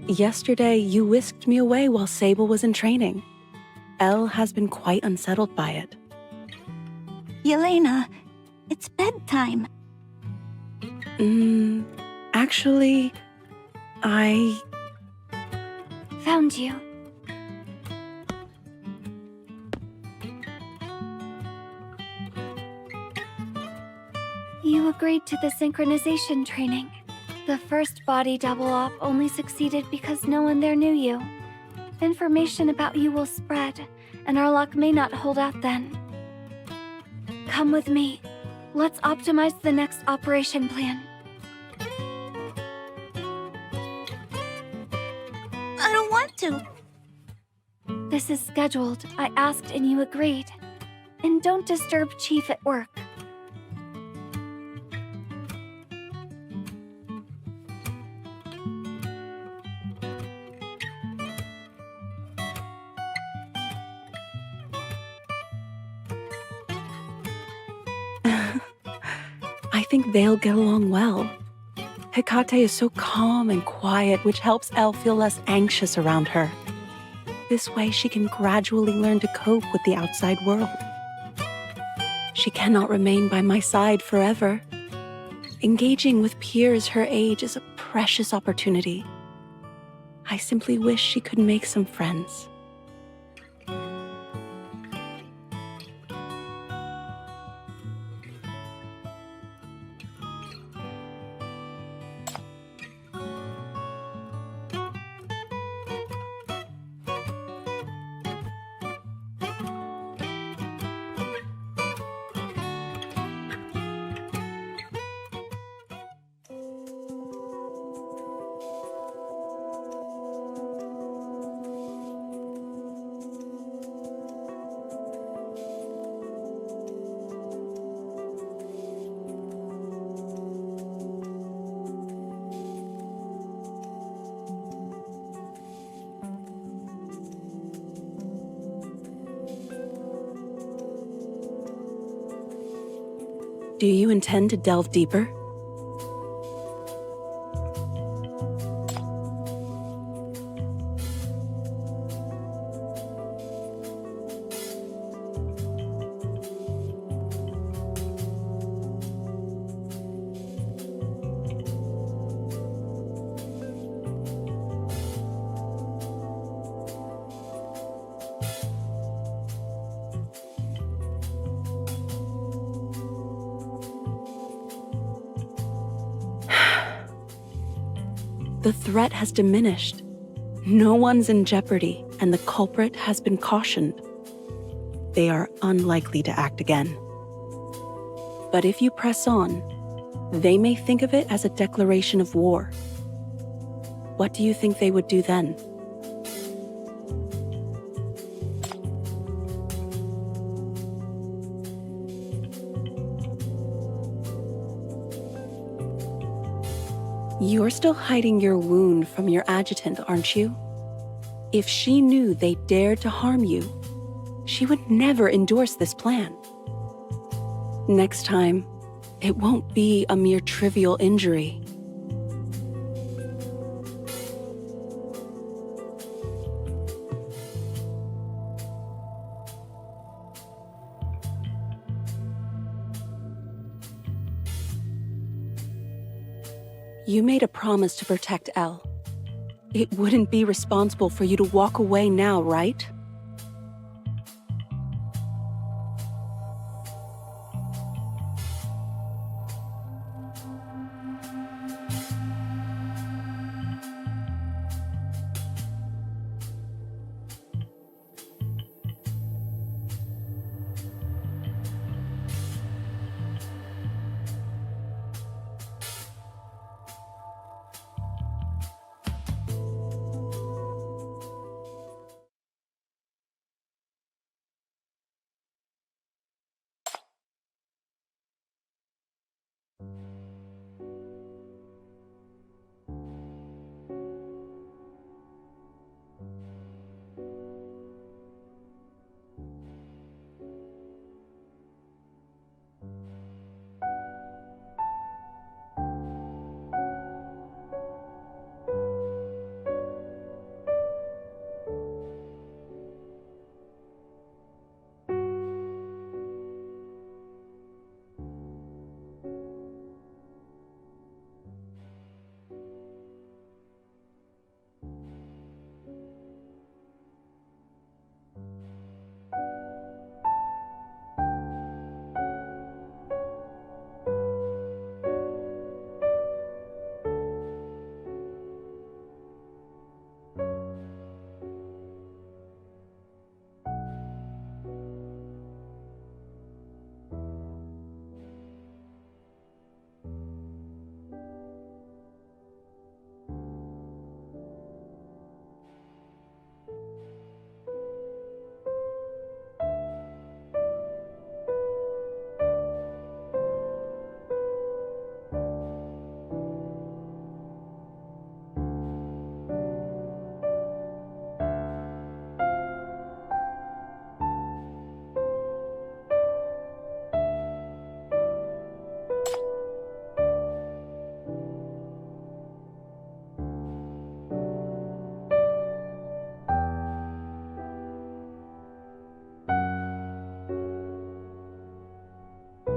Yesterday, you whisked me away while Sable was in training. Elle has been quite unsettled by it. Yelena, it's bedtime. Actually, I found you. You agreed to the synchronization training. The first body double-op only succeeded because no one there knew you. Information about you will spread, and our luck may not hold out then. Come with me. Let's optimize the next operation plan. I don't want to. This is scheduled. I asked and you agreed. And don't disturb Chief at work. I think they'll get along well. Hecate is so calm and quiet, which helps Elle feel less anxious around her. This way, she can gradually learn to cope with the outside world. She cannot remain by my side forever. Engaging with peers her age is a precious opportunity. I simply wish she could make some friends. Do you intend to delve deeper? The threat has diminished. No one's in jeopardy, and the culprit has been cautioned. They are unlikely to act again. But if you press on, they may think of it as a declaration of war. What do you think they would do then? You're still hiding your wound from your adjutant, aren't you? If she knew they dared to harm you, she would never endorse this plan. Next time, it won't be a mere trivial injury. You made a promise to protect Elle. It wouldn't be responsible for you to walk away now, right?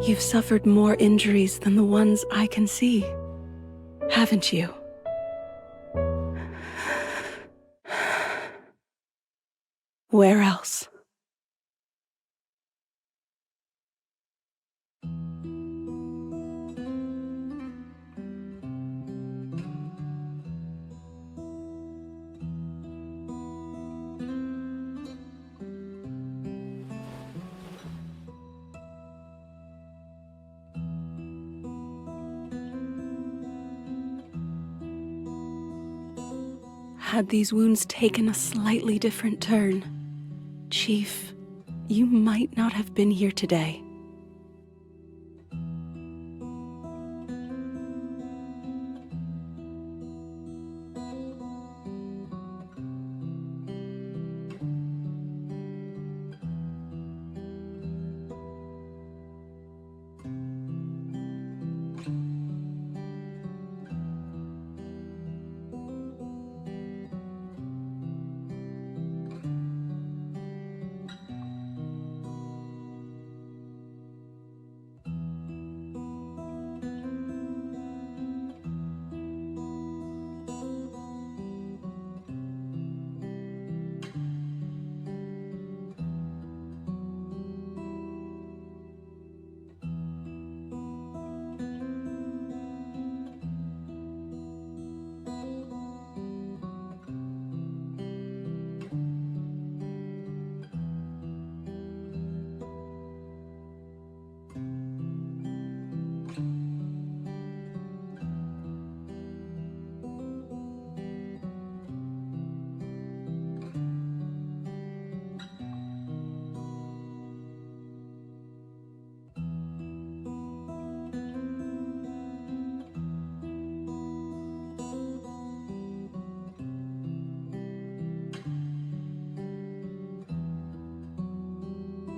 You've suffered more injuries than the ones I can see, haven't you? Where else? Had these wounds taken a slightly different turn, Chief, you might not have been here today.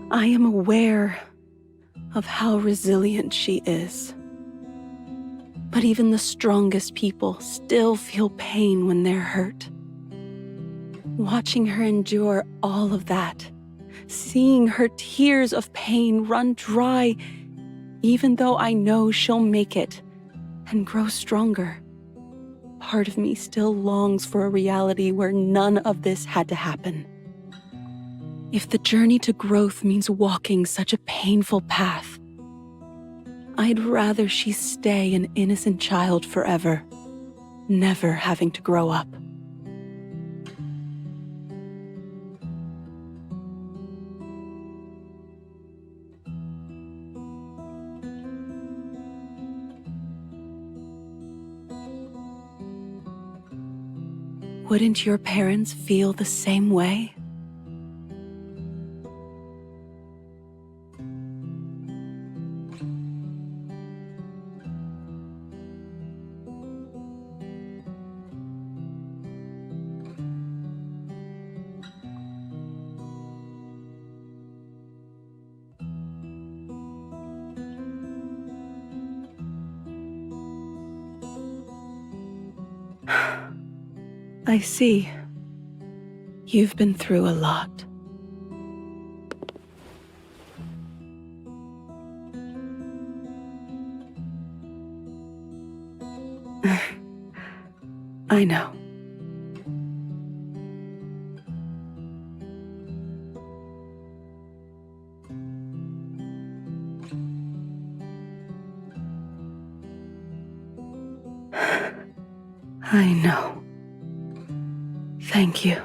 I am aware of how resilient she is. But even the strongest people still feel pain when they're hurt. Watching her endure all of that, seeing her tears of pain run dry, even though I know she'll make it and grow stronger, part of me still longs for a reality where none of this had to happen. If the journey to growth means walking such a painful path, I'd rather she stay an innocent child forever, never having to grow up. Wouldn't your parents feel the same way? I see. You've been through a lot. I know. I know. Thank you.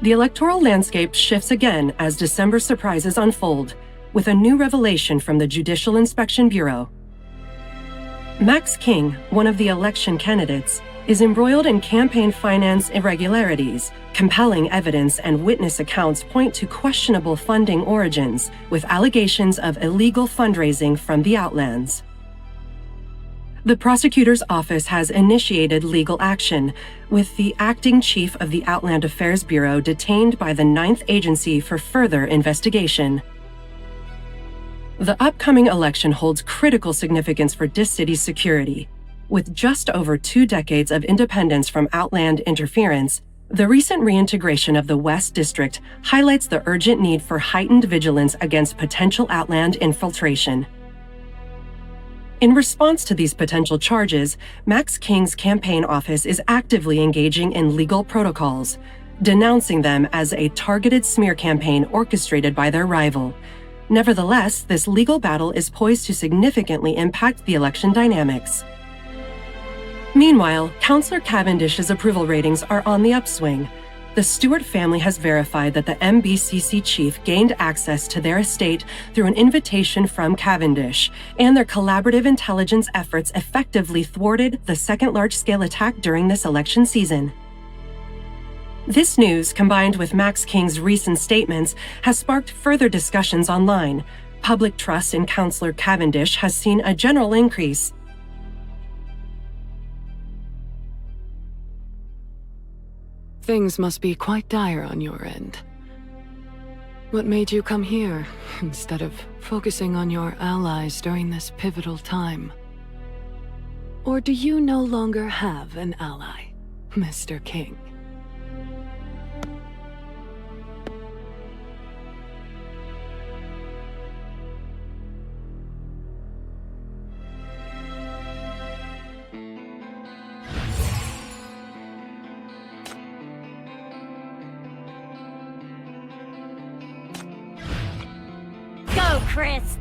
The electoral landscape shifts again as December's surprises unfold, with a new revelation from the Judicial Inspection Bureau. Max King, one of the election candidates, is embroiled in campaign finance irregularities. Compelling evidence and witness accounts point to questionable funding origins, with allegations of illegal fundraising from the Outlands. The prosecutor's office has initiated legal action, with the acting chief of the Outland Affairs Bureau detained by the 9th Agency for further investigation. The upcoming election holds critical significance for Dis City's security. With just over 2 decades of independence from Outland interference, the recent reintegration of the West District highlights the urgent need for heightened vigilance against potential Outland infiltration. In response to these potential charges, Max King's campaign office is actively engaging in legal protocols, denouncing them as a targeted smear campaign orchestrated by their rival. Nevertheless, this legal battle is poised to significantly impact the election dynamics. Meanwhile, Councillor Cavendish's approval ratings are on the upswing. The Stewart family has verified that the MBCC chief gained access to their estate through an invitation from Cavendish, and their collaborative intelligence efforts effectively thwarted the second large-scale attack during this election season. This news, combined with Max King's recent statements, has sparked further discussions online. Public trust in Councillor Cavendish has seen a general increase. Things must be quite dire on your end. What made you come here, instead of focusing on your allies during this pivotal time? Or do you no longer have an ally, Mr. King? Go, Christ!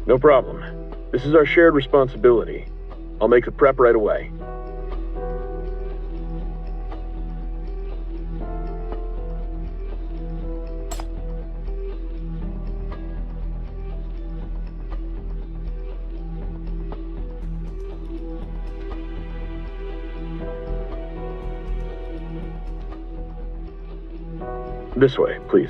No problem. This is our shared responsibility. I'll make the prep right away. This way, please.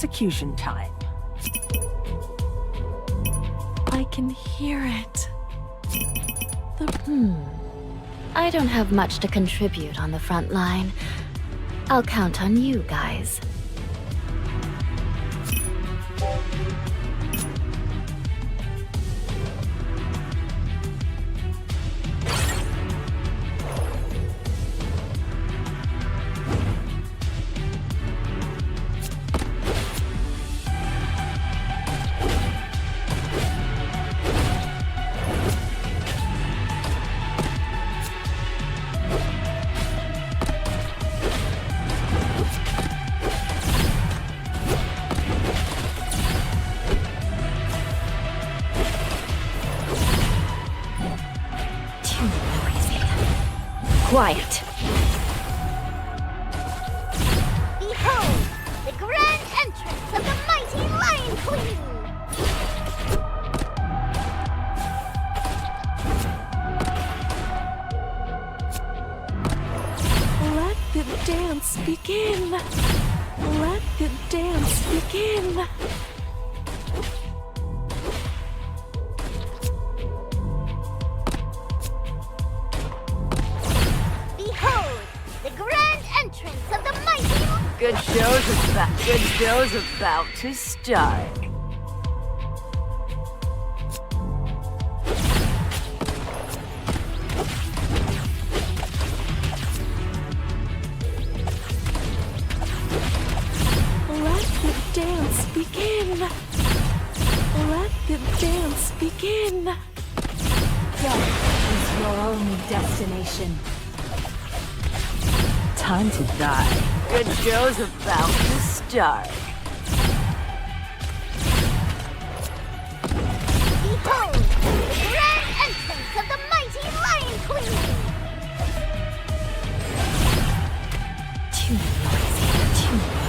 execution time. I can hear it. I don't have much to contribute on the front line. I'll count on you guys. Quiet. Behold, the grand entrance of the mighty Lion Queen! Let the dance begin. Let the dance begin. Good show's about to start. Let the dance begin. Let the dance begin. Death is your only destination. Time to die. Good show's about to start. Behold, the grand entrance of the mighty Lion Queen! Too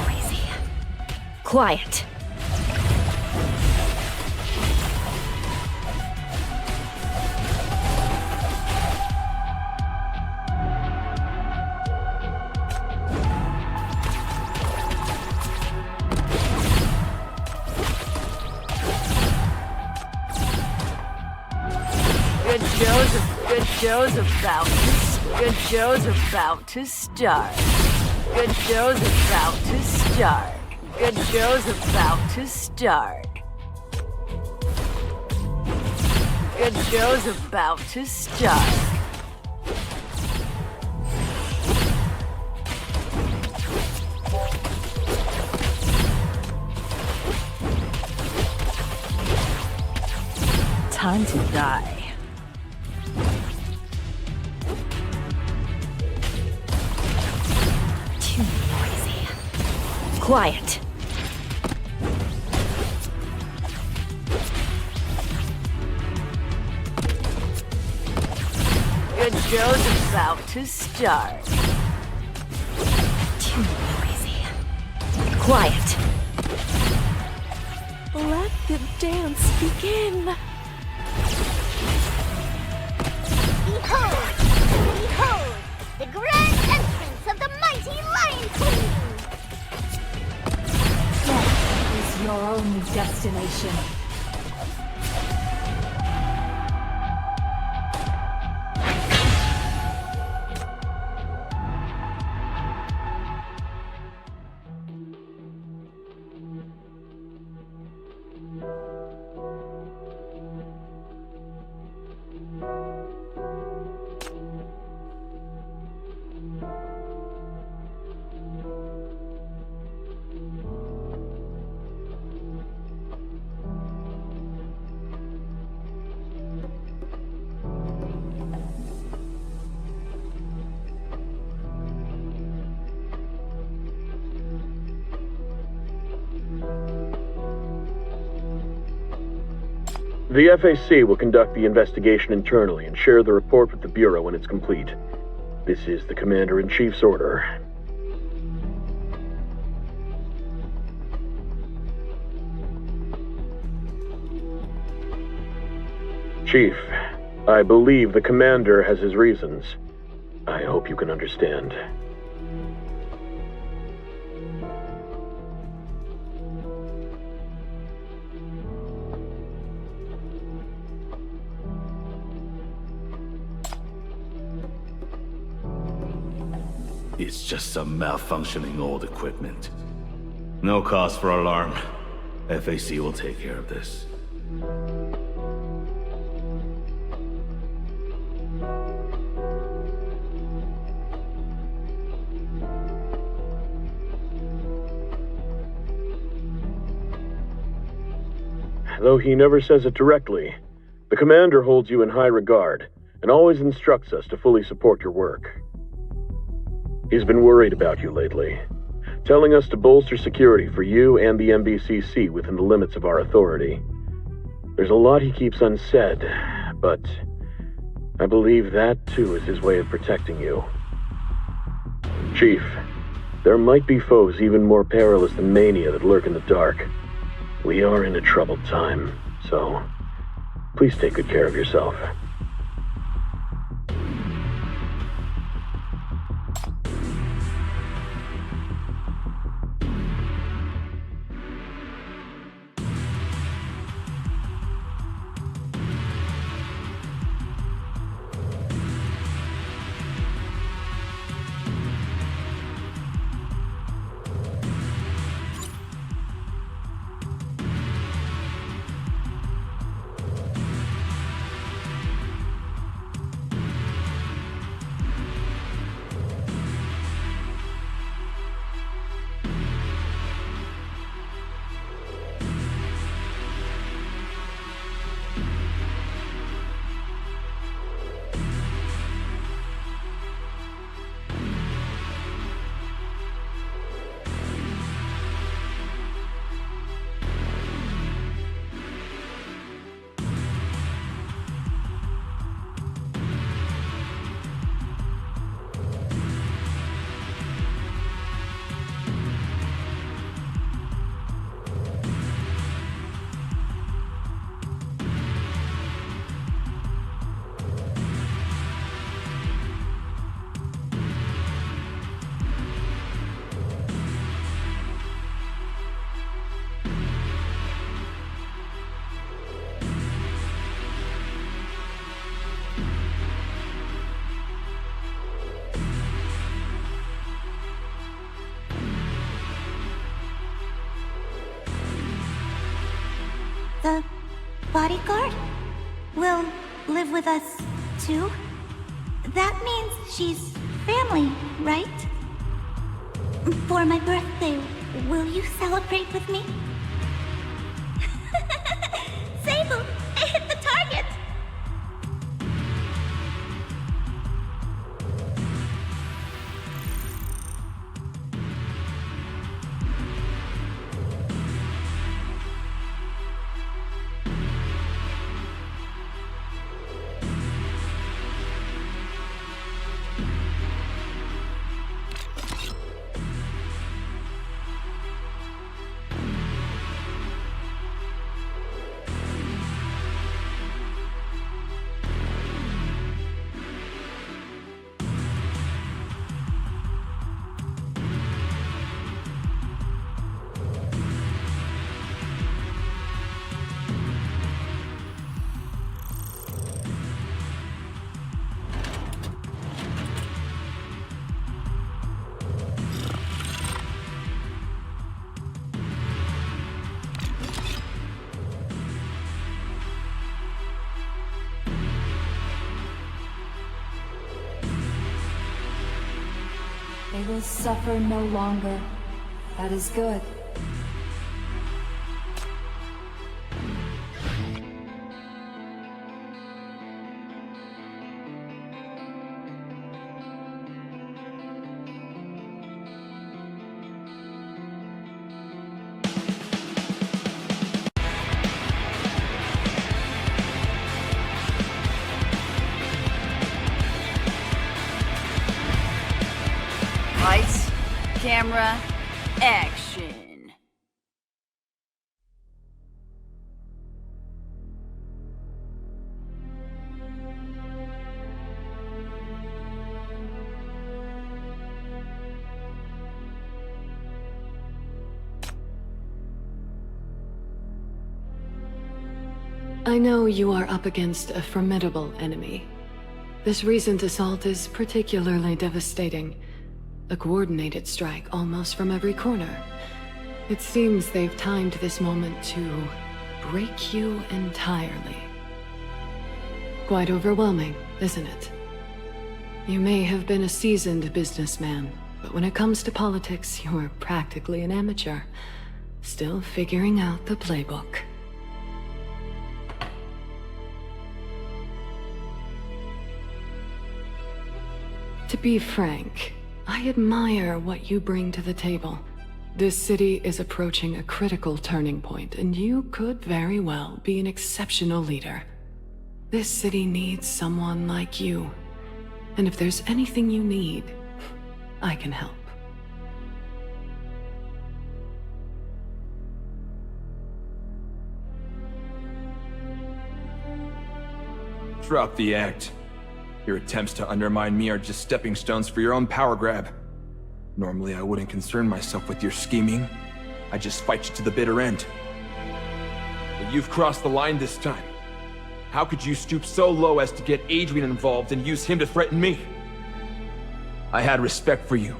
noisy. Quiet. Good show's about to start. Good show's about to start. Good show's about to start. Good show's about to start. Time to die. Too noisy. Quiet. Good show's about to start. Too noisy. Quiet. Let the dance begin. Behold, the grand entrance of the mighty Lion Queen! Death is your only destination. The FAC will conduct the investigation internally and share the report with the Bureau when it's complete. This is the Commander-in-Chief's order. Chief, I believe the Commander has his reasons. I hope you can understand. It's just some malfunctioning old equipment. No cause for alarm. FAC will take care of this. Though he never says it directly, the commander holds you in high regard and always instructs us to fully support your work. He's been worried about you lately, telling us to bolster security for you and the MBCC within the limits of our authority. There's a lot he keeps unsaid, but I believe that too is his way of protecting you. Chief, there might be foes even more perilous than Mania that lurk in the dark. We are in a troubled time, so please take good care of yourself. The bodyguard will live with us too? That means she's family, right? For my birthday, will you celebrate with me? Sable, I hit the target! They will suffer no longer. That is good. Lights, camera, action. I know you are up against a formidable enemy. This recent assault is particularly devastating. A coordinated strike almost from every corner. It seems they've timed this moment to break you entirely. Quite overwhelming, isn't it? You may have been a seasoned businessman, but when it comes to politics, you're practically an amateur, still figuring out the playbook. To be frank, I admire what you bring to the table. This city is approaching a critical turning point, and you could very well be an exceptional leader. This city needs someone like you. And if there's anything you need, I can help. Drop the act. Your attempts to undermine me are just stepping stones for your own power grab. Normally, I wouldn't concern myself with your scheming. I just fight you to the bitter end. But you've crossed the line this time. How could you stoop so low as to get Adrian involved and use him to threaten me? I had respect for you.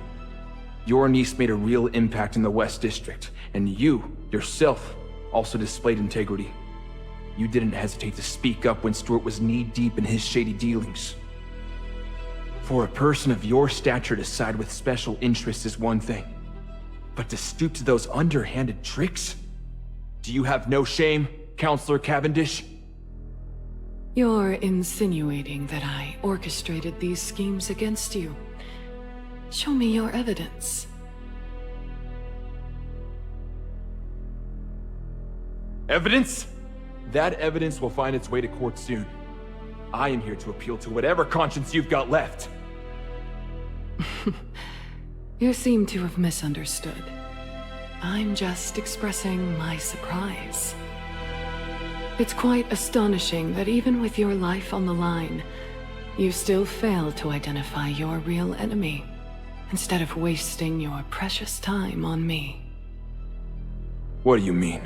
Your niece made a real impact in the West District, and you, yourself, also displayed integrity. You didn't hesitate to speak up when Stuart was knee-deep in his shady dealings. For a person of your stature to side with special interests is one thing, but to stoop to those underhanded tricks? Do you have no shame, Counselor Cavendish? You're insinuating that I orchestrated these schemes against you. Show me your evidence. Evidence? That evidence will find its way to court soon. I am here to appeal to whatever conscience you've got left. You seem to have misunderstood. I'm just expressing my surprise. It's quite astonishing that even with your life on the line, you still fail to identify your real enemy, instead of wasting your precious time on me. What do you mean?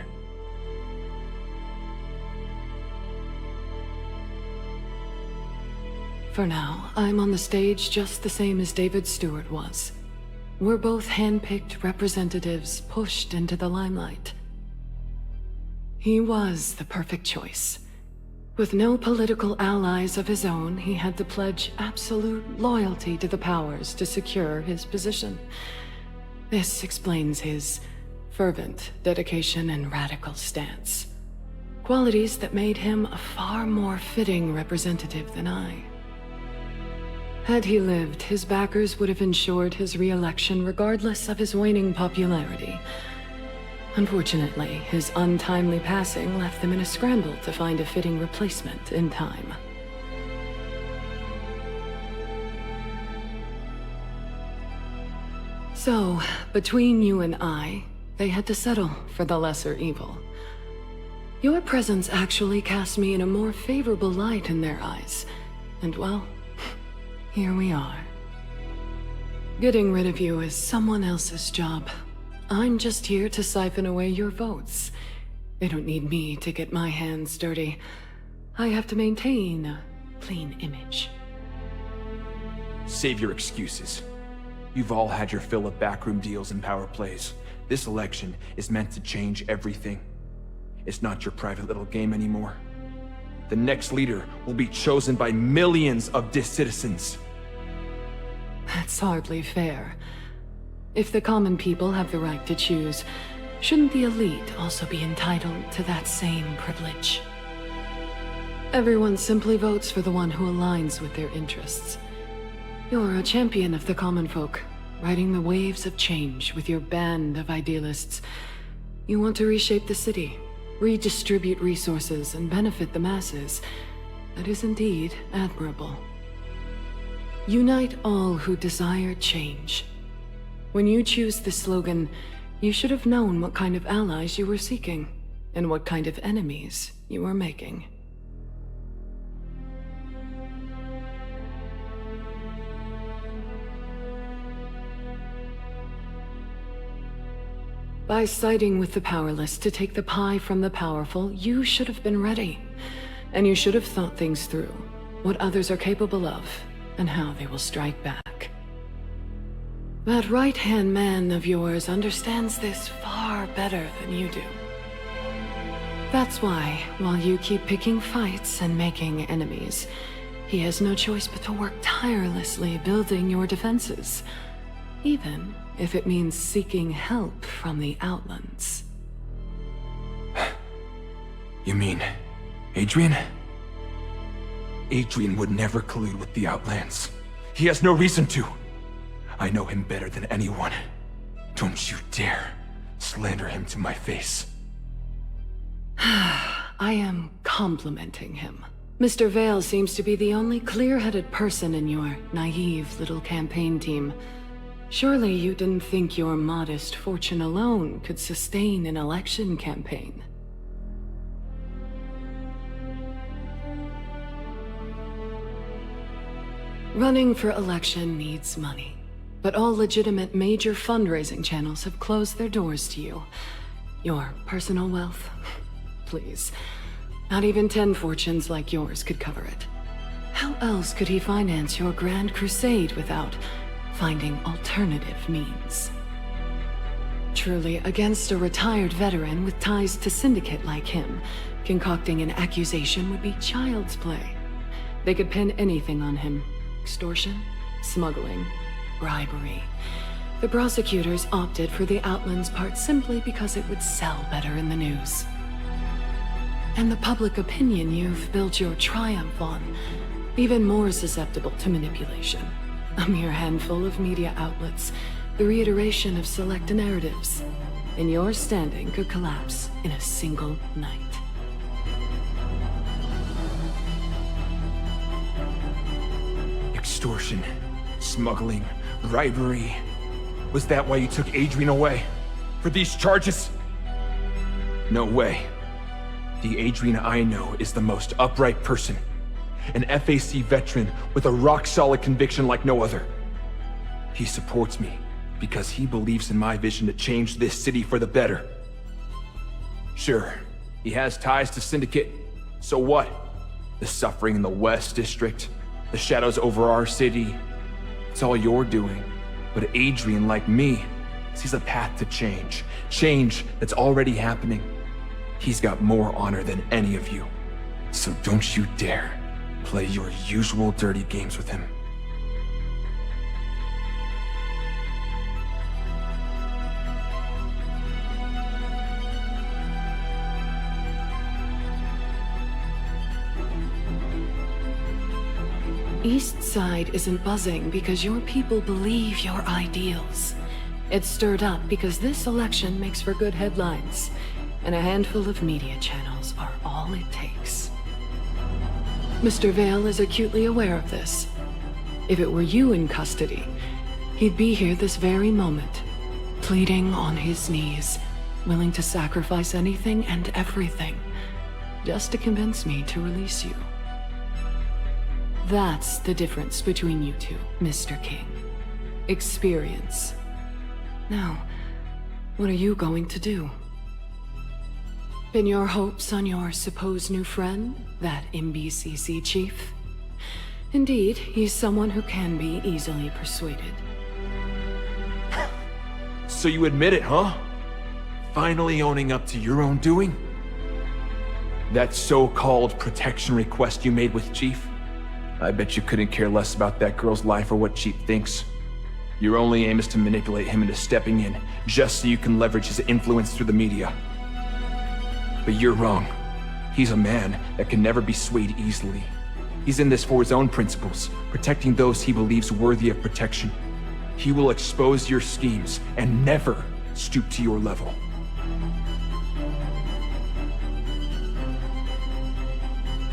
For now, I'm on the stage just the same as David Stewart was. We're both hand-picked representatives pushed into the limelight. He was the perfect choice. With no political allies of his own, he had to pledge absolute loyalty to the powers to secure his position. This explains his fervent dedication and radical stance. Qualities that made him a far more fitting representative than I. Had he lived, his backers would have ensured his re-election regardless of his waning popularity. Unfortunately, his untimely passing left them in a scramble to find a fitting replacement in time. So, between you and I, they had to settle for the lesser evil. Your presence actually cast me in a more favorable light in their eyes, and well, here we are. Getting rid of you is someone else's job. I'm just here to siphon away your votes. They don't need me to get my hands dirty. I have to maintain a clean image. Save your excuses. You've all had your fill of backroom deals and power plays. This election is meant to change everything. It's not your private little game anymore. The next leader will be chosen by millions of citizens. That's hardly fair. If the common people have the right to choose, shouldn't the elite also be entitled to that same privilege? Everyone simply votes for the one who aligns with their interests. You're a champion of the common folk, riding the waves of change with your band of idealists. You want to reshape the city, redistribute resources, and benefit the masses. That is indeed admirable. Unite all who desire change. When you choose this slogan, you should have known what kind of allies you were seeking, and what kind of enemies you were making. By siding with the powerless to take the pie from the powerful, you should have been ready. And you should have thought things through, what others are capable of, and how they will strike back. That right-hand man of yours understands this far better than you do. That's why, while you keep picking fights and making enemies, he has no choice but to work tirelessly building your defenses, even if it means seeking help from the Outlands. You mean Adrian? Adrian would never collude with the Outlands. He has no reason to. I know him better than anyone. Don't you dare slander him to my face. I am complimenting him. Mr. Vale seems to be the only clear-headed person in your naive little campaign team. Surely you didn't think your modest fortune alone could sustain an election campaign. Running for election needs money, but all legitimate major fundraising channels have closed their doors to you. Your personal wealth? Please. Not even 10 fortunes like yours could cover it. How else could he finance your grand crusade without finding alternative means? Truly, against a retired veteran with ties to Syndicate like him, concocting an accusation would be child's play. They could pin anything on him. Extortion, smuggling, bribery. The prosecutors opted for the Outlands part simply because it would sell better in the news. And the public opinion you've built your triumph on, even more susceptible to manipulation. A mere handful of media outlets, the reiteration of select narratives, and your standing could collapse in a single night. Extortion, smuggling, bribery. Was that why you took Adrian away? For these charges? No way. The Adrian I know is the most upright person. An FAC veteran with a rock-solid conviction like no other. He supports me because he believes in my vision to change this city for the better. Sure, he has ties to Syndicate. So what? The suffering in the West District, the shadows over our city. It's all you're doing. But Adrian, like me, sees a path to change. Change that's already happening. He's got more honor than any of you. So don't you dare play your usual dirty games with him. East Side isn't buzzing because your people believe your ideals. It's stirred up because this election makes for good headlines, and a handful of media channels are all it takes. Mr. Vale is acutely aware of this. If it were you in custody, he'd be here this very moment, pleading on his knees, willing to sacrifice anything and everything, just to convince me to release you. That's the difference between you two, Mr. King. Experience. Now, what are you going to do? Pin your hopes on your supposed new friend, that MBCC chief? Indeed, he's someone who can be easily persuaded. So you admit it, huh? Finally owning up to your own doing? That so-called protection request you made with Chief? I bet you couldn't care less about that girl's life or what Chief thinks. Your only aim is to manipulate him into stepping in, just so you can leverage his influence through the media. But you're wrong. He's a man that can never be swayed easily. He's in this for his own principles, protecting those he believes worthy of protection. He will expose your schemes and never stoop to your level.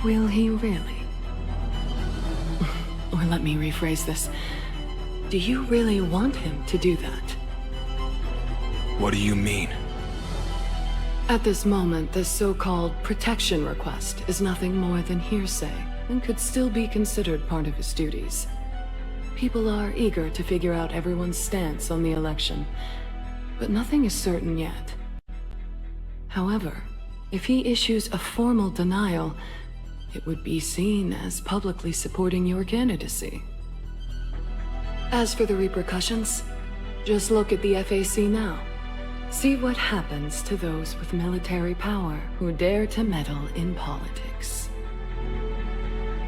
Will he really? Or let me rephrase this. Do you really want him to do that? What do you mean? At this moment, this so-called protection request is nothing more than hearsay, and could still be considered part of his duties. People are eager to figure out everyone's stance on the election, but nothing is certain yet. However, if he issues a formal denial, it would be seen as publicly supporting your candidacy. As for the repercussions, Just look at the FAC now. See what happens to those with military power who dare to meddle in politics.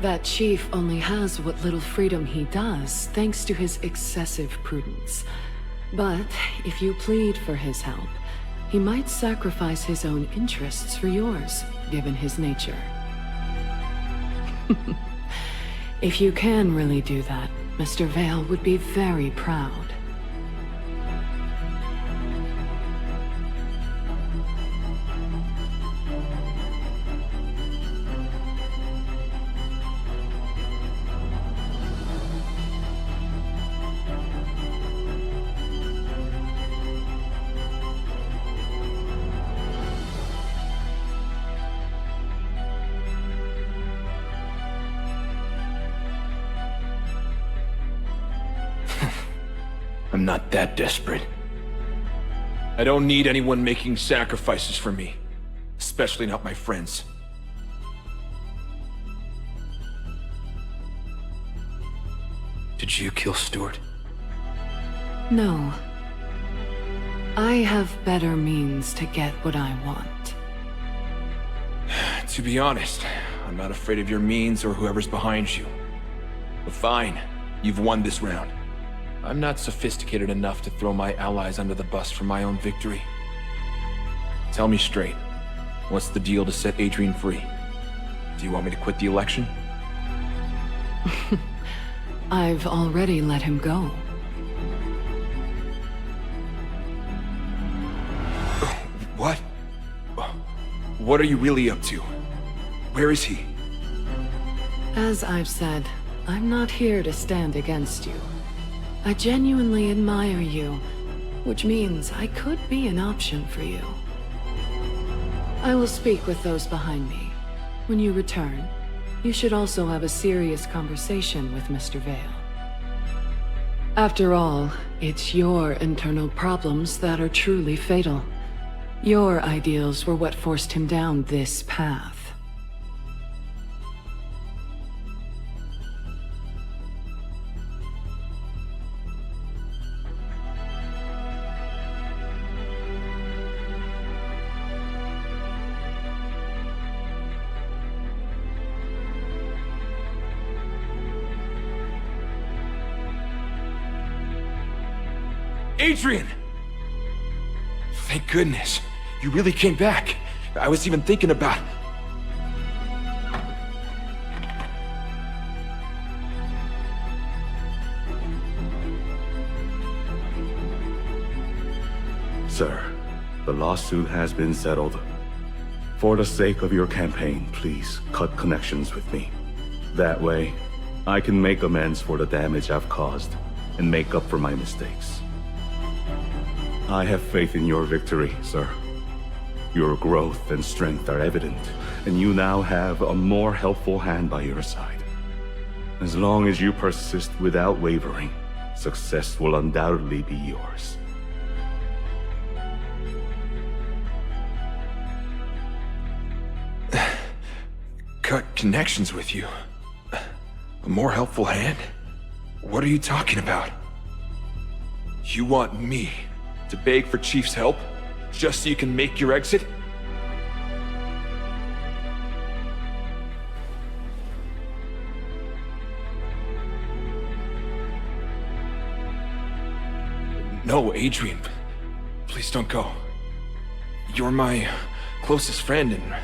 That chief only has what little freedom he does thanks to his excessive prudence. But if you plead for his help, he might sacrifice his own interests for yours, given his nature. If you can really do that, Mr. Vale would be very proud. I'm not that desperate. I don't need anyone making sacrifices for me. Especially not my friends. Did you kill Stuart? No. I have better means to get what I want. To be honest, I'm not afraid of your means or whoever's behind you. But fine, you've won this round. I'm not sophisticated enough to throw my allies under the bus for my own victory. Tell me straight, what's the deal to set Adrian free? Do you want me to quit the election? I've already let him go. What? What are you really up to? Where is he? As I've said, I'm not here to stand against you. I genuinely admire you, which means I could be an option for you. I will speak with those behind me. When you return, you should also have a serious conversation with Mr. Vale. After all, it's your internal problems that are truly fatal. Your ideals were what forced him down this path. Adrian! Thank goodness. You really came back. I was even thinking about... Sir, the lawsuit has been settled. For the sake of your campaign, please cut connections with me. That way, I can make amends for the damage I've caused and make up for my mistakes. I have faith in your victory, sir. Your growth and strength are evident, and you now have a more helpful hand by your side. As long as you persist without wavering, success will undoubtedly be yours. Cut connections with you? A more helpful hand? What are you talking about? You want me to beg for Chief's help, just so you can make your exit? No, Adrian. Please don't go. You're my closest friend and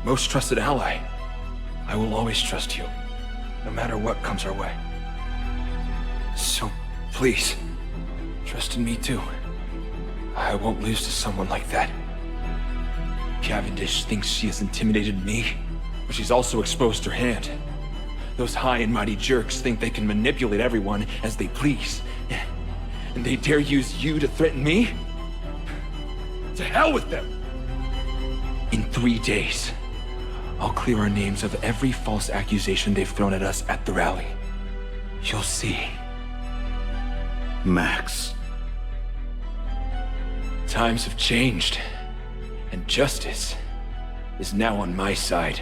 most trusted ally. I will always trust you, no matter what comes our way. So, please, trust in me too. I won't lose to someone like that. Cavendish thinks she has intimidated me, but she's also exposed her hand. Those high and mighty jerks think they can manipulate everyone as they please. And they dare use you to threaten me? To hell with them! In 3 days, I'll clear our names of every false accusation they've thrown at us at the rally. You'll see. Max. Times have changed, and justice is now on my side.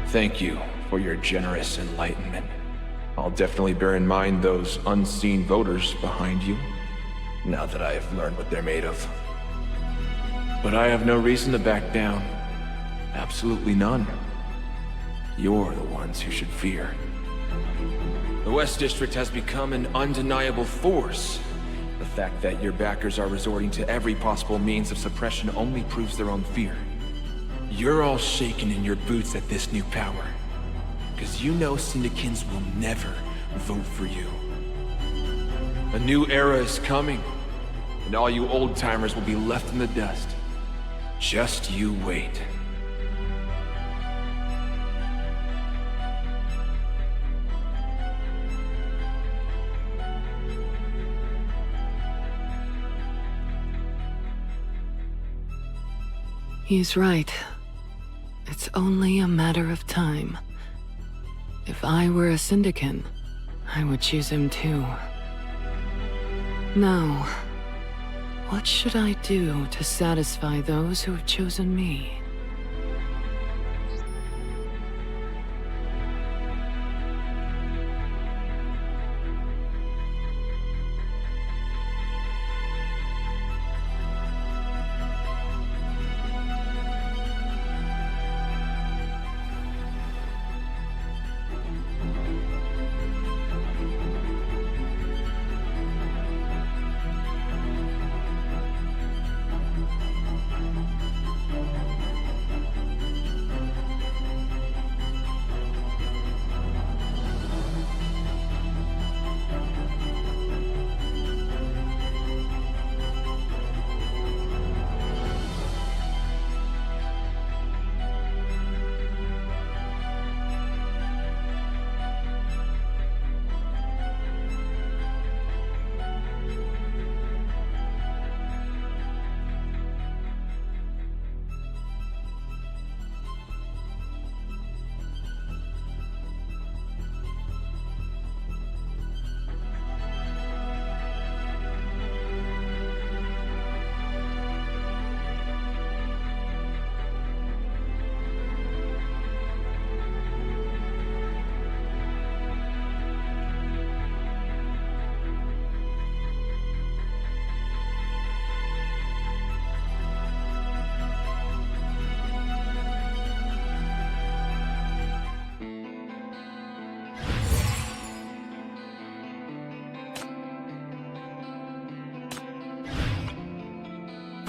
Thank you for your generous enlightenment. I'll definitely bear in mind those unseen voters behind you, now that I have learned what they're made of. But I have no reason to back down. Absolutely none. You're the ones who should fear. The West District has become an undeniable force. The fact that your backers are resorting to every possible means of suppression only proves their own fear. You're all shaking in your boots at this new power, because you know Syndicans will never vote for you. A new era is coming, and all you old-timers will be left in the dust. Just you wait. He's right. It's only a matter of time. If I were a Syndican, I would choose him too. Now, what should I do to satisfy those who have chosen me?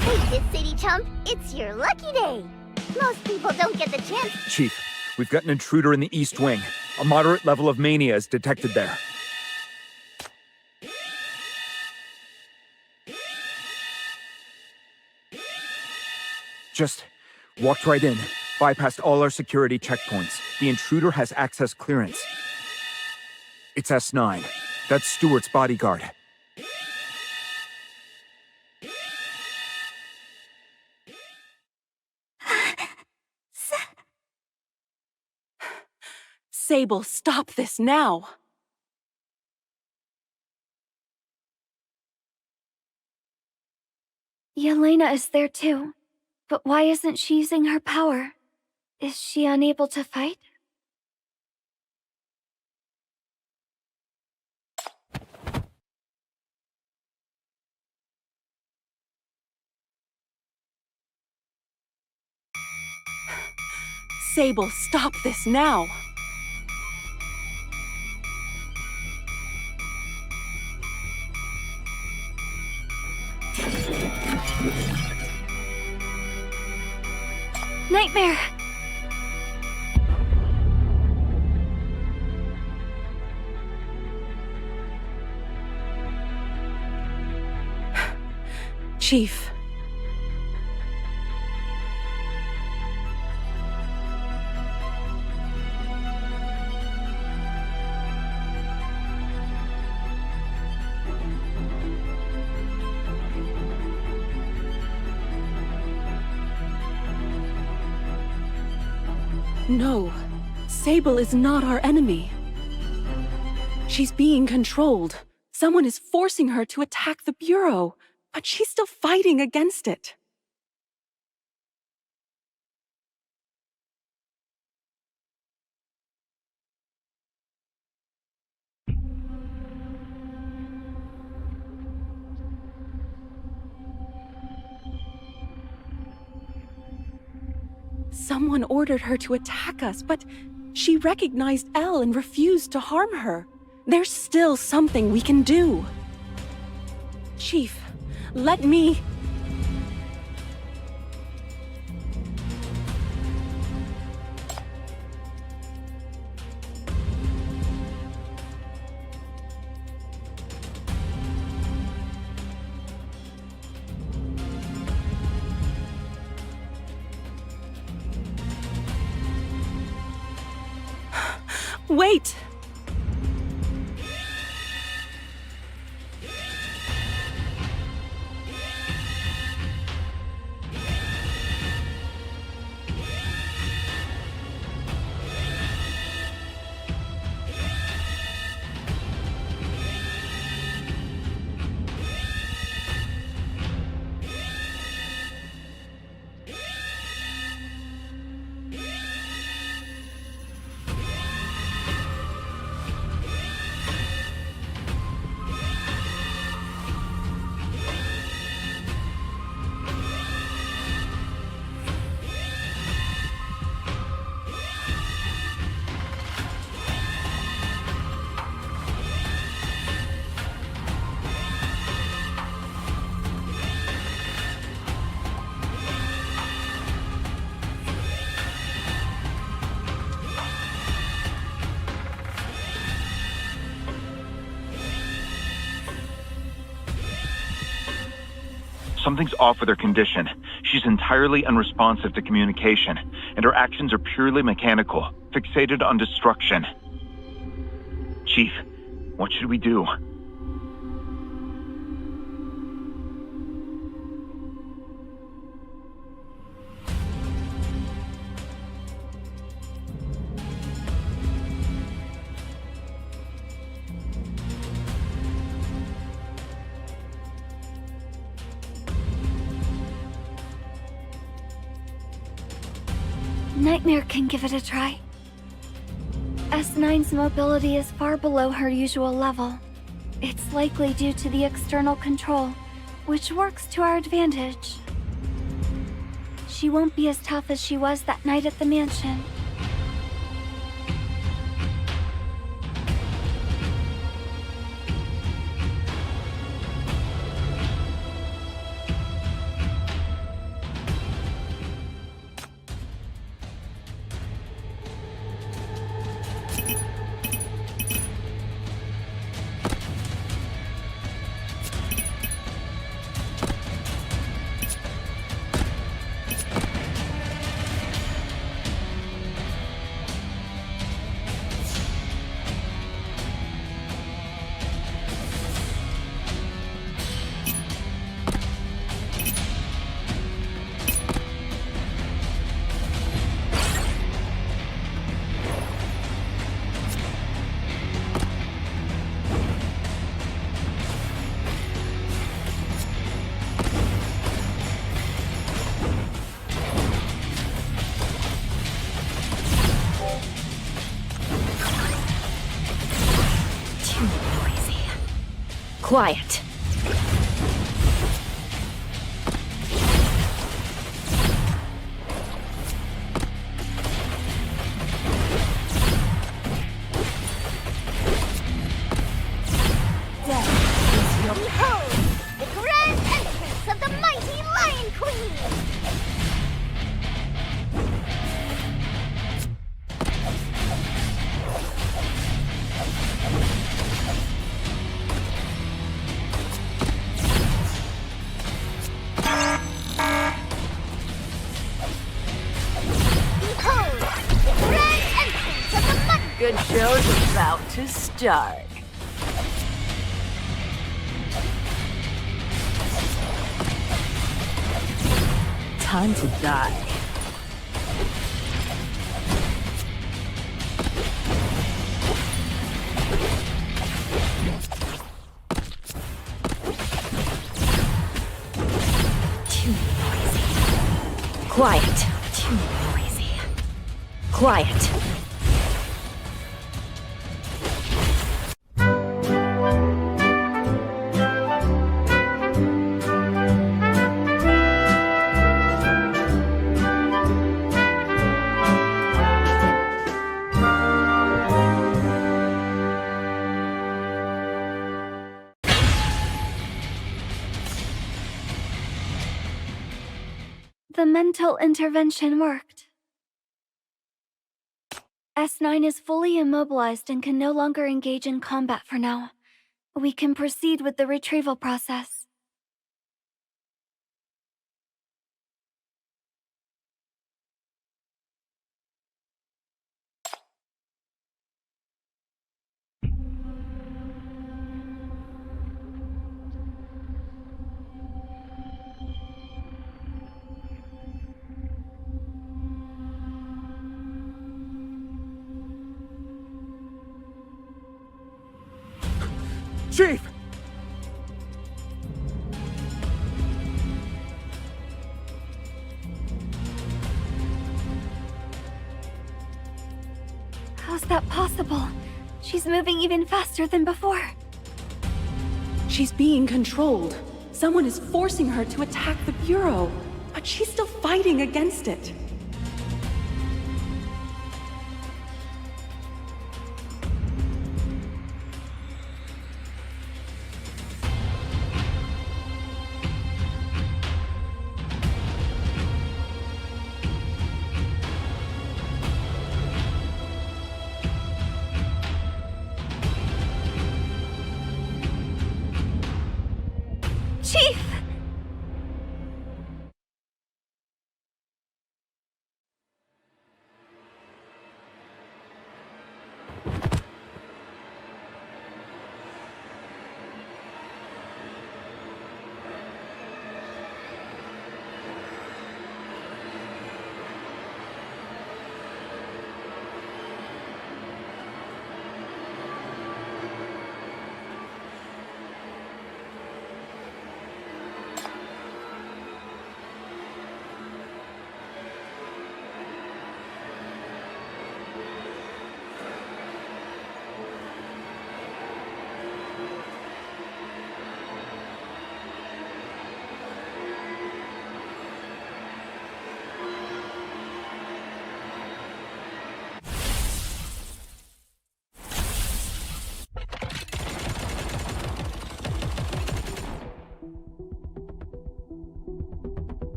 Hey, you city chump, it's your lucky day. Most people don't get the chance. Chief, we've got an intruder in the East Wing. A moderate level of mania is detected there. Just walked right in, bypassed all our security checkpoints. The intruder has access clearance. It's S9. That's Stewart's bodyguard. Sable, stop this now! Yelena is there too. But why isn't she using her power? Is she unable to fight? Sable, stop this now! Nightmare! Chief. No, Sable is not our enemy. She's being controlled. Someone is forcing her to attack the Bureau, but she's still fighting against it. Someone ordered her to attack us, but she recognized Elle and refused to harm her. There's still something we can do. Chief, let me... Wait! Something's off with her condition. She's entirely unresponsive to communication, and her actions are purely mechanical, fixated on destruction. Chief, what should we do? Nightmare can give it a try. S9's mobility is far below her usual level. It's likely due to the external control, which works to our advantage. She won't be as tough as she was that night at the mansion. Quiet. Behold, the grand entrance of the mighty Lion Queen! Behold, the grand entrance of the mighty... Good show's about to start. Time to die. Too noisy. Quiet. Too noisy. Quiet. The mental intervention worked. S9 is fully immobilized and can no longer engage in combat for now. We can proceed with the retrieval process. Chief! How's that possible? She's moving even faster than before. She's being controlled. Someone is forcing her to attack the Bureau, but she's still fighting against it. Chief!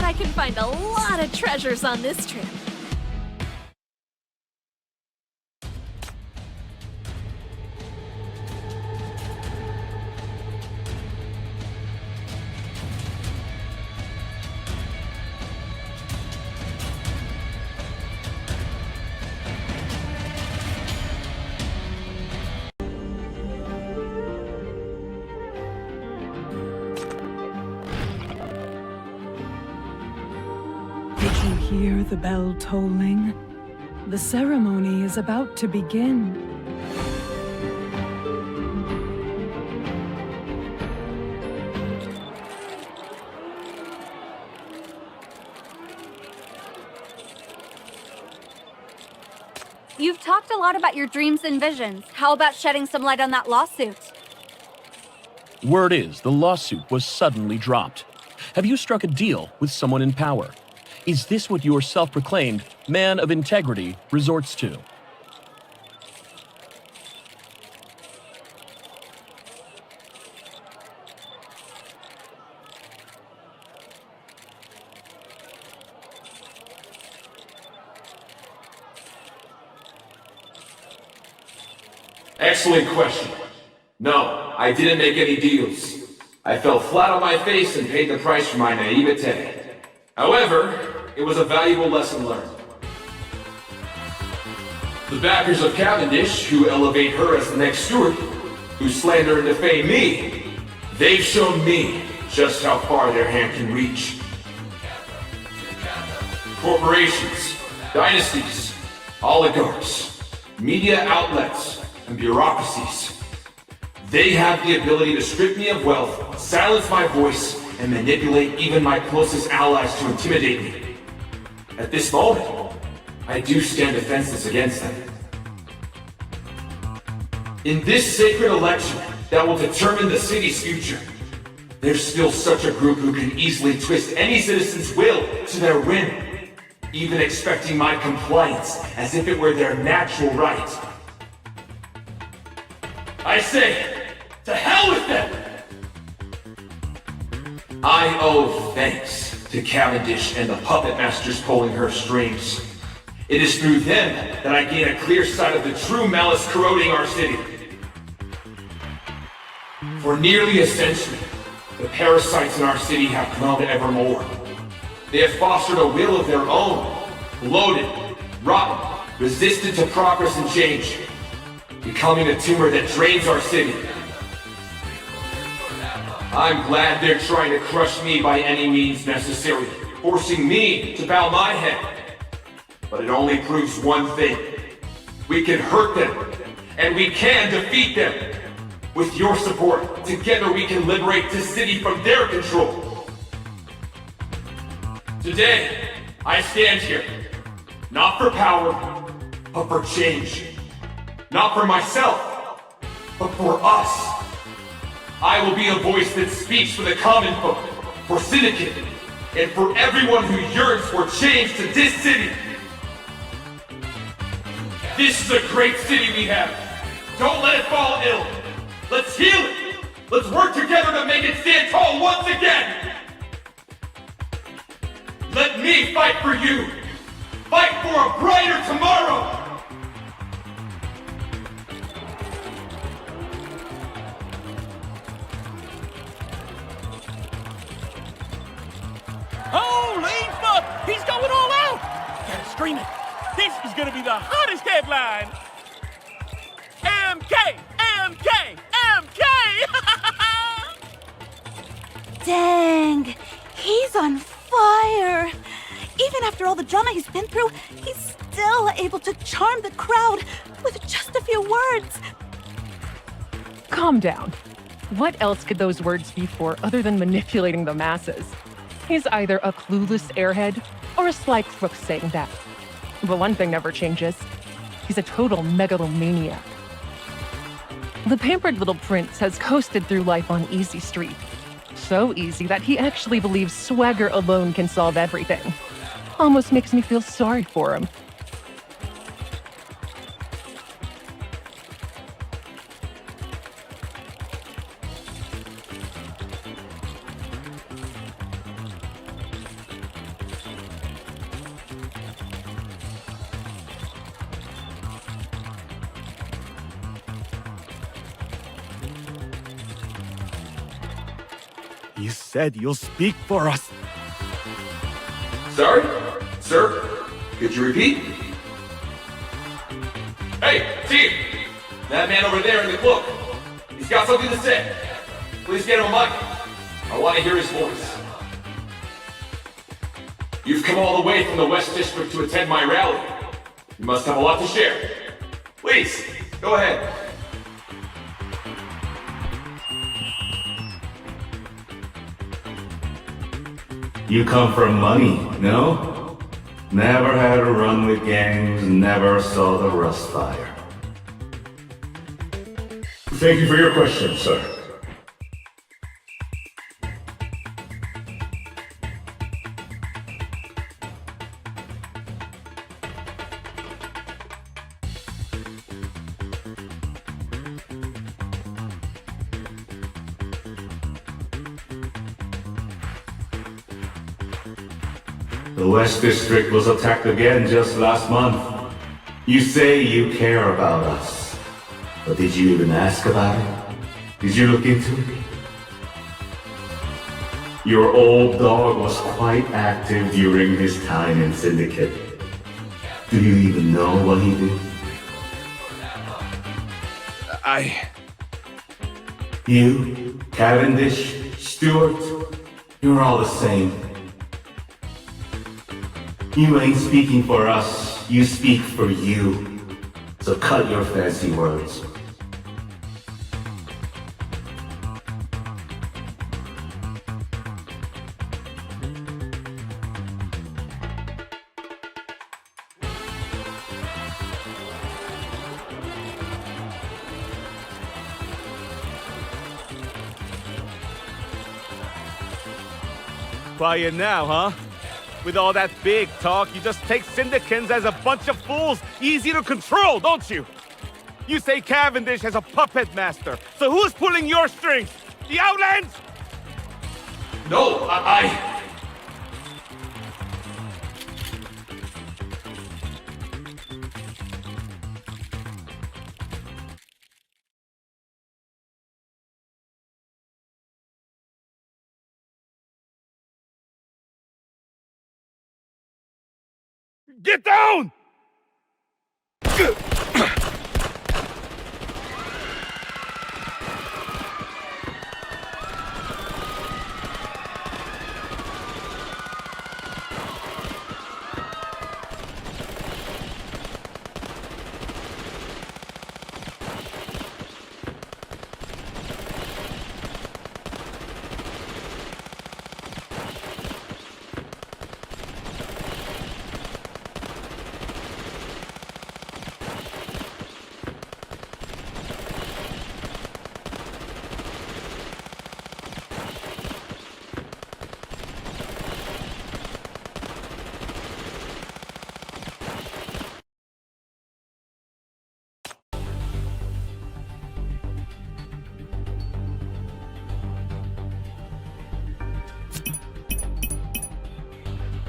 I can find a lot of treasures on this trip. Hear the bell tolling? The ceremony is about to begin. You've talked a lot about your dreams and visions. How about shedding some light on that lawsuit? Word is, the lawsuit was suddenly dropped. Have you struck a deal with someone in power? Is this what your self-proclaimed man of integrity resorts to? Excellent question. No, I didn't make any deals. I fell flat on my face and paid the price for my naivete. However, it was a valuable lesson learned. The backers of Cavendish, who elevate her as the next steward, who slander and defame me, they've shown me just how far their hand can reach. Corporations, dynasties, oligarchs, media outlets, and bureaucracies. They have the ability to strip me of wealth, silence my voice, and manipulate even my closest allies to intimidate me. At this moment, I do stand defenseless against them. In this sacred election that will determine the city's future, there's still such a group who can easily twist any citizen's will to their whim, even expecting my compliance as if it were their natural right. I say, to hell with them! I owe thanks to Cavendish and the puppet masters pulling her strings. It is through them that I gain a clear sight of the true malice corroding our city. For nearly a century, the parasites in our city have grown ever more. They have fostered a will of their own, bloated, rotten, resistant to progress and change, becoming a tumor that drains our city. I'm glad they're trying to crush me by any means necessary, forcing me to bow my head. But it only proves one thing. We can hurt them, and we can defeat them. With your support, together we can liberate this city from their control. Today, I stand here, not for power, but for change. Not for myself, but for us. I will be a voice that speaks for the common folk, for Syndicate, and for everyone who yearns for change to this city. This is a great city we have. Don't let it fall ill. Let's heal it. Let's work together to make it stand tall once again. Let me fight for you. Fight for a brighter tomorrow. Holy fuck! He's going all out! Gotta scream it. This is gonna be the hottest headline. MK! MK! MK! Dang, he's on fire. Even after all the drama he's been through, he's still able to charm the crowd with just a few words. Calm down. What else could those words be for other than manipulating the masses? He's either a clueless airhead or a sly crook saying that. But one thing never changes. He's a total megalomaniac. The pampered little prince has coasted through life on easy street. So easy that he actually believes swagger alone can solve everything. Almost makes me feel sorry for him. You said you'll speak for us. Sorry? Sir? Could you repeat? Hey, team! That man over there in the cloak. He's got something to say. Please get him a mic. I want to hear his voice. You've come all the way from the West District to attend my rally. You must have a lot to share. Please, go ahead. You come from money, no? Never had a run with gangs, never saw the rust fire. Thank you for your question, sir. The West District was attacked again just last month. You say you care about us, but did you even ask about it? Did you look into it? Your old dog was quite active during his time in Syndicate. Do you even know what he did? You, Cavendish, Stewart, you're all the same. You ain't speaking for us, you speak for you. So cut your fancy words. Quiet now, huh? With all that big talk, you just take syndicants as a bunch of fools, easy to control, don't you? You say Cavendish has a puppet master, so who's pulling your strings? The Outlands? No, I... Get down!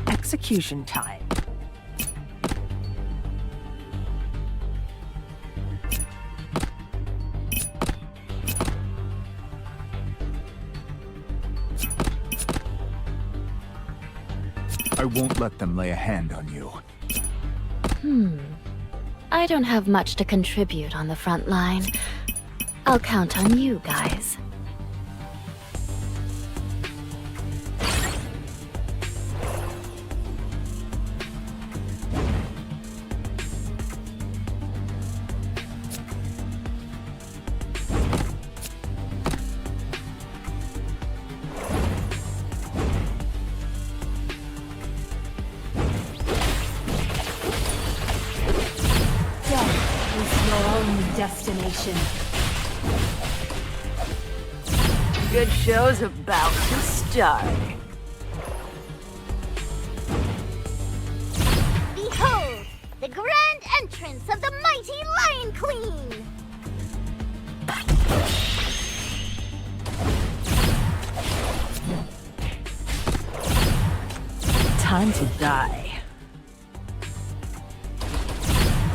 Execution time. I won't let them lay a hand on you. I don't have much to contribute on the front line. I'll count on you guys. Destination. Good show's about to start. Behold, the grand entrance of the mighty Lion Queen! Time to die.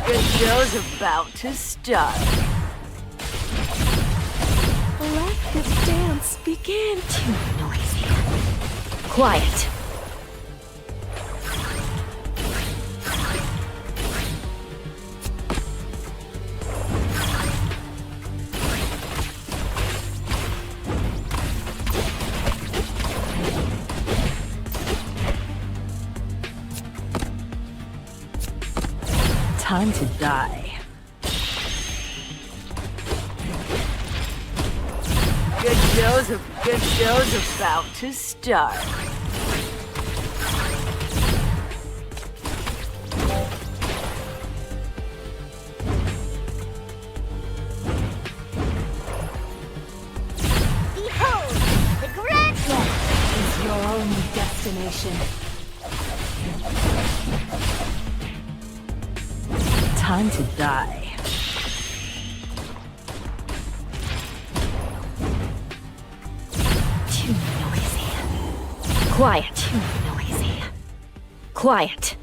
Good show's about to start. Let the dance begin. Too noisy. Quiet. Time to die. Good show's about to start. Behold, the grand Death is your only destination. Time to die. Too noisy. Quiet. Too noisy. Quiet.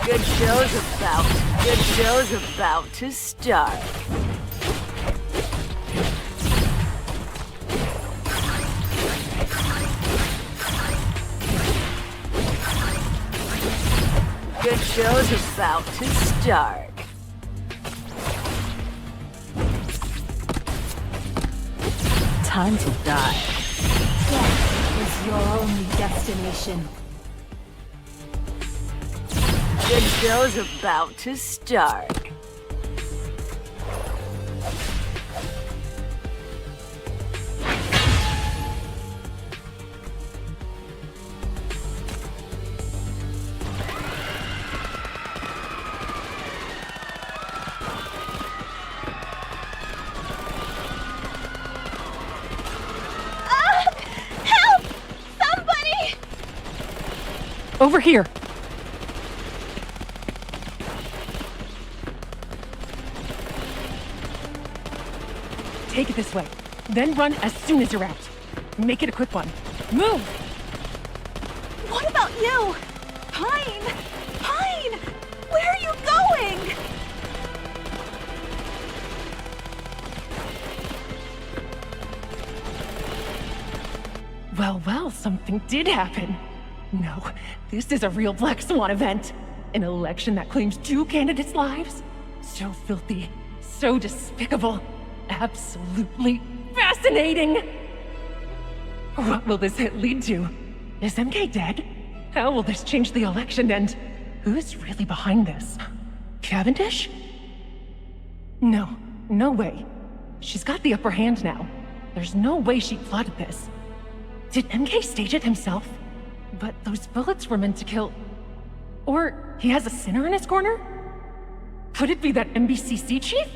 Good show's about to start. Good show's about to start. Time to die. Your only destination. The show's about to start. Help! Somebody! Over here. Take it this way. Then run as soon as you're out. Make it a quick one. Move! What about you? Pine! Pine! Where are you going? Well, something did happen. No, this is a real Black Swan event. An election that claims 2 candidates' lives? So filthy, so despicable, absolutely fascinating! What will this hit lead to? Is MK dead? How will this change the election, and who's really behind this? Cavendish? No way. She's got the upper hand now. There's no way she plotted this. Did MK stage it himself? But those bullets were meant to kill... Or he has a sinner in his corner? Could it be that MBCC chief?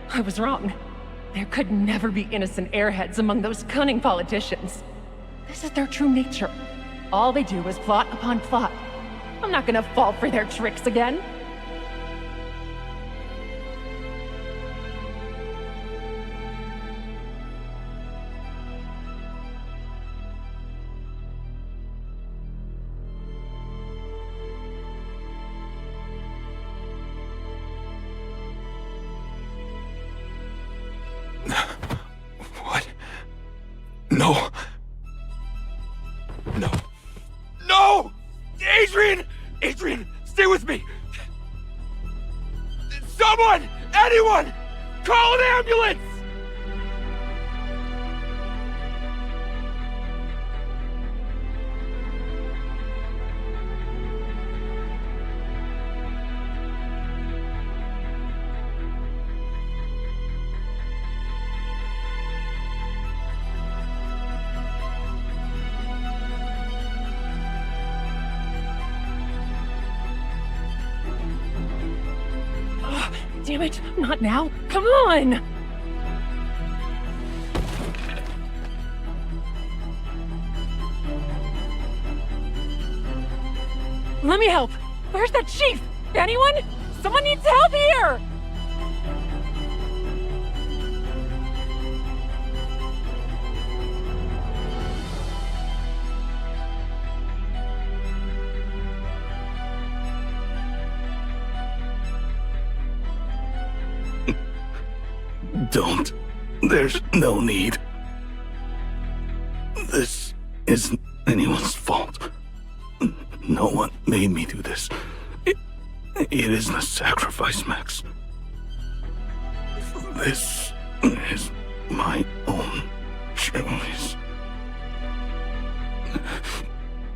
I was wrong. There could never be innocent airheads among those cunning politicians. This is their true nature. All they do is plot upon plot. I'm not gonna fall for their tricks again. No. No. No! Adrian! Adrian, stay with me! Someone! Anyone! Call an ambulance! Damn it, not now. Come on! Let me help. Where's that chief? Anyone? Someone needs help here! Don't. There's no need. This isn't anyone's fault. No one made me do this. It isn't a sacrifice, Max. This is my own choice.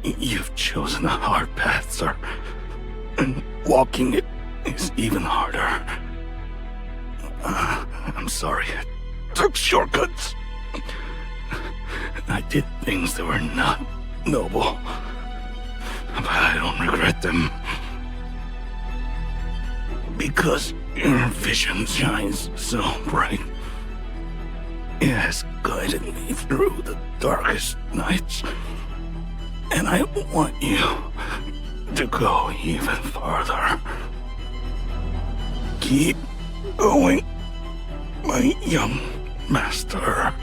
You've chosen a hard path, sir. And walking it is even harder. I'm sorry. I took shortcuts. I did things that were not noble. But I don't regret them. Because your vision shines so bright. It has guided me through the darkest nights. And I want you to go even farther. Keep going, my young master,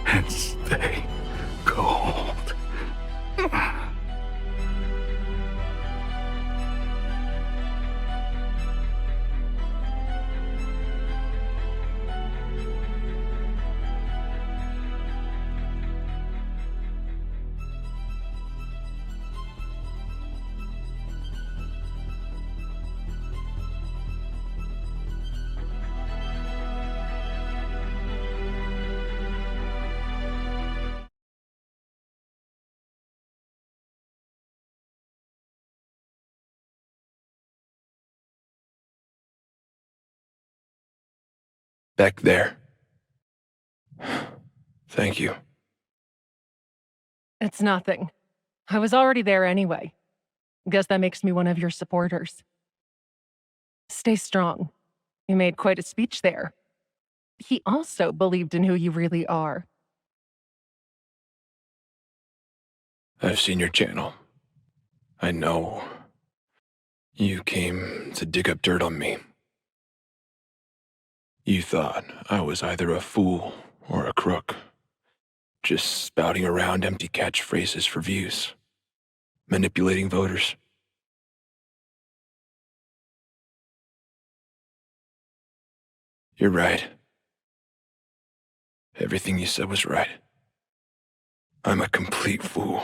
and stay cold. Back there. Thank you. It's nothing. I was already there anyway. Guess that makes me one of your supporters. Stay strong. You made quite a speech there. He also believed in who you really are. I've seen your channel. I know. You came to dig up dirt on me. You thought I was either a fool or a crook, just spouting around empty catchphrases for views, manipulating voters. You're right. Everything you said was right. I'm a complete fool.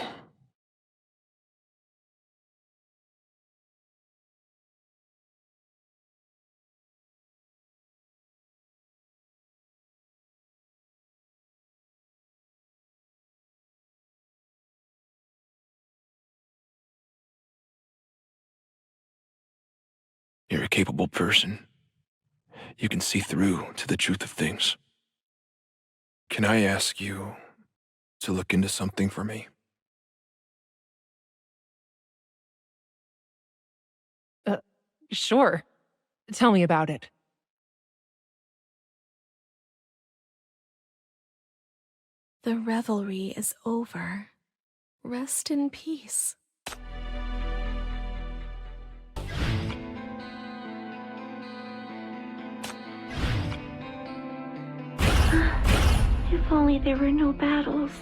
You're a capable person. You can see through to the truth of things. Can I ask you to look into something for me? Sure. Tell me about it. The revelry is over. Rest in peace. If only there were no battles.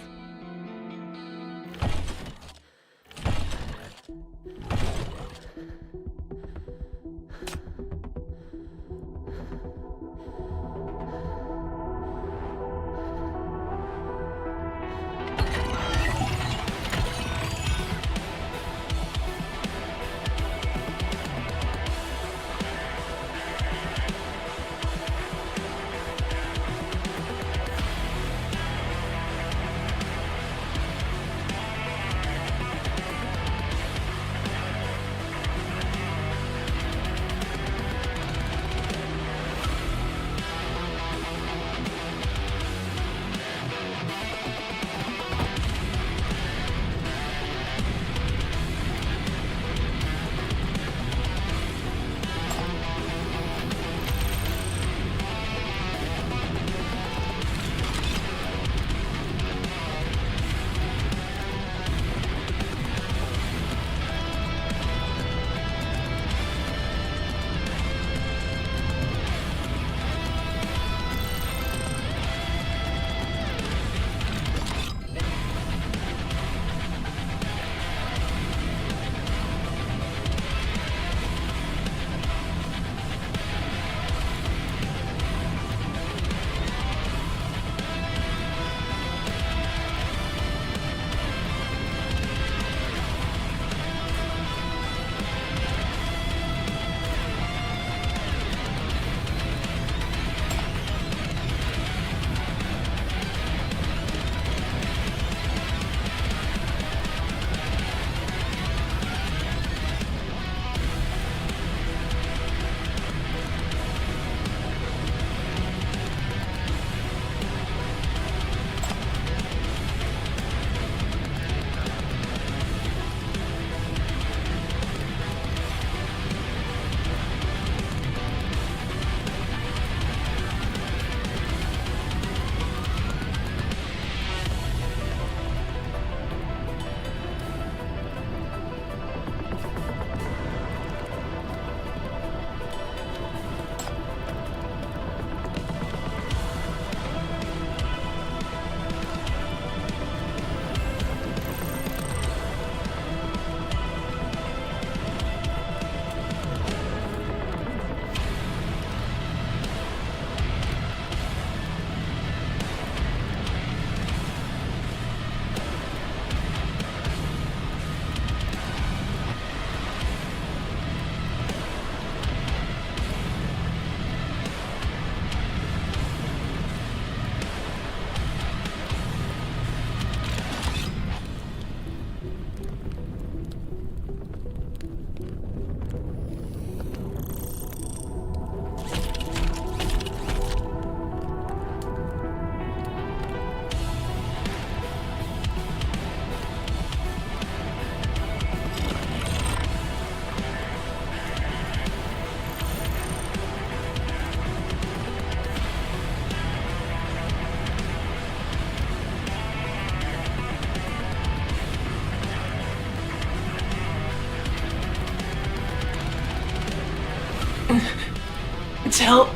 Tell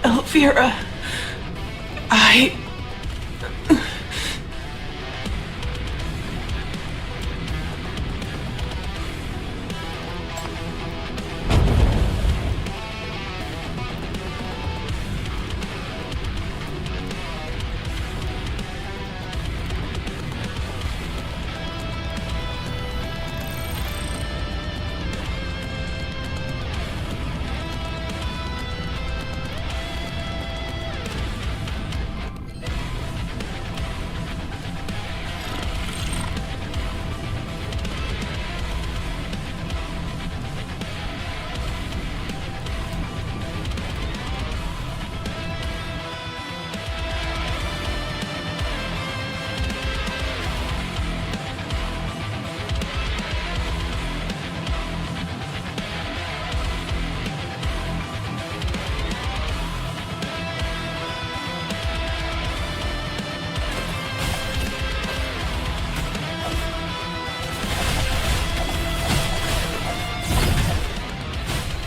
Elvira I...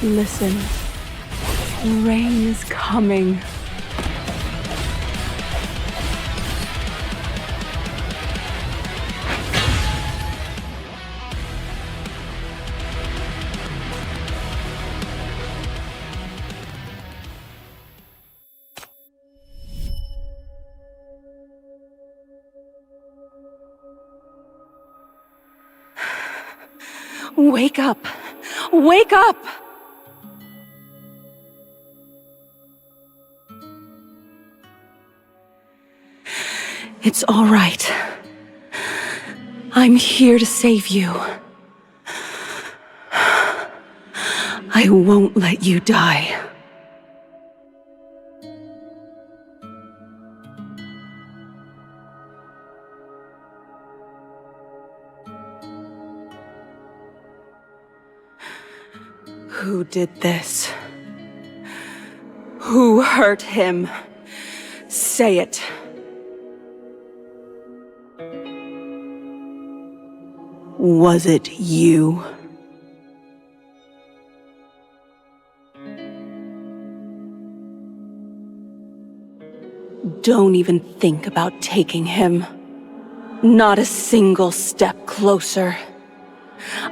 Listen. Rain is coming. Wake up! Wake up! It's all right. I'm here to save you. I won't let you die. Who did this? Who hurt him? Say it. Was it you? Don't even think about taking him. Not a single step closer.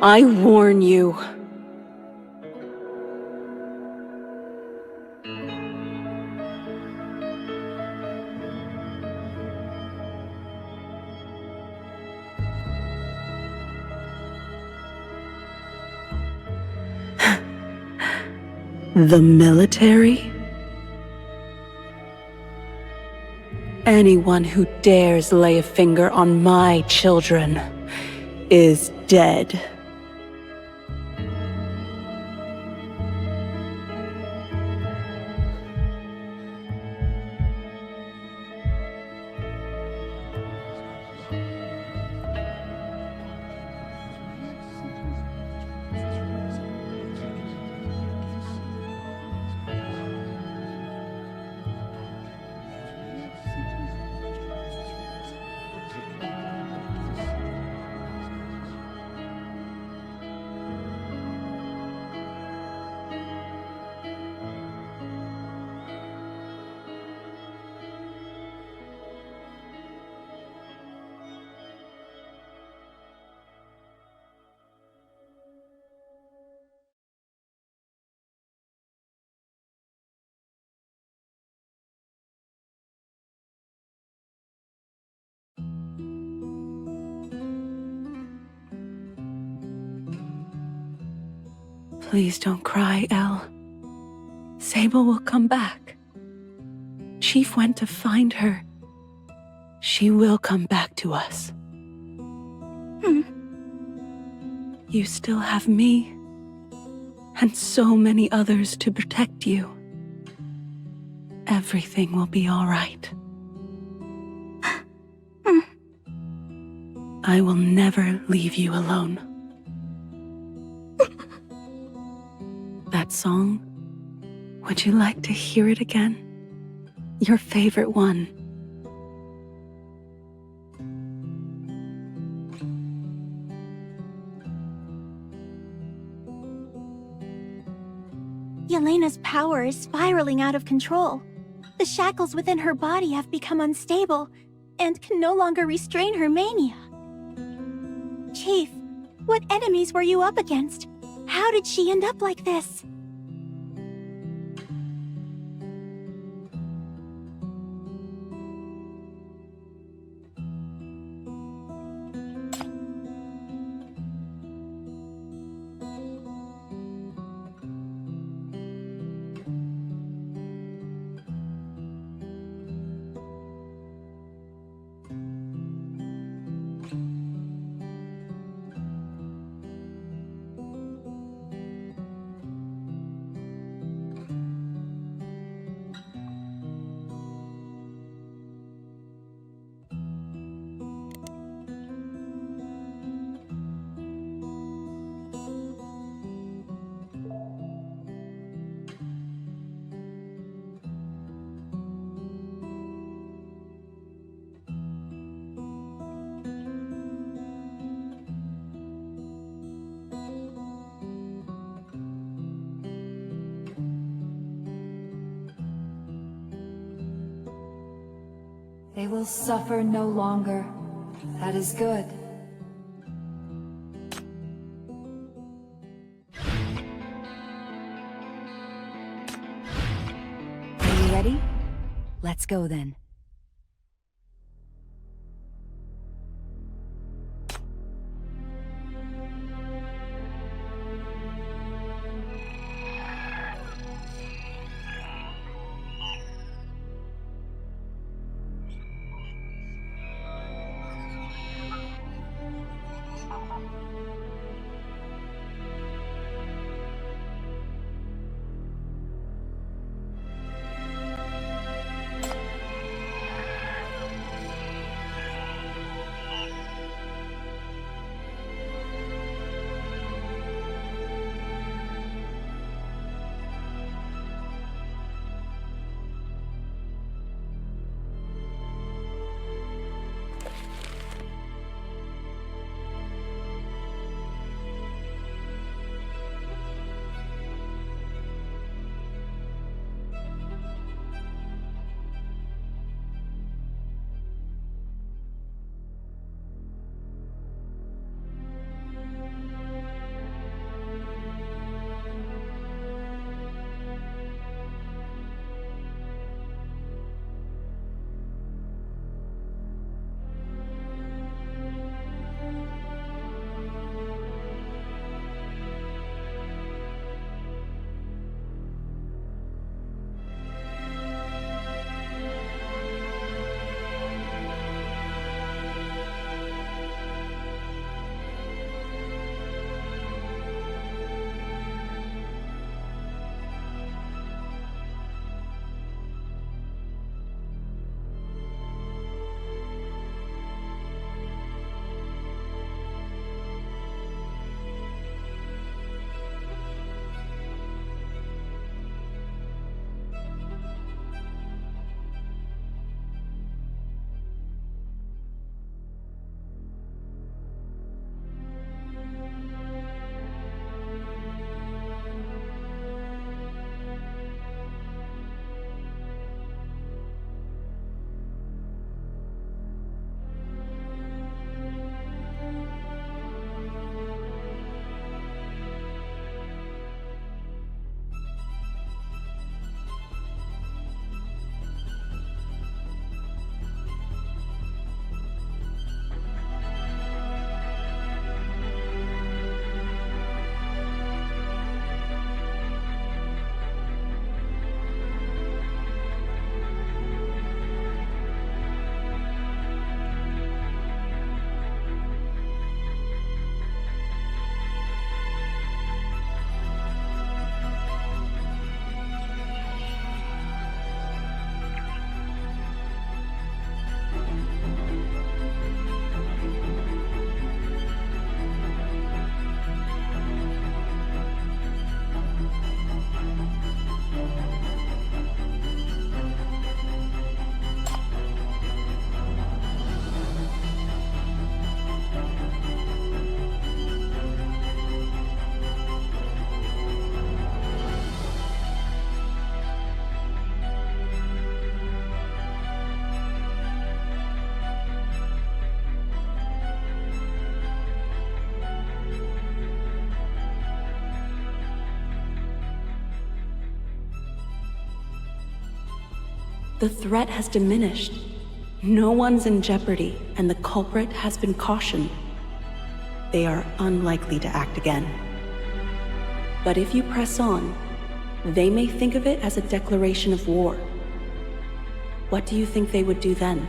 I warn you. The military? Anyone who dares lay a finger on my children is dead. Please don't cry, Elle. Sable will come back. Chief went to find her. She will come back to us. You still have me, and so many others to protect you. Everything will be all right. I will never leave you alone. That song, would you like to hear it again? Your favorite one. Yelena's power is spiraling out of control. The shackles within her body have become unstable and can no longer restrain her mania. Chief, what enemies were you up against? How did she end up like this? They will suffer no longer. That is good. Are you ready? Let's go then. The threat has diminished. No one's in jeopardy, and the culprit has been cautioned. They are unlikely to act again. But if you press on, they may think of it as a declaration of war. What do you think they would do then?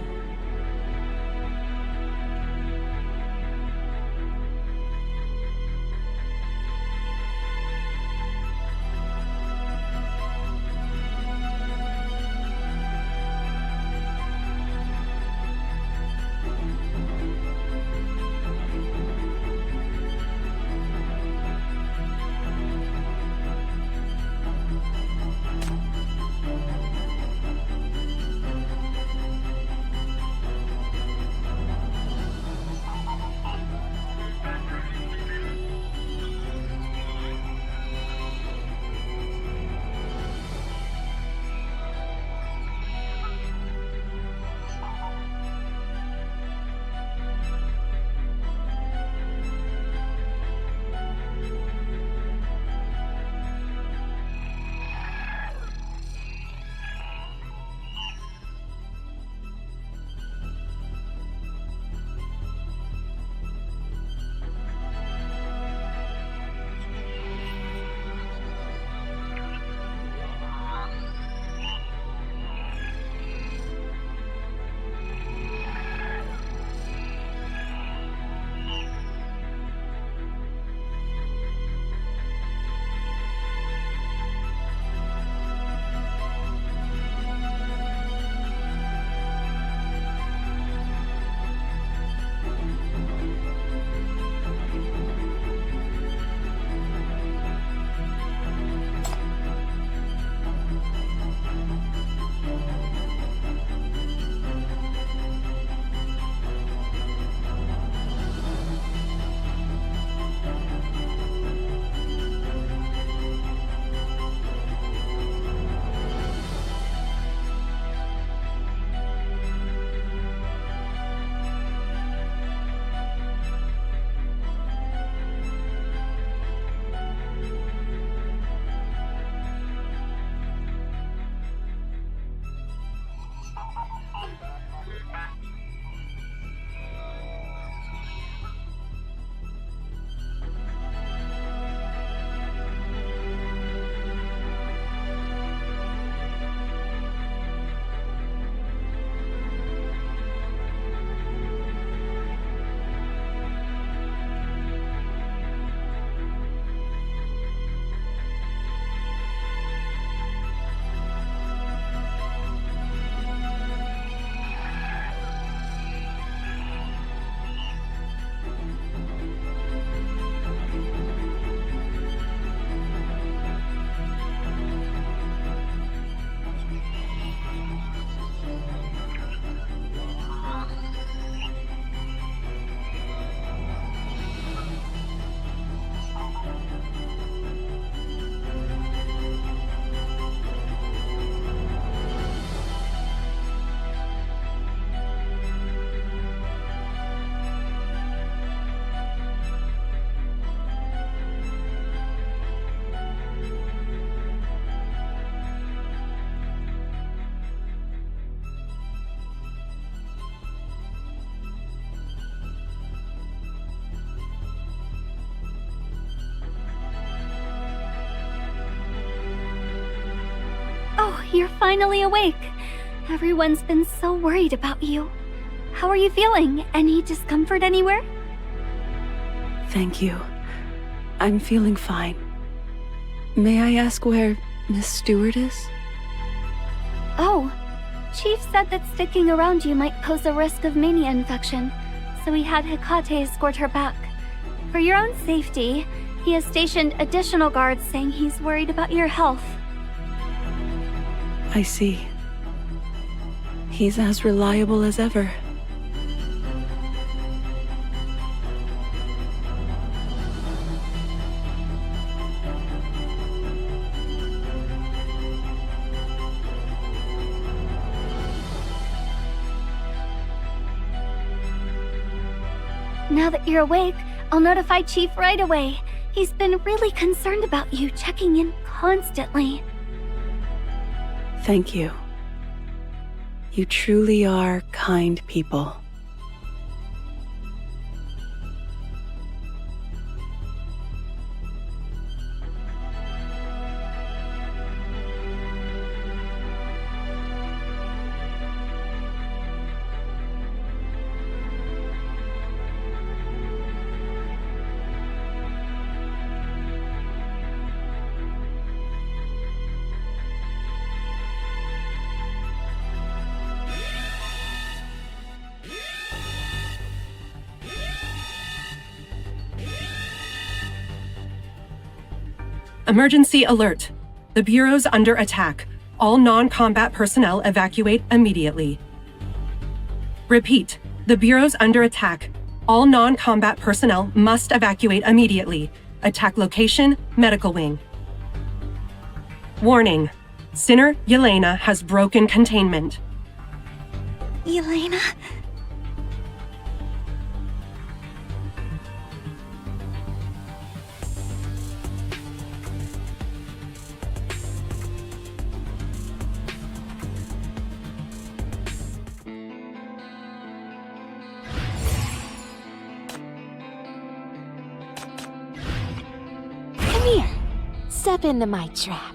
Oh, you're finally awake. Everyone's been so worried about you. How are you feeling? Any discomfort anywhere? Thank you. I'm feeling fine. May I ask where Miss Stewart is? Oh, Chief said that sticking around you might pose a risk of mania infection, so he had Hecate escort her back. For your own safety, he has stationed additional guards saying he's worried about your health. I see. He's as reliable as ever. Now that you're awake, I'll notify Chief right away. He's been really concerned about you, checking in constantly. Thank you. You truly are kind people. Emergency alert. The Bureau's under attack. All non-combat personnel evacuate immediately. Repeat. The Bureau's under attack. All non-combat personnel must evacuate immediately. Attack location, medical wing. Warning. Sinner Yelena has broken containment. Yelena? Come here. Step into my trap.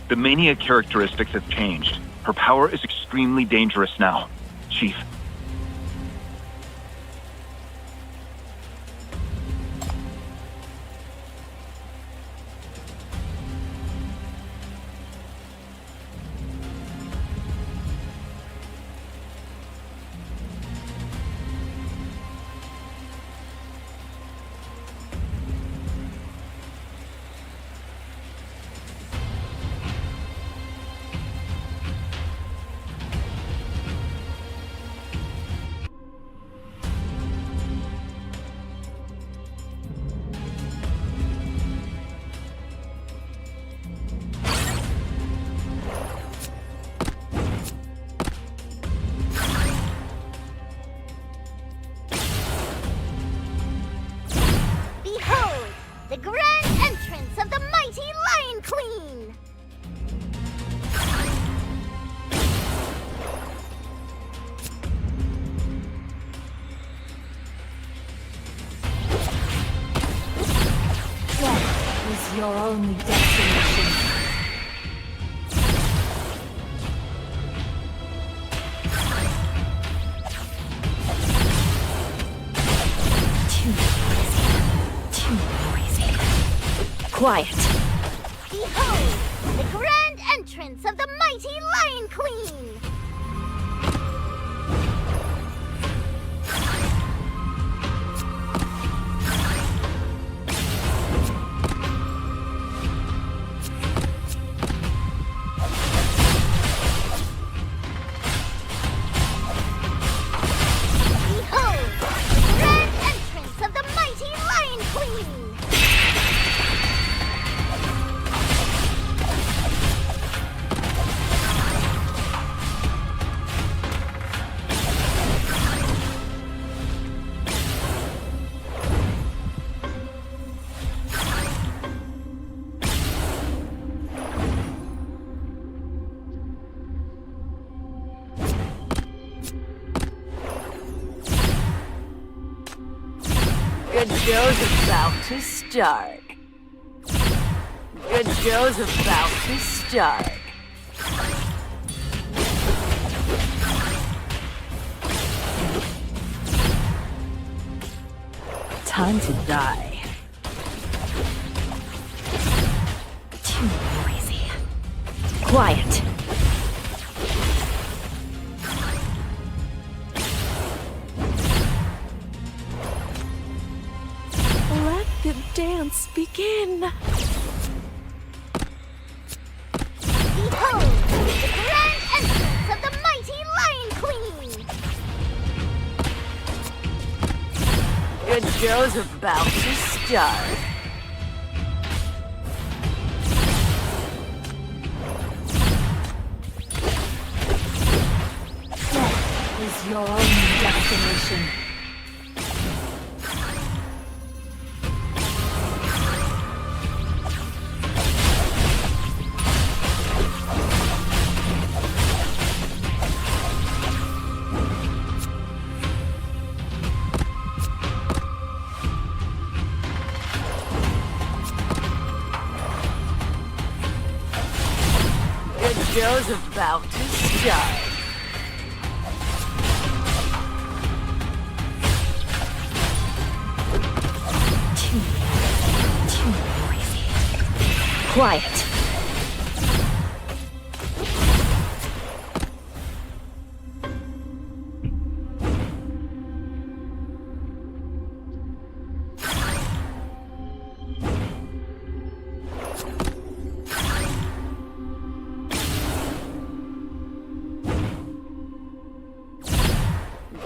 The Mania characteristics have changed. Her power is extremely dangerous now, Chief. The grand entrance of the mighty Lion Queen! Death is your only destination. Quiet. Behold, the grand entrance of the mighty Lion Queen! Behold, the grand entrance of the mighty Lion Queen! Good show's about to start. Good show's about to start. Time to die. Too noisy. Quiet. Let the dance begin. Behold, the grand entrance of the mighty Lion Queen! Good show's about to start. Death is your only destination. Show's about to start. Too noisy. Quiet.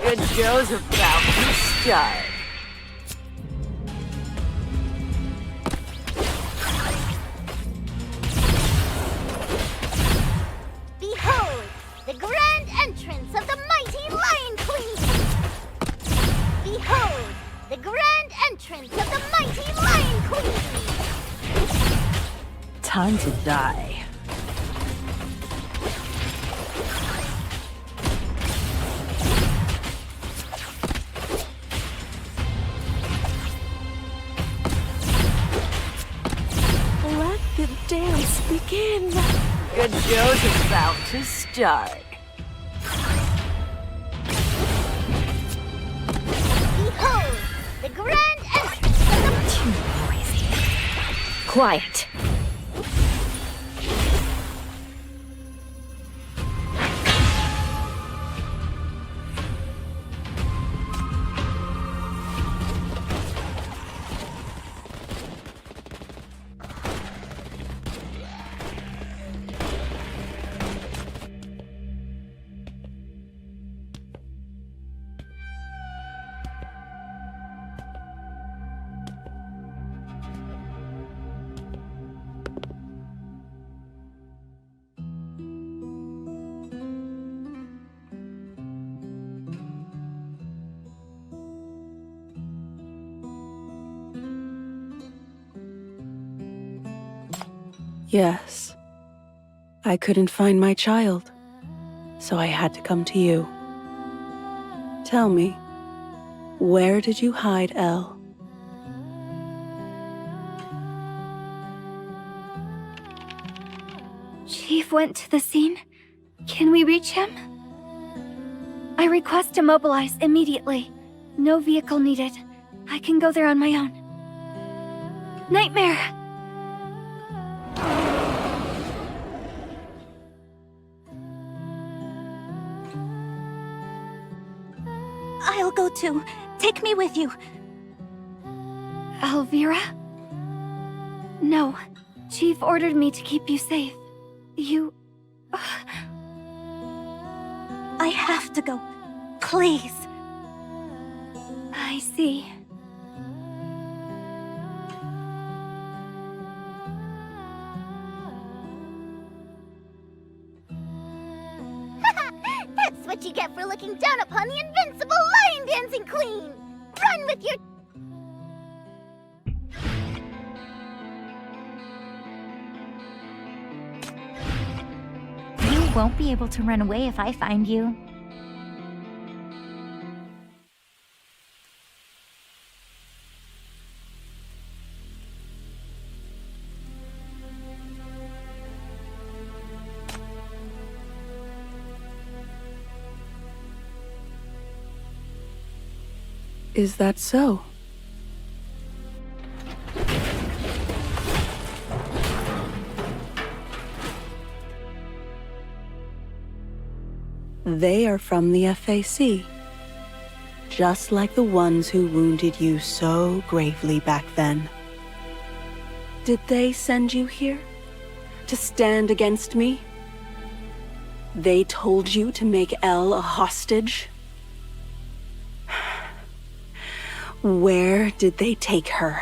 Good show's about to start. Behold, the grand entrance of the mighty Lion Queen! Behold, the grand entrance of the mighty Lion Queen! Time to die. Let the dance begin. Good show's about to start. Behold, the grand entrance of the... Too noisy. Quiet. Yes. I couldn't find my child, so I had to come to you. Tell me, where did you hide Elle? Chief went to the scene. Can we reach him? I request to mobilize immediately. No vehicle needed. I can go there on my own. Nightmare! I'll go too. Take me with you. Elvira? No. Chief ordered me to keep you safe. You... I have to go. Please. I see. That's what you get for looking down upon the invincible lion dancing queen! Run with your... You won't be able to run away if I find you. Is that so? They are from the FAC. Just like the ones who wounded you so gravely back then. Did they send you here? To stand against me? They told you to make Elle a hostage? Where did they take her?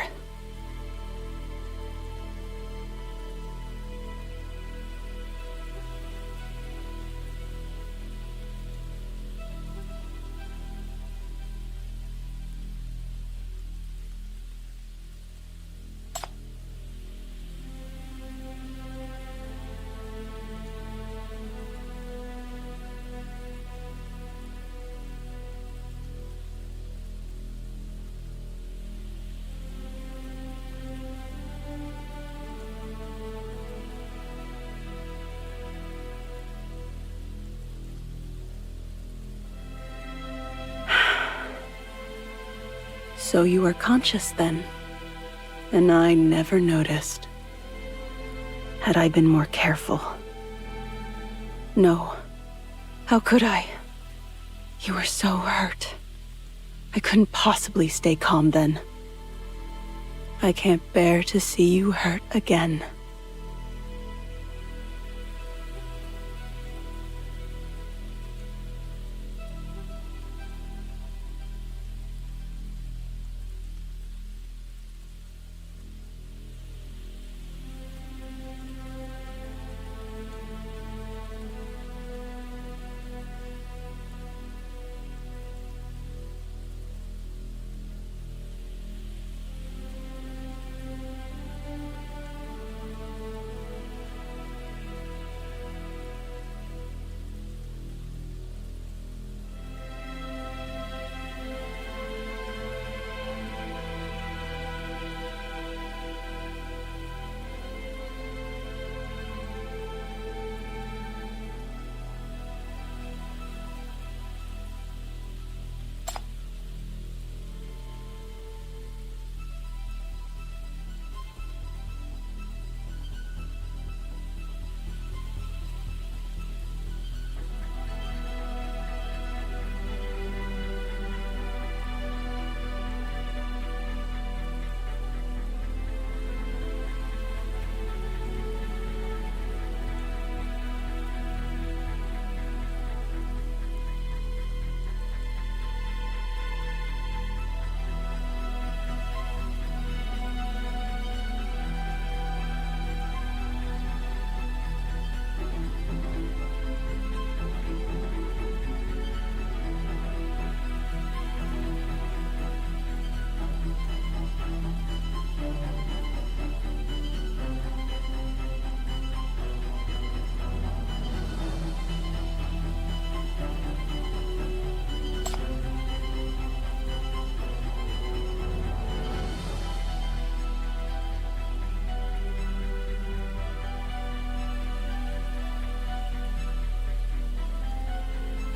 So you are conscious then, and I never noticed. Had I been more careful? No. How could I? You were so hurt. I couldn't possibly stay calm then. I can't bear to see you hurt again.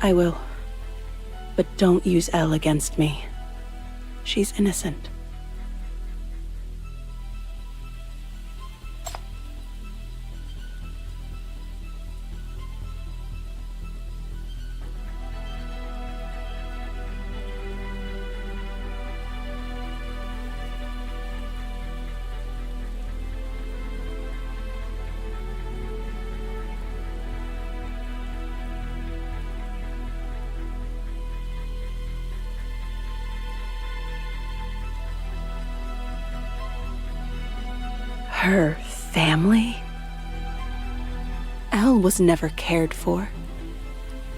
I will. But don't use Elle against me. She's innocent. Her family? Elle was never cared for.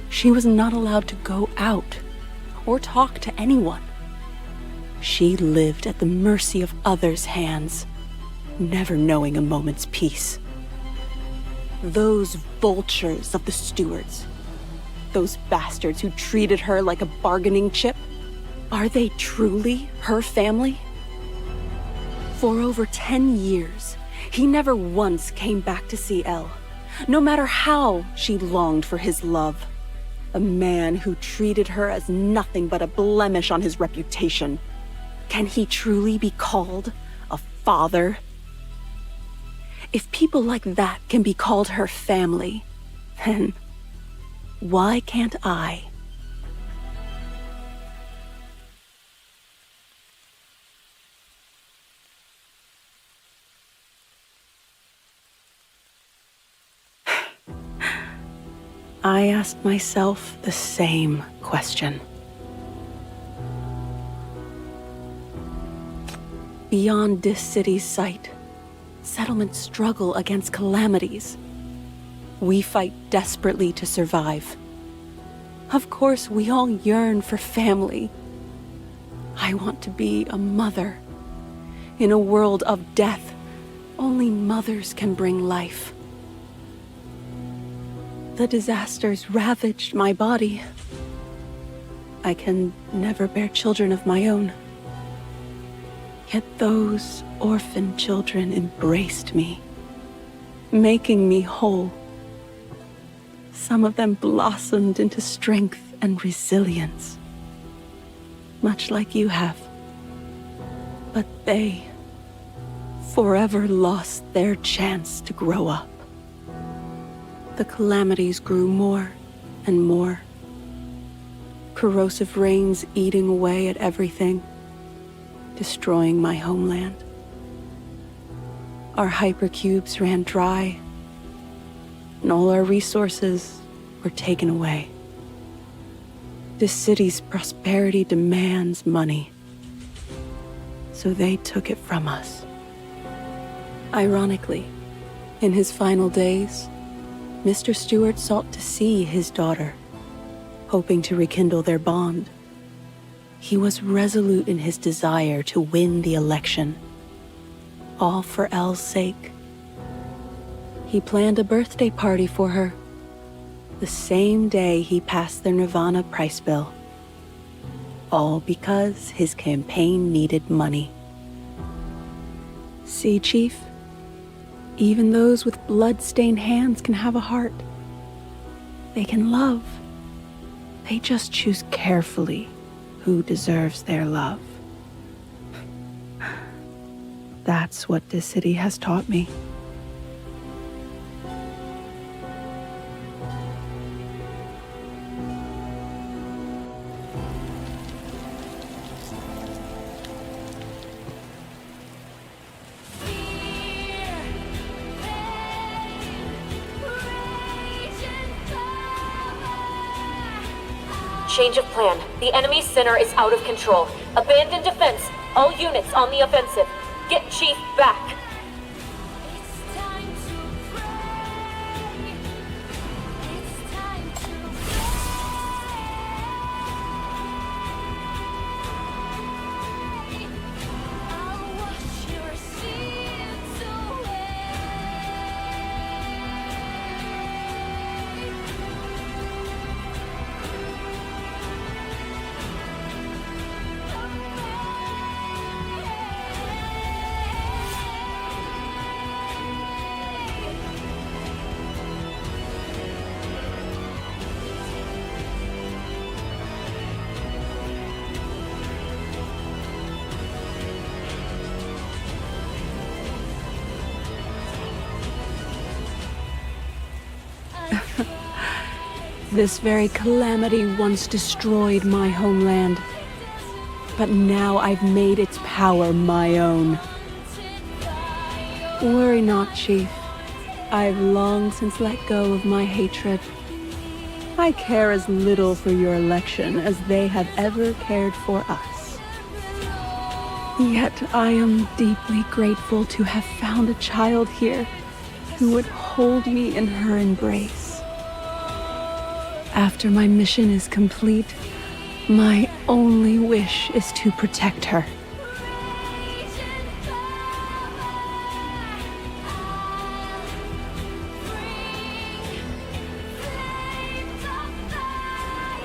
She was not allowed to go out or talk to anyone. She lived at the mercy of others' hands, never knowing a moment's peace. Those vultures of the stewards, those bastards who treated her like a bargaining chip, are they truly her family? For over 10 years, he never once came back to see Elle, no matter how she longed for his love. A man who treated her as nothing but a blemish on his reputation. Can he truly be called a father? If people like that can be called her family, then why can't I? I asked myself the same question. Beyond this city's sight, settlements struggle against calamities. We fight desperately to survive. Of course, we all yearn for family. I want to be a mother. In a world of death, only mothers can bring life. The disasters ravaged my body. I can never bear children of my own. Yet those orphan children embraced me, making me whole. Some of them blossomed into strength and resilience, much like you have. But they forever lost their chance to grow up. The calamities grew more and more. Corrosive rains eating away at everything, destroying my homeland. Our hypercubes ran dry, and all our resources were taken away. This city's prosperity demands money, so they took it from us. Ironically, in his final days, Mr. Stewart sought to see his daughter, hoping to rekindle their bond. He was resolute in his desire to win the election, all for Elle's sake. He planned a birthday party for her, the same day he passed their Nirvana price bill. All because his campaign needed money. See, Chief? Even those with blood-stained hands can have a heart. They can love. They just choose carefully who deserves their love. That's what this city has taught me. Change of plan. The enemy's center is out of control. Abandon defense. All units on the offensive. Get Chief back. This very calamity once destroyed my homeland, but now I've made its power my own. Worry not, Chief. I've long since let go of my hatred. I care as little for your election as they have ever cared for us. Yet I am deeply grateful to have found a child here who would hold me in her embrace. After my mission is complete, my only wish is to protect her.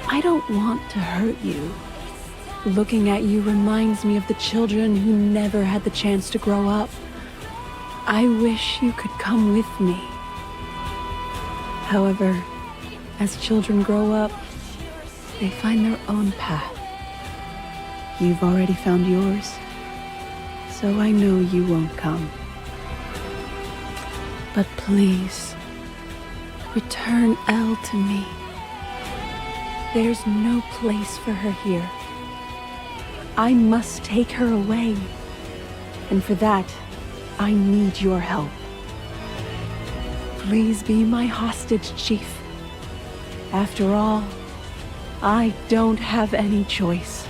I don't want to hurt you. Looking at you reminds me of the children who never had the chance to grow up. I wish you could come with me. However, as children grow up, they find their own path. You've already found yours, so I know you won't come. But please, return Elle to me. There's no place for her here. I must take her away. And for that, I need your help. Please be my hostage, Chief. After all, I don't have any choice.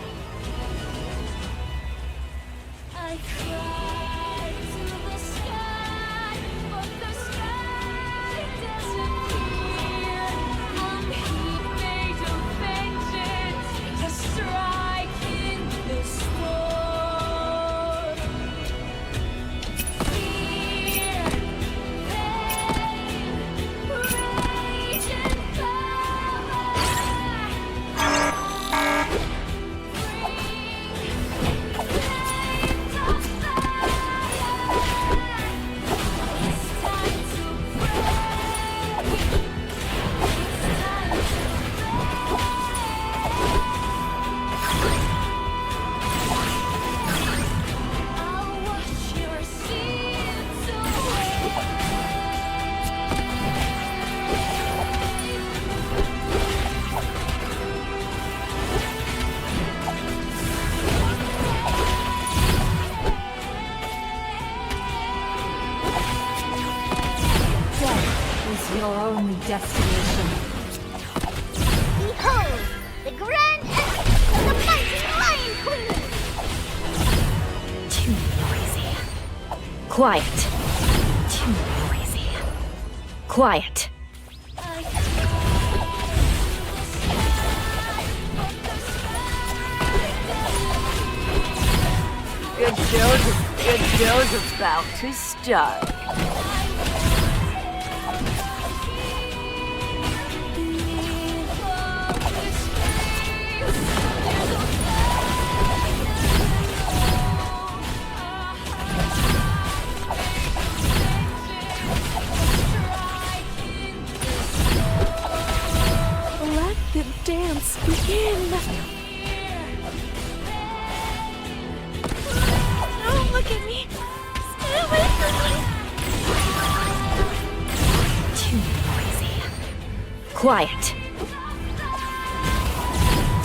Your only destination. Behold, the grand entrance of the mighty Lion Queen! Too noisy. Quiet. Too noisy. Quiet. Good show's about to start. Let the dance begin! Don't look at me! Stay away from me! Too noisy. Quiet.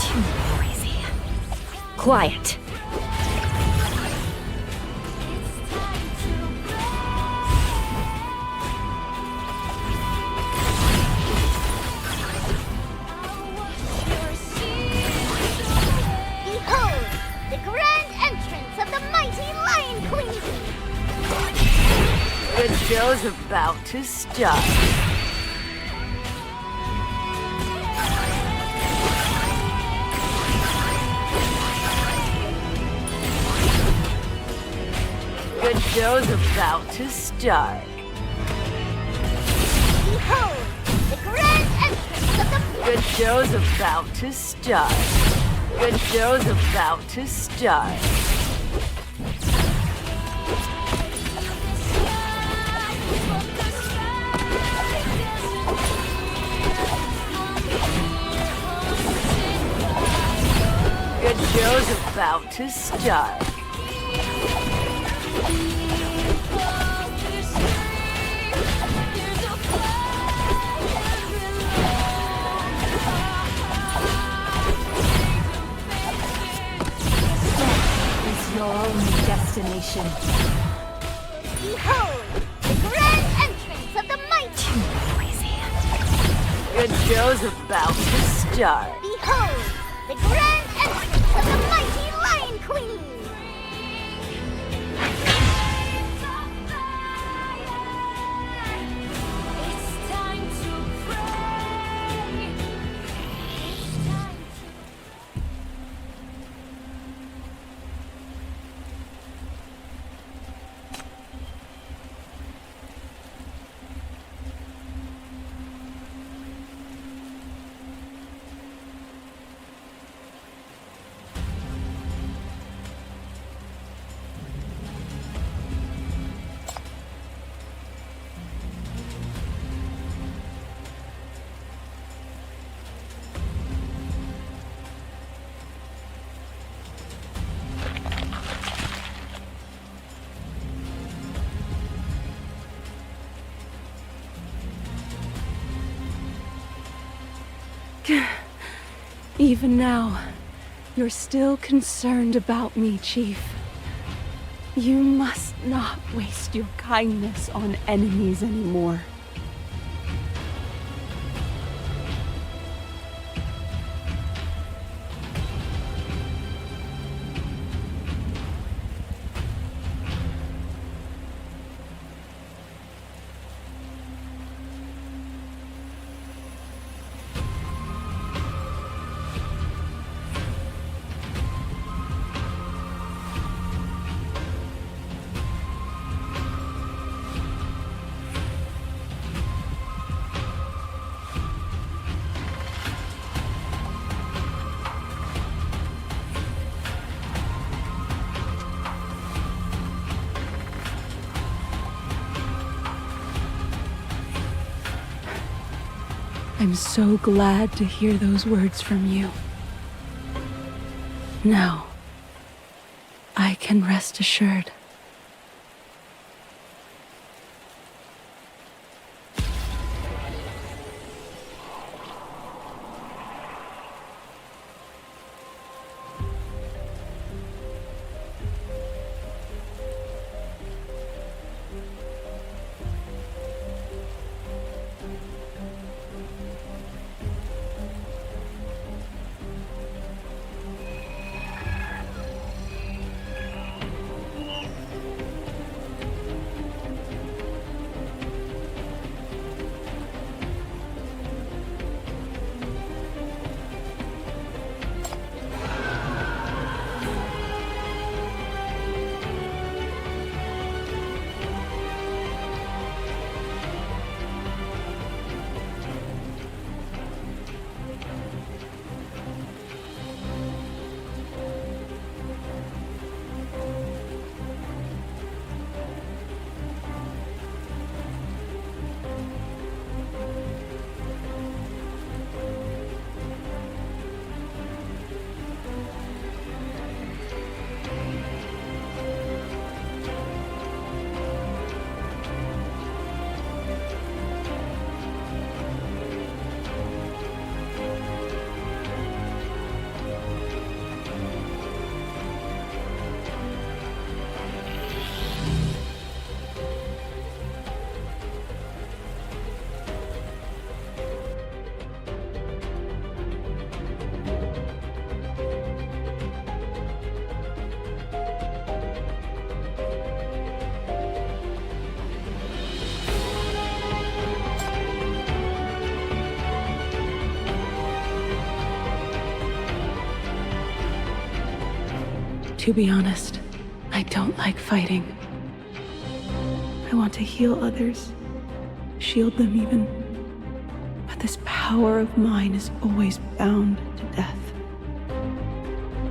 Too noisy. Quiet. Behold, the grand entrance of the mighty Lion Queen! Good show's about to start. Good show's about to start. Behold, the grand entrance of the... Good show's about to start. Good show's about to start. Good show's about to start. Is your only destination. Behold, the grand entrance of the mighty... Good show's about to start. Behold, the grand entrance of the mighty Lion Queen! It's time to pray! It's time to... Even now, you're still concerned about me, Chief. You must not waste your kindness on enemies anymore. I'm so glad to hear those words from you. Now, I can rest assured. To be honest, I don't like fighting. I want to heal others, shield them even. But this power of mine is always bound to death.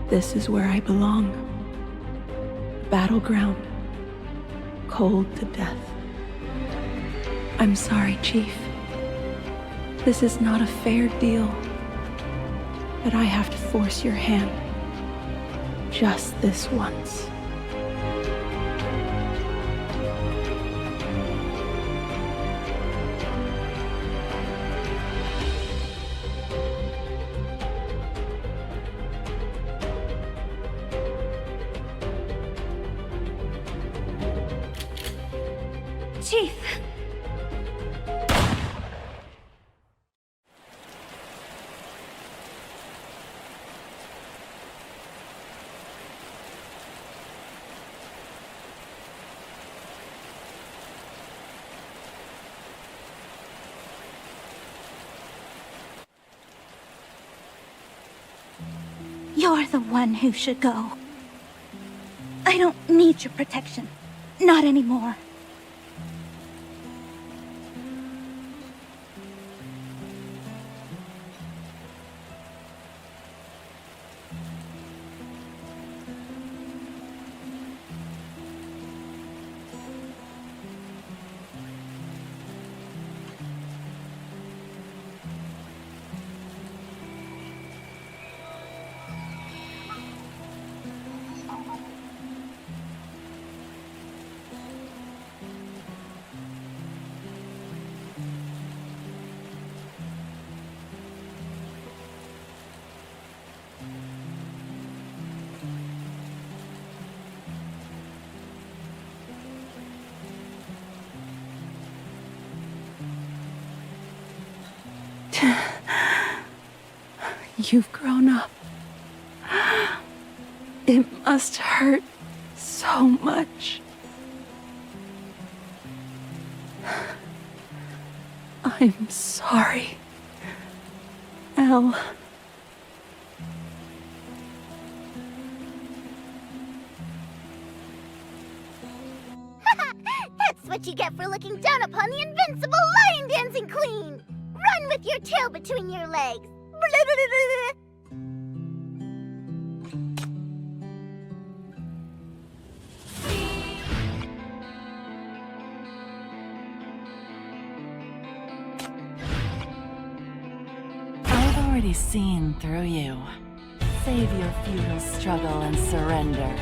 This is where I belong. Battleground, cold to death. I'm sorry, Chief. This is not a fair deal. But I have to force your hand. Just this once. Chief! You're the one who should go. I don't need your protection. Not anymore. You've grown up. It must hurt so much. I'm sorry, Elle. That's what you get for looking down upon the invincible lion dancing queen! Run with your tail between your legs! Blah, blah, blah, blah. I've already seen through you. Save your futile struggle and surrender.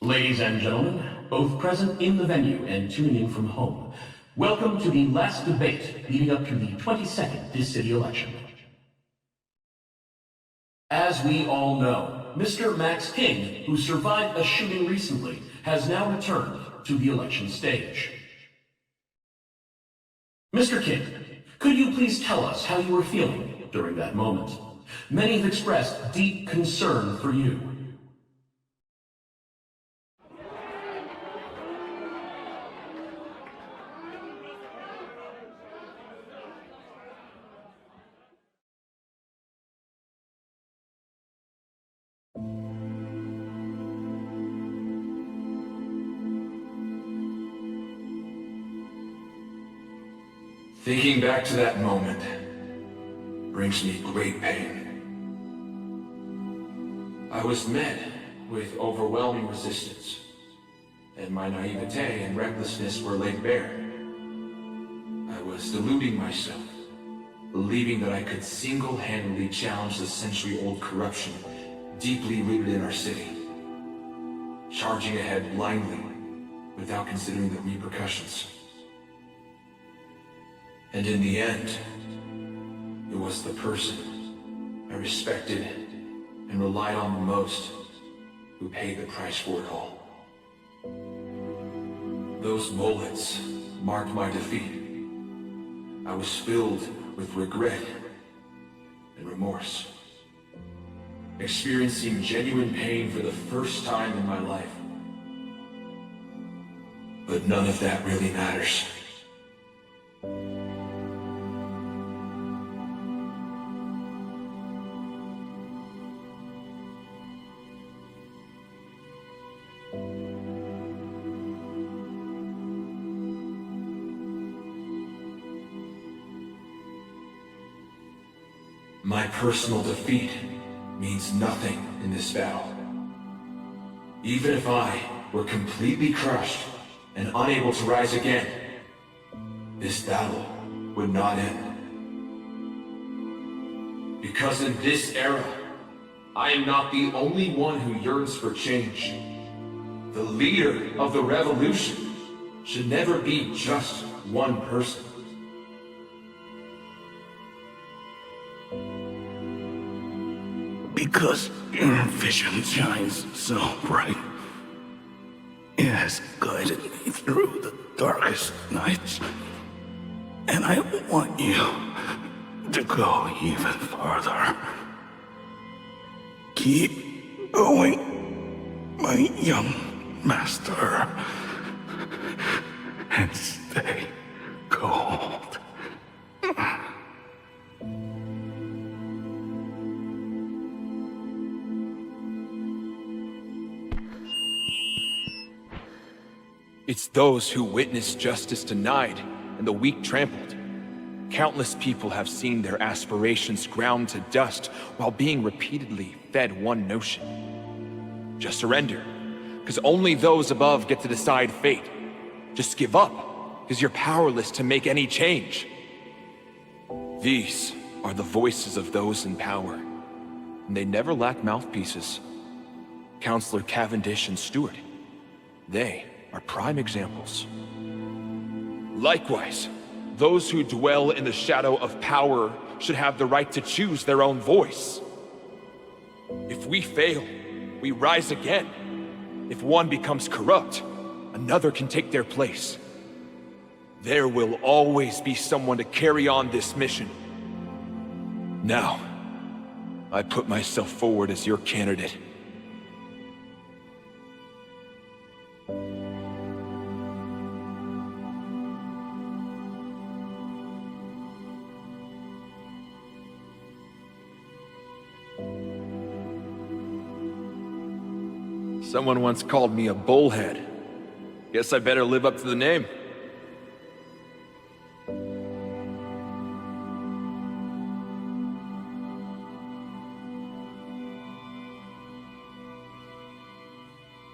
Ladies and gentlemen, both present in the venue and tuning in from home, welcome to the last debate leading up to the 22nd Diss City election. As we all know, Mr. Max King, who survived a shooting recently, has now returned to the election stage. Mr. King, could you please tell us how you were feeling during that moment? Many have expressed deep concern for you. Thinking back to that moment brings me great pain. I was met with overwhelming resistance, and my naivete and recklessness were laid bare. I was deluding myself, believing that I could single-handedly challenge the century-old corruption deeply rooted in our city, charging ahead blindly without considering the repercussions. And in the end, it was the person I respected and relied on the most who paid the price for it all. Those bullets marked my defeat. I was filled with regret and remorse, experiencing genuine pain for the first time in my life. But none of that really matters. My personal defeat means nothing in this battle. Even if I were completely crushed and unable to rise again, this battle would not end. Because in this era, I am not the only one who yearns for change. The leader of the revolution should never be just one person. Because your vision shines so bright. It has guided me through the darkest nights. And I want you to go even farther. Keep going, my young master. And stay cold. It's those who witness justice denied and the weak trampled. Countless people have seen their aspirations ground to dust while being repeatedly fed one notion. Just surrender, because only those above get to decide fate. Just give up, because you're powerless to make any change. These are the voices of those in power, and they never lack mouthpieces. Counselor Cavendish and Stewart, they are prime examples. Likewise, those who dwell in the shadow of power should have the right to choose their own voice. If we fail, we rise again. If one becomes corrupt, another can take their place. There will always be someone to carry on this mission. Now, I put myself forward as your candidate. Someone once called me a bullhead. Guess I better live up to the name.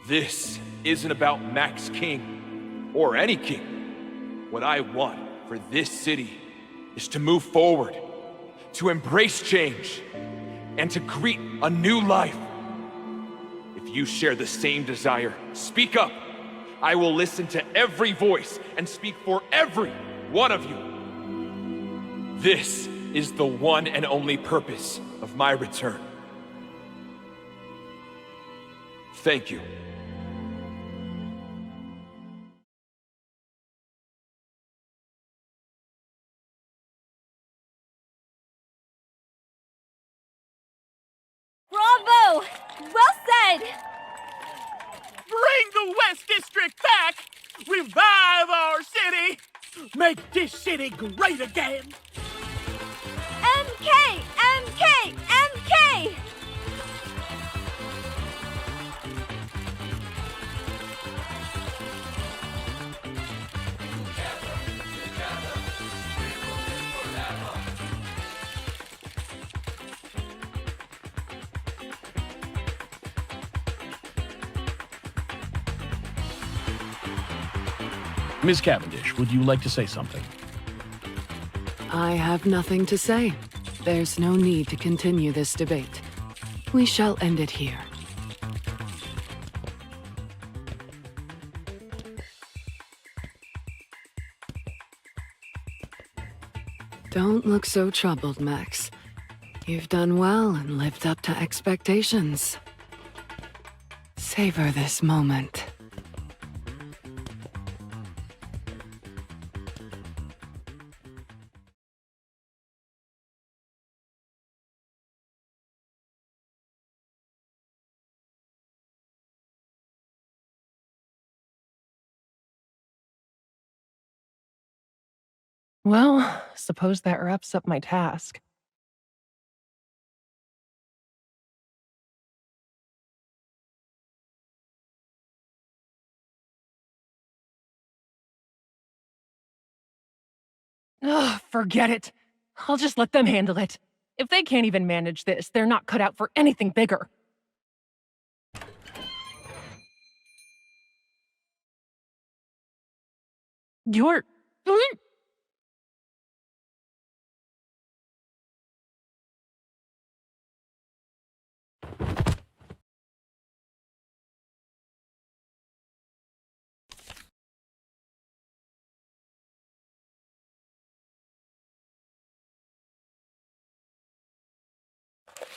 This isn't about Max King, or any king. What I want for this city is to move forward, to embrace change, and to greet a new life. If you share the same desire, speak up. I will listen to every voice and speak for every one of you. This is the one and only purpose of my return. Thank you. Bravo! Well said! Bring the West District back! Revive our city! Make this city great again! MK! MK! MK! Ms. Cavendish, would you like to say something? I have nothing to say. There's no need to continue this debate. We shall end it here. Don't look so troubled, Max. You've done well and lived up to expectations. Savor this moment. Well, suppose that wraps up my task. Ugh, forget it. I'll just let them handle it. If they can't even manage this, they're not cut out for anything bigger. You're...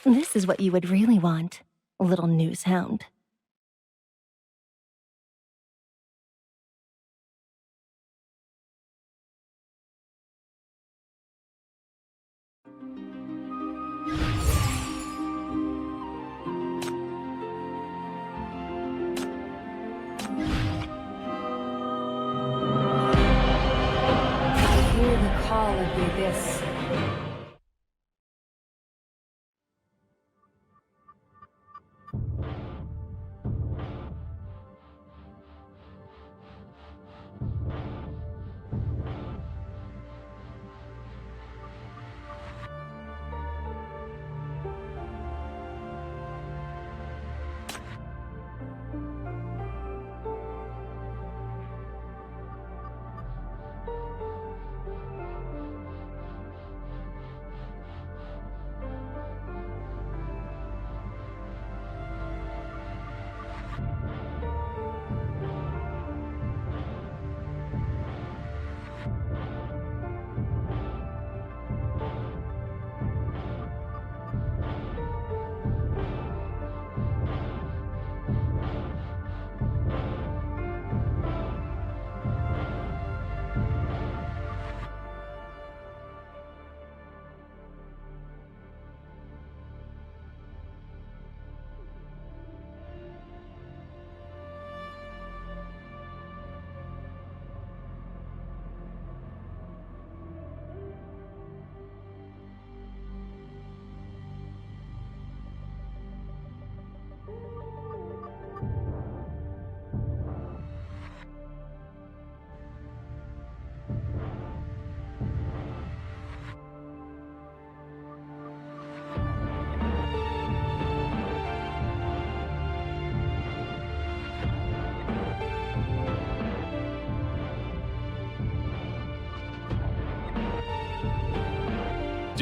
This is what you would really want, little news hound. I hear the call of the abyss.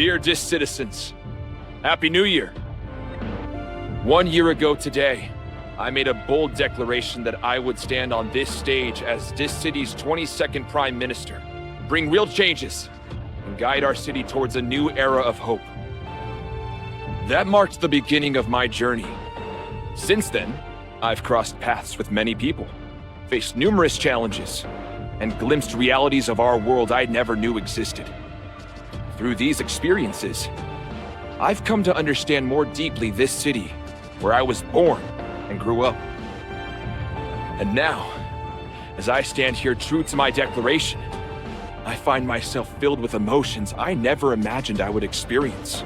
Dear Dis citizens, Happy New Year. 1 year ago today, I made a bold declaration that I would stand on this stage as Dis City's 22nd Prime Minister, bring real changes, and guide our city towards a new era of hope. That marked the beginning of my journey. Since then, I've crossed paths with many people, faced numerous challenges, and glimpsed realities of our world I never knew existed. Through these experiences, I've come to understand more deeply this city, where I was born and grew up. And now, as I stand here true to my declaration, I find myself filled with emotions I never imagined I would experience.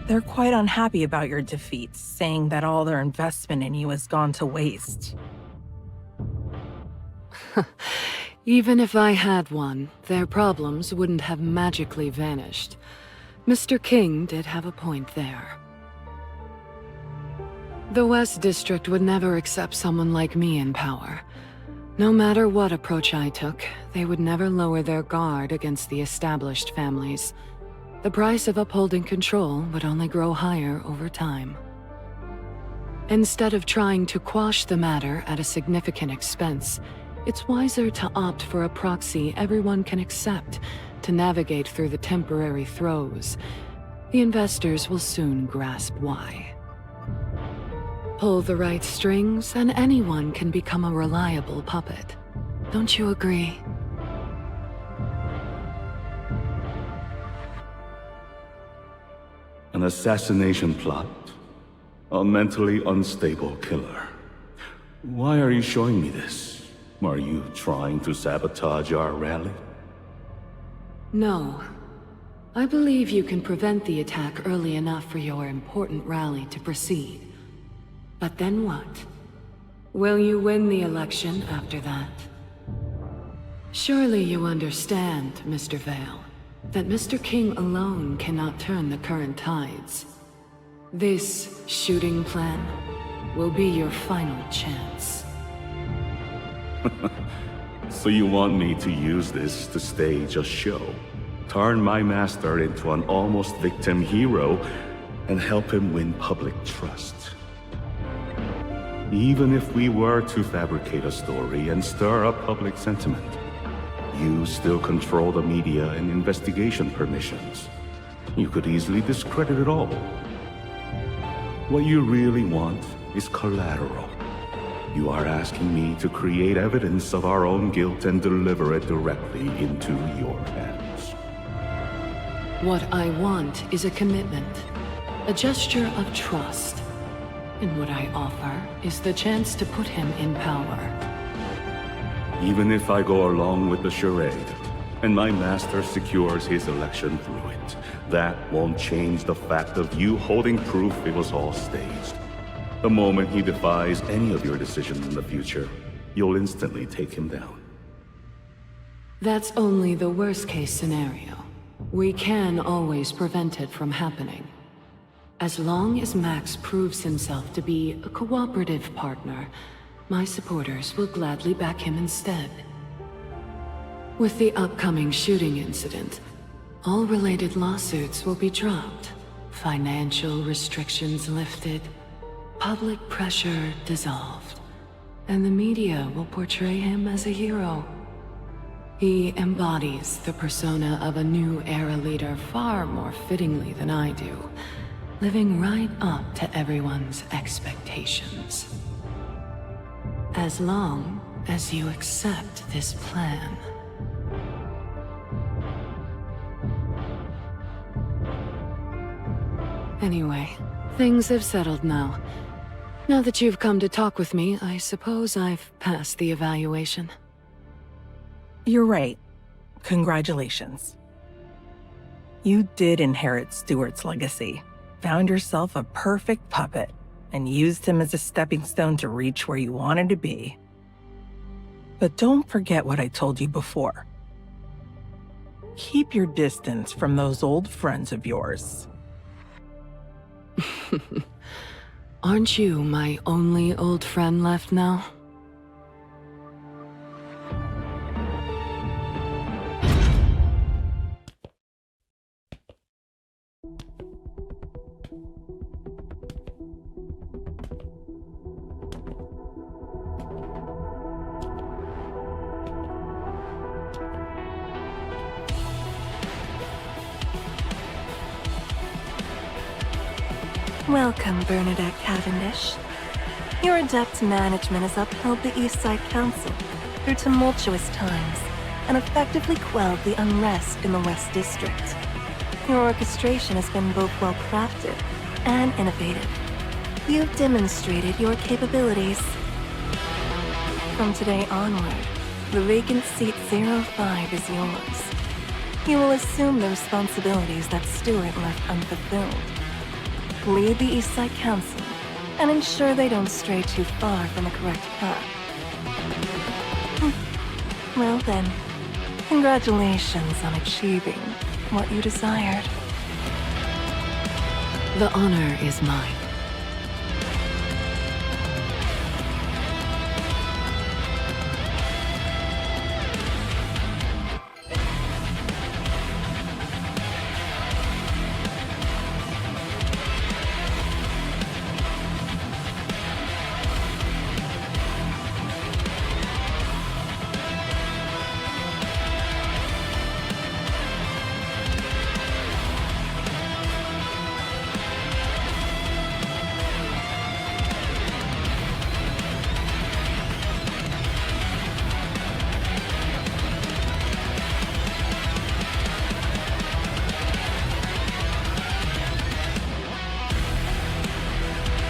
They're quite unhappy about your defeats, saying that all their investment in you has gone to waste. Even if I had won, their problems wouldn't have magically vanished. Mr. King did have a point there. The West District would never accept someone like me in power. No matter what approach I took, they would never lower their guard against the established families. The price of upholding control would only grow higher over time. Instead of trying to quash the matter at a significant expense, it's wiser to opt for a proxy everyone can accept to navigate through the temporary throes. The investors will soon grasp why. Pull the right strings and anyone can become a reliable puppet. Don't you agree? An assassination plot? A mentally unstable killer. Why are you showing me this? Are you trying to sabotage our rally? No. I believe you can prevent the attack early enough for your important rally to proceed. But then what? Will you win the election after that? Surely you understand, Mr. Vale, that Mr. King alone cannot turn the current tides. This shooting plan will be your final chance. So you want me to use this to stage a show? Turn my master into an almost victim hero and help him win public trust? Even if we were to fabricate a story and stir up public sentiment, you still control the media and investigation permissions. You could easily discredit it all. What you really want is collateral. You are asking me to create evidence of our own guilt and deliver it directly into your hands. What I want is a commitment, a gesture of trust. And what I offer is the chance to put him in power. Even if I go along with the charade, and my master secures his election through it, that won't change the fact of you holding proof it was all staged. The moment he defies any of your decisions in the future, you'll instantly take him down. That's only the worst-case scenario. We can always prevent it from happening. As long as Max proves himself to be a cooperative partner, my supporters will gladly back him instead. With the upcoming shooting incident, all related lawsuits will be dropped, financial restrictions lifted, public pressure dissolved, and the media will portray him as a hero. He embodies the persona of a new era leader far more fittingly than I do, living right up to everyone's expectations. As long as you accept this plan. Anyway, things have settled now. Now that you've come to talk with me, I suppose I've passed the evaluation. You're right. Congratulations. You did inherit Stuart's legacy, found yourself a perfect puppet, and used him as a stepping stone to reach where you wanted to be. But don't forget what I told you before. Keep your distance from those old friends of yours. Aren't you my only old friend left now? Welcome, Bernadette Cavendish. Your adept management has upheld the Eastside Council through tumultuous times and effectively quelled the unrest in the West District. Your orchestration has been both well-crafted and innovative. You've demonstrated your capabilities. From today onward, the vacant seat 05 is yours. You will assume the responsibilities that Stewart left unfulfilled. Lead the Eastside Council and ensure they don't stray too far from the correct path. Well then, congratulations on achieving what you desired. The honor is mine.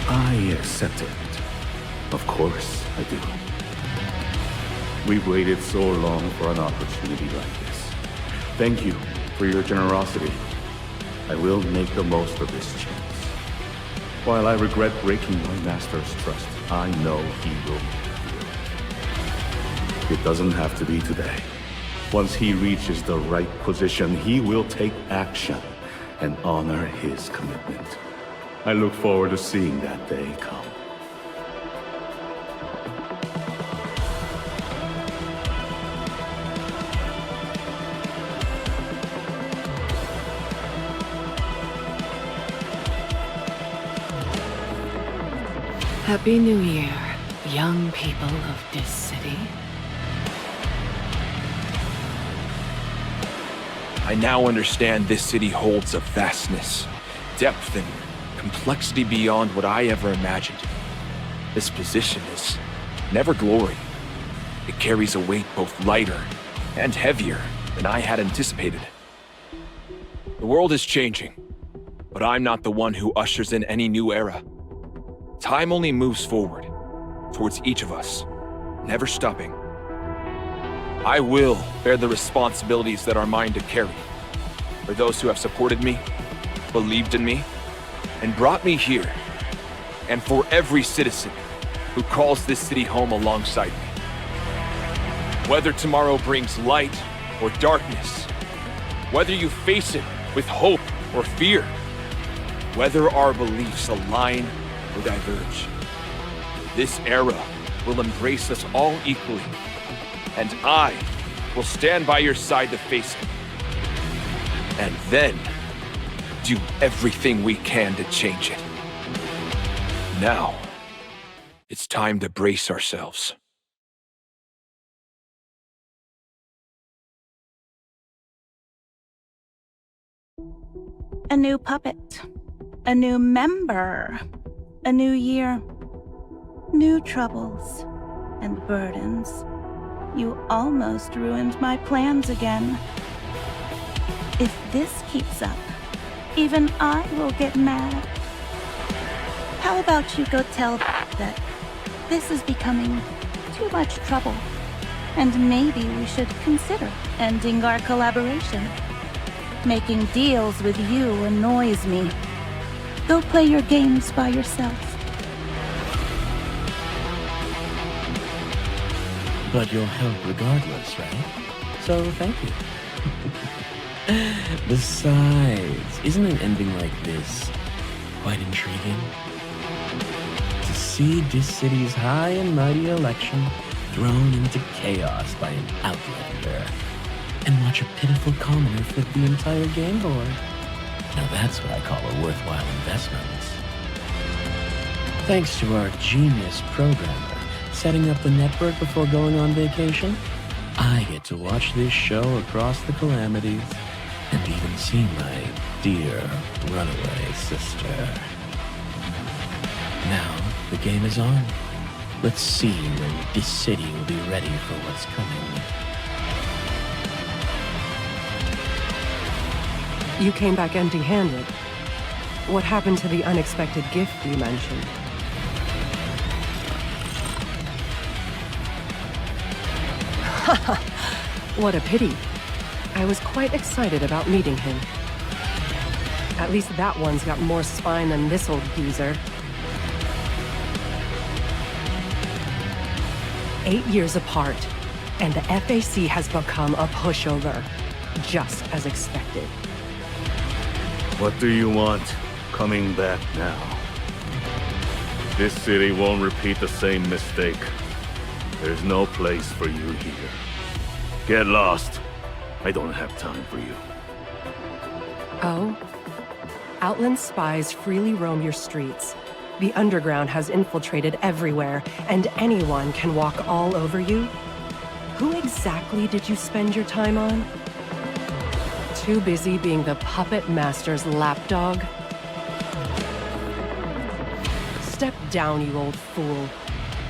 I accept it. Of course I do. We've waited so long for an opportunity like this. Thank you for your generosity. I will make the most of this chance. While I regret breaking my master's trust, I know he will be here. It doesn't have to be today. Once he reaches the right position, he will take action and honor his commitment. I look forward to seeing that day come. Happy New Year, young people of this city. I now understand this city holds a vastness, depth, and complexity beyond what I ever imagined. This position is never glory. It carries a weight both lighter and heavier than I had anticipated. The world is changing, but I'm not the one who ushers in any new era. Time only moves forward, towards each of us, never stopping. I will bear the responsibilities that are mine to carry. For those who have supported me, believed in me, and brought me here, and for every citizen who calls this city home alongside me. Whether tomorrow brings light or darkness, whether you face it with hope or fear, whether our beliefs align or diverge, this era will embrace us all equally, and I will stand by your side to face it. And then, do everything we can to change it. Now, it's time to brace ourselves. A new puppet. A new member. A new year. New troubles and burdens. You almost ruined my plans again. If this keeps up, even I will get mad. How about you go tell that this is becoming too much trouble, and maybe we should consider ending our collaboration. Making deals with you annoys me. Go play your games by yourself. But you'll help regardless, right? So thank you. Besides, isn't an ending like this quite intriguing? To see this city's high and mighty election thrown into chaos by an outlander, and watch a pitiful commoner flip the entire game board. Now that's what I call a worthwhile investment. Thanks to our genius programmer setting up the network before going on vacation, I get to watch this show across the calamities and even see my dear runaway sister. Now, the game is on. Let's see when this city will be ready for what's coming. You came back empty-handed. What happened to the unexpected gift you mentioned? What a pity. I was quite excited about meeting him. At least that one's got more spine than this old geezer. 8 years apart, and the FAC has become a pushover, just as expected. What do you want coming back now? This city won't repeat the same mistake. There's no place for you here. Get lost. I don't have time for you. Oh? Outland spies freely roam your streets. The underground has infiltrated everywhere, and anyone can walk all over you? Who exactly did you spend your time on? Too busy being the puppet master's lapdog? Step down, you old fool.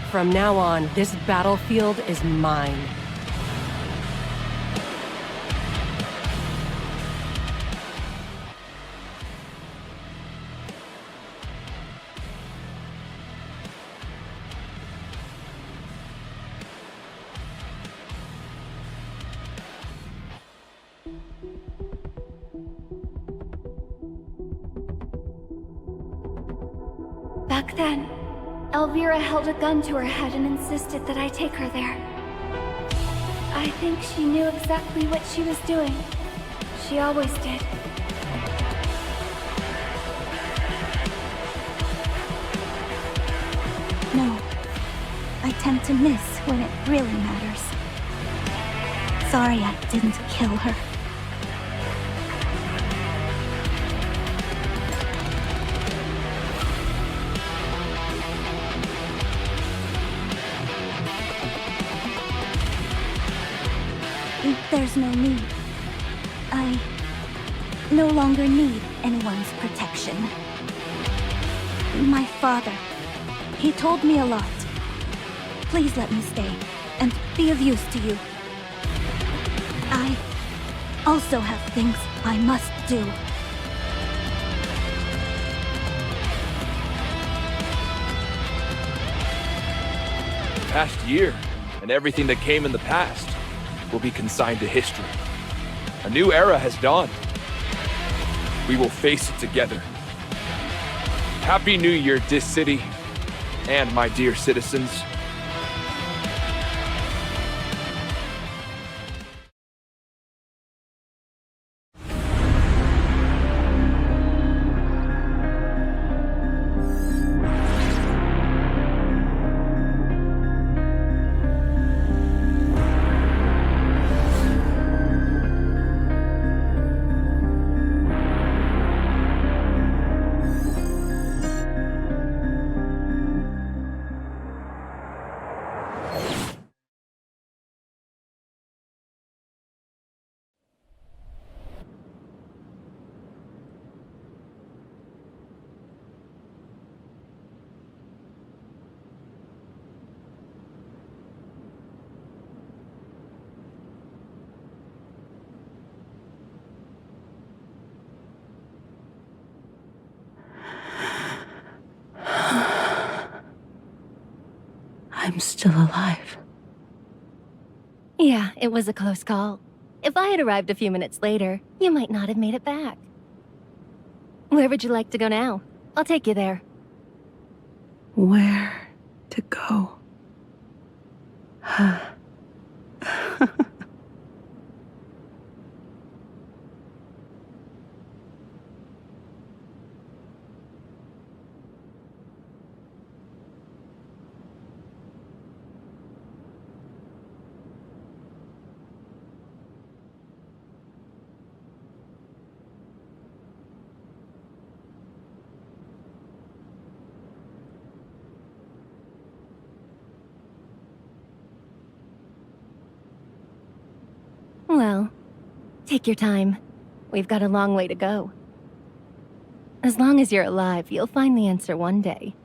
From now on, this battlefield is mine. Back then, Elvira held a gun to her head and insisted that I take her there. I think she knew exactly what she was doing. She always did. No. I tend to miss when it really matters. Sorry I didn't kill her. There's no need. I no longer need anyone's protection. My father, he told me a lot. Please let me stay and be of use to you. I also have things I must do. The past year, and everything that came in the past, will be consigned to history. A new era has dawned. We will face it together. Happy New Year, Dis City, and my dear citizens. I'm still alive. Yeah, it was a close call. If I had arrived a few minutes later, you might not have made it back. Where would you like to go now? I'll take you there. Where to go? Well, take your time. We've got a long way to go. As long as you're alive, you'll find the answer one day.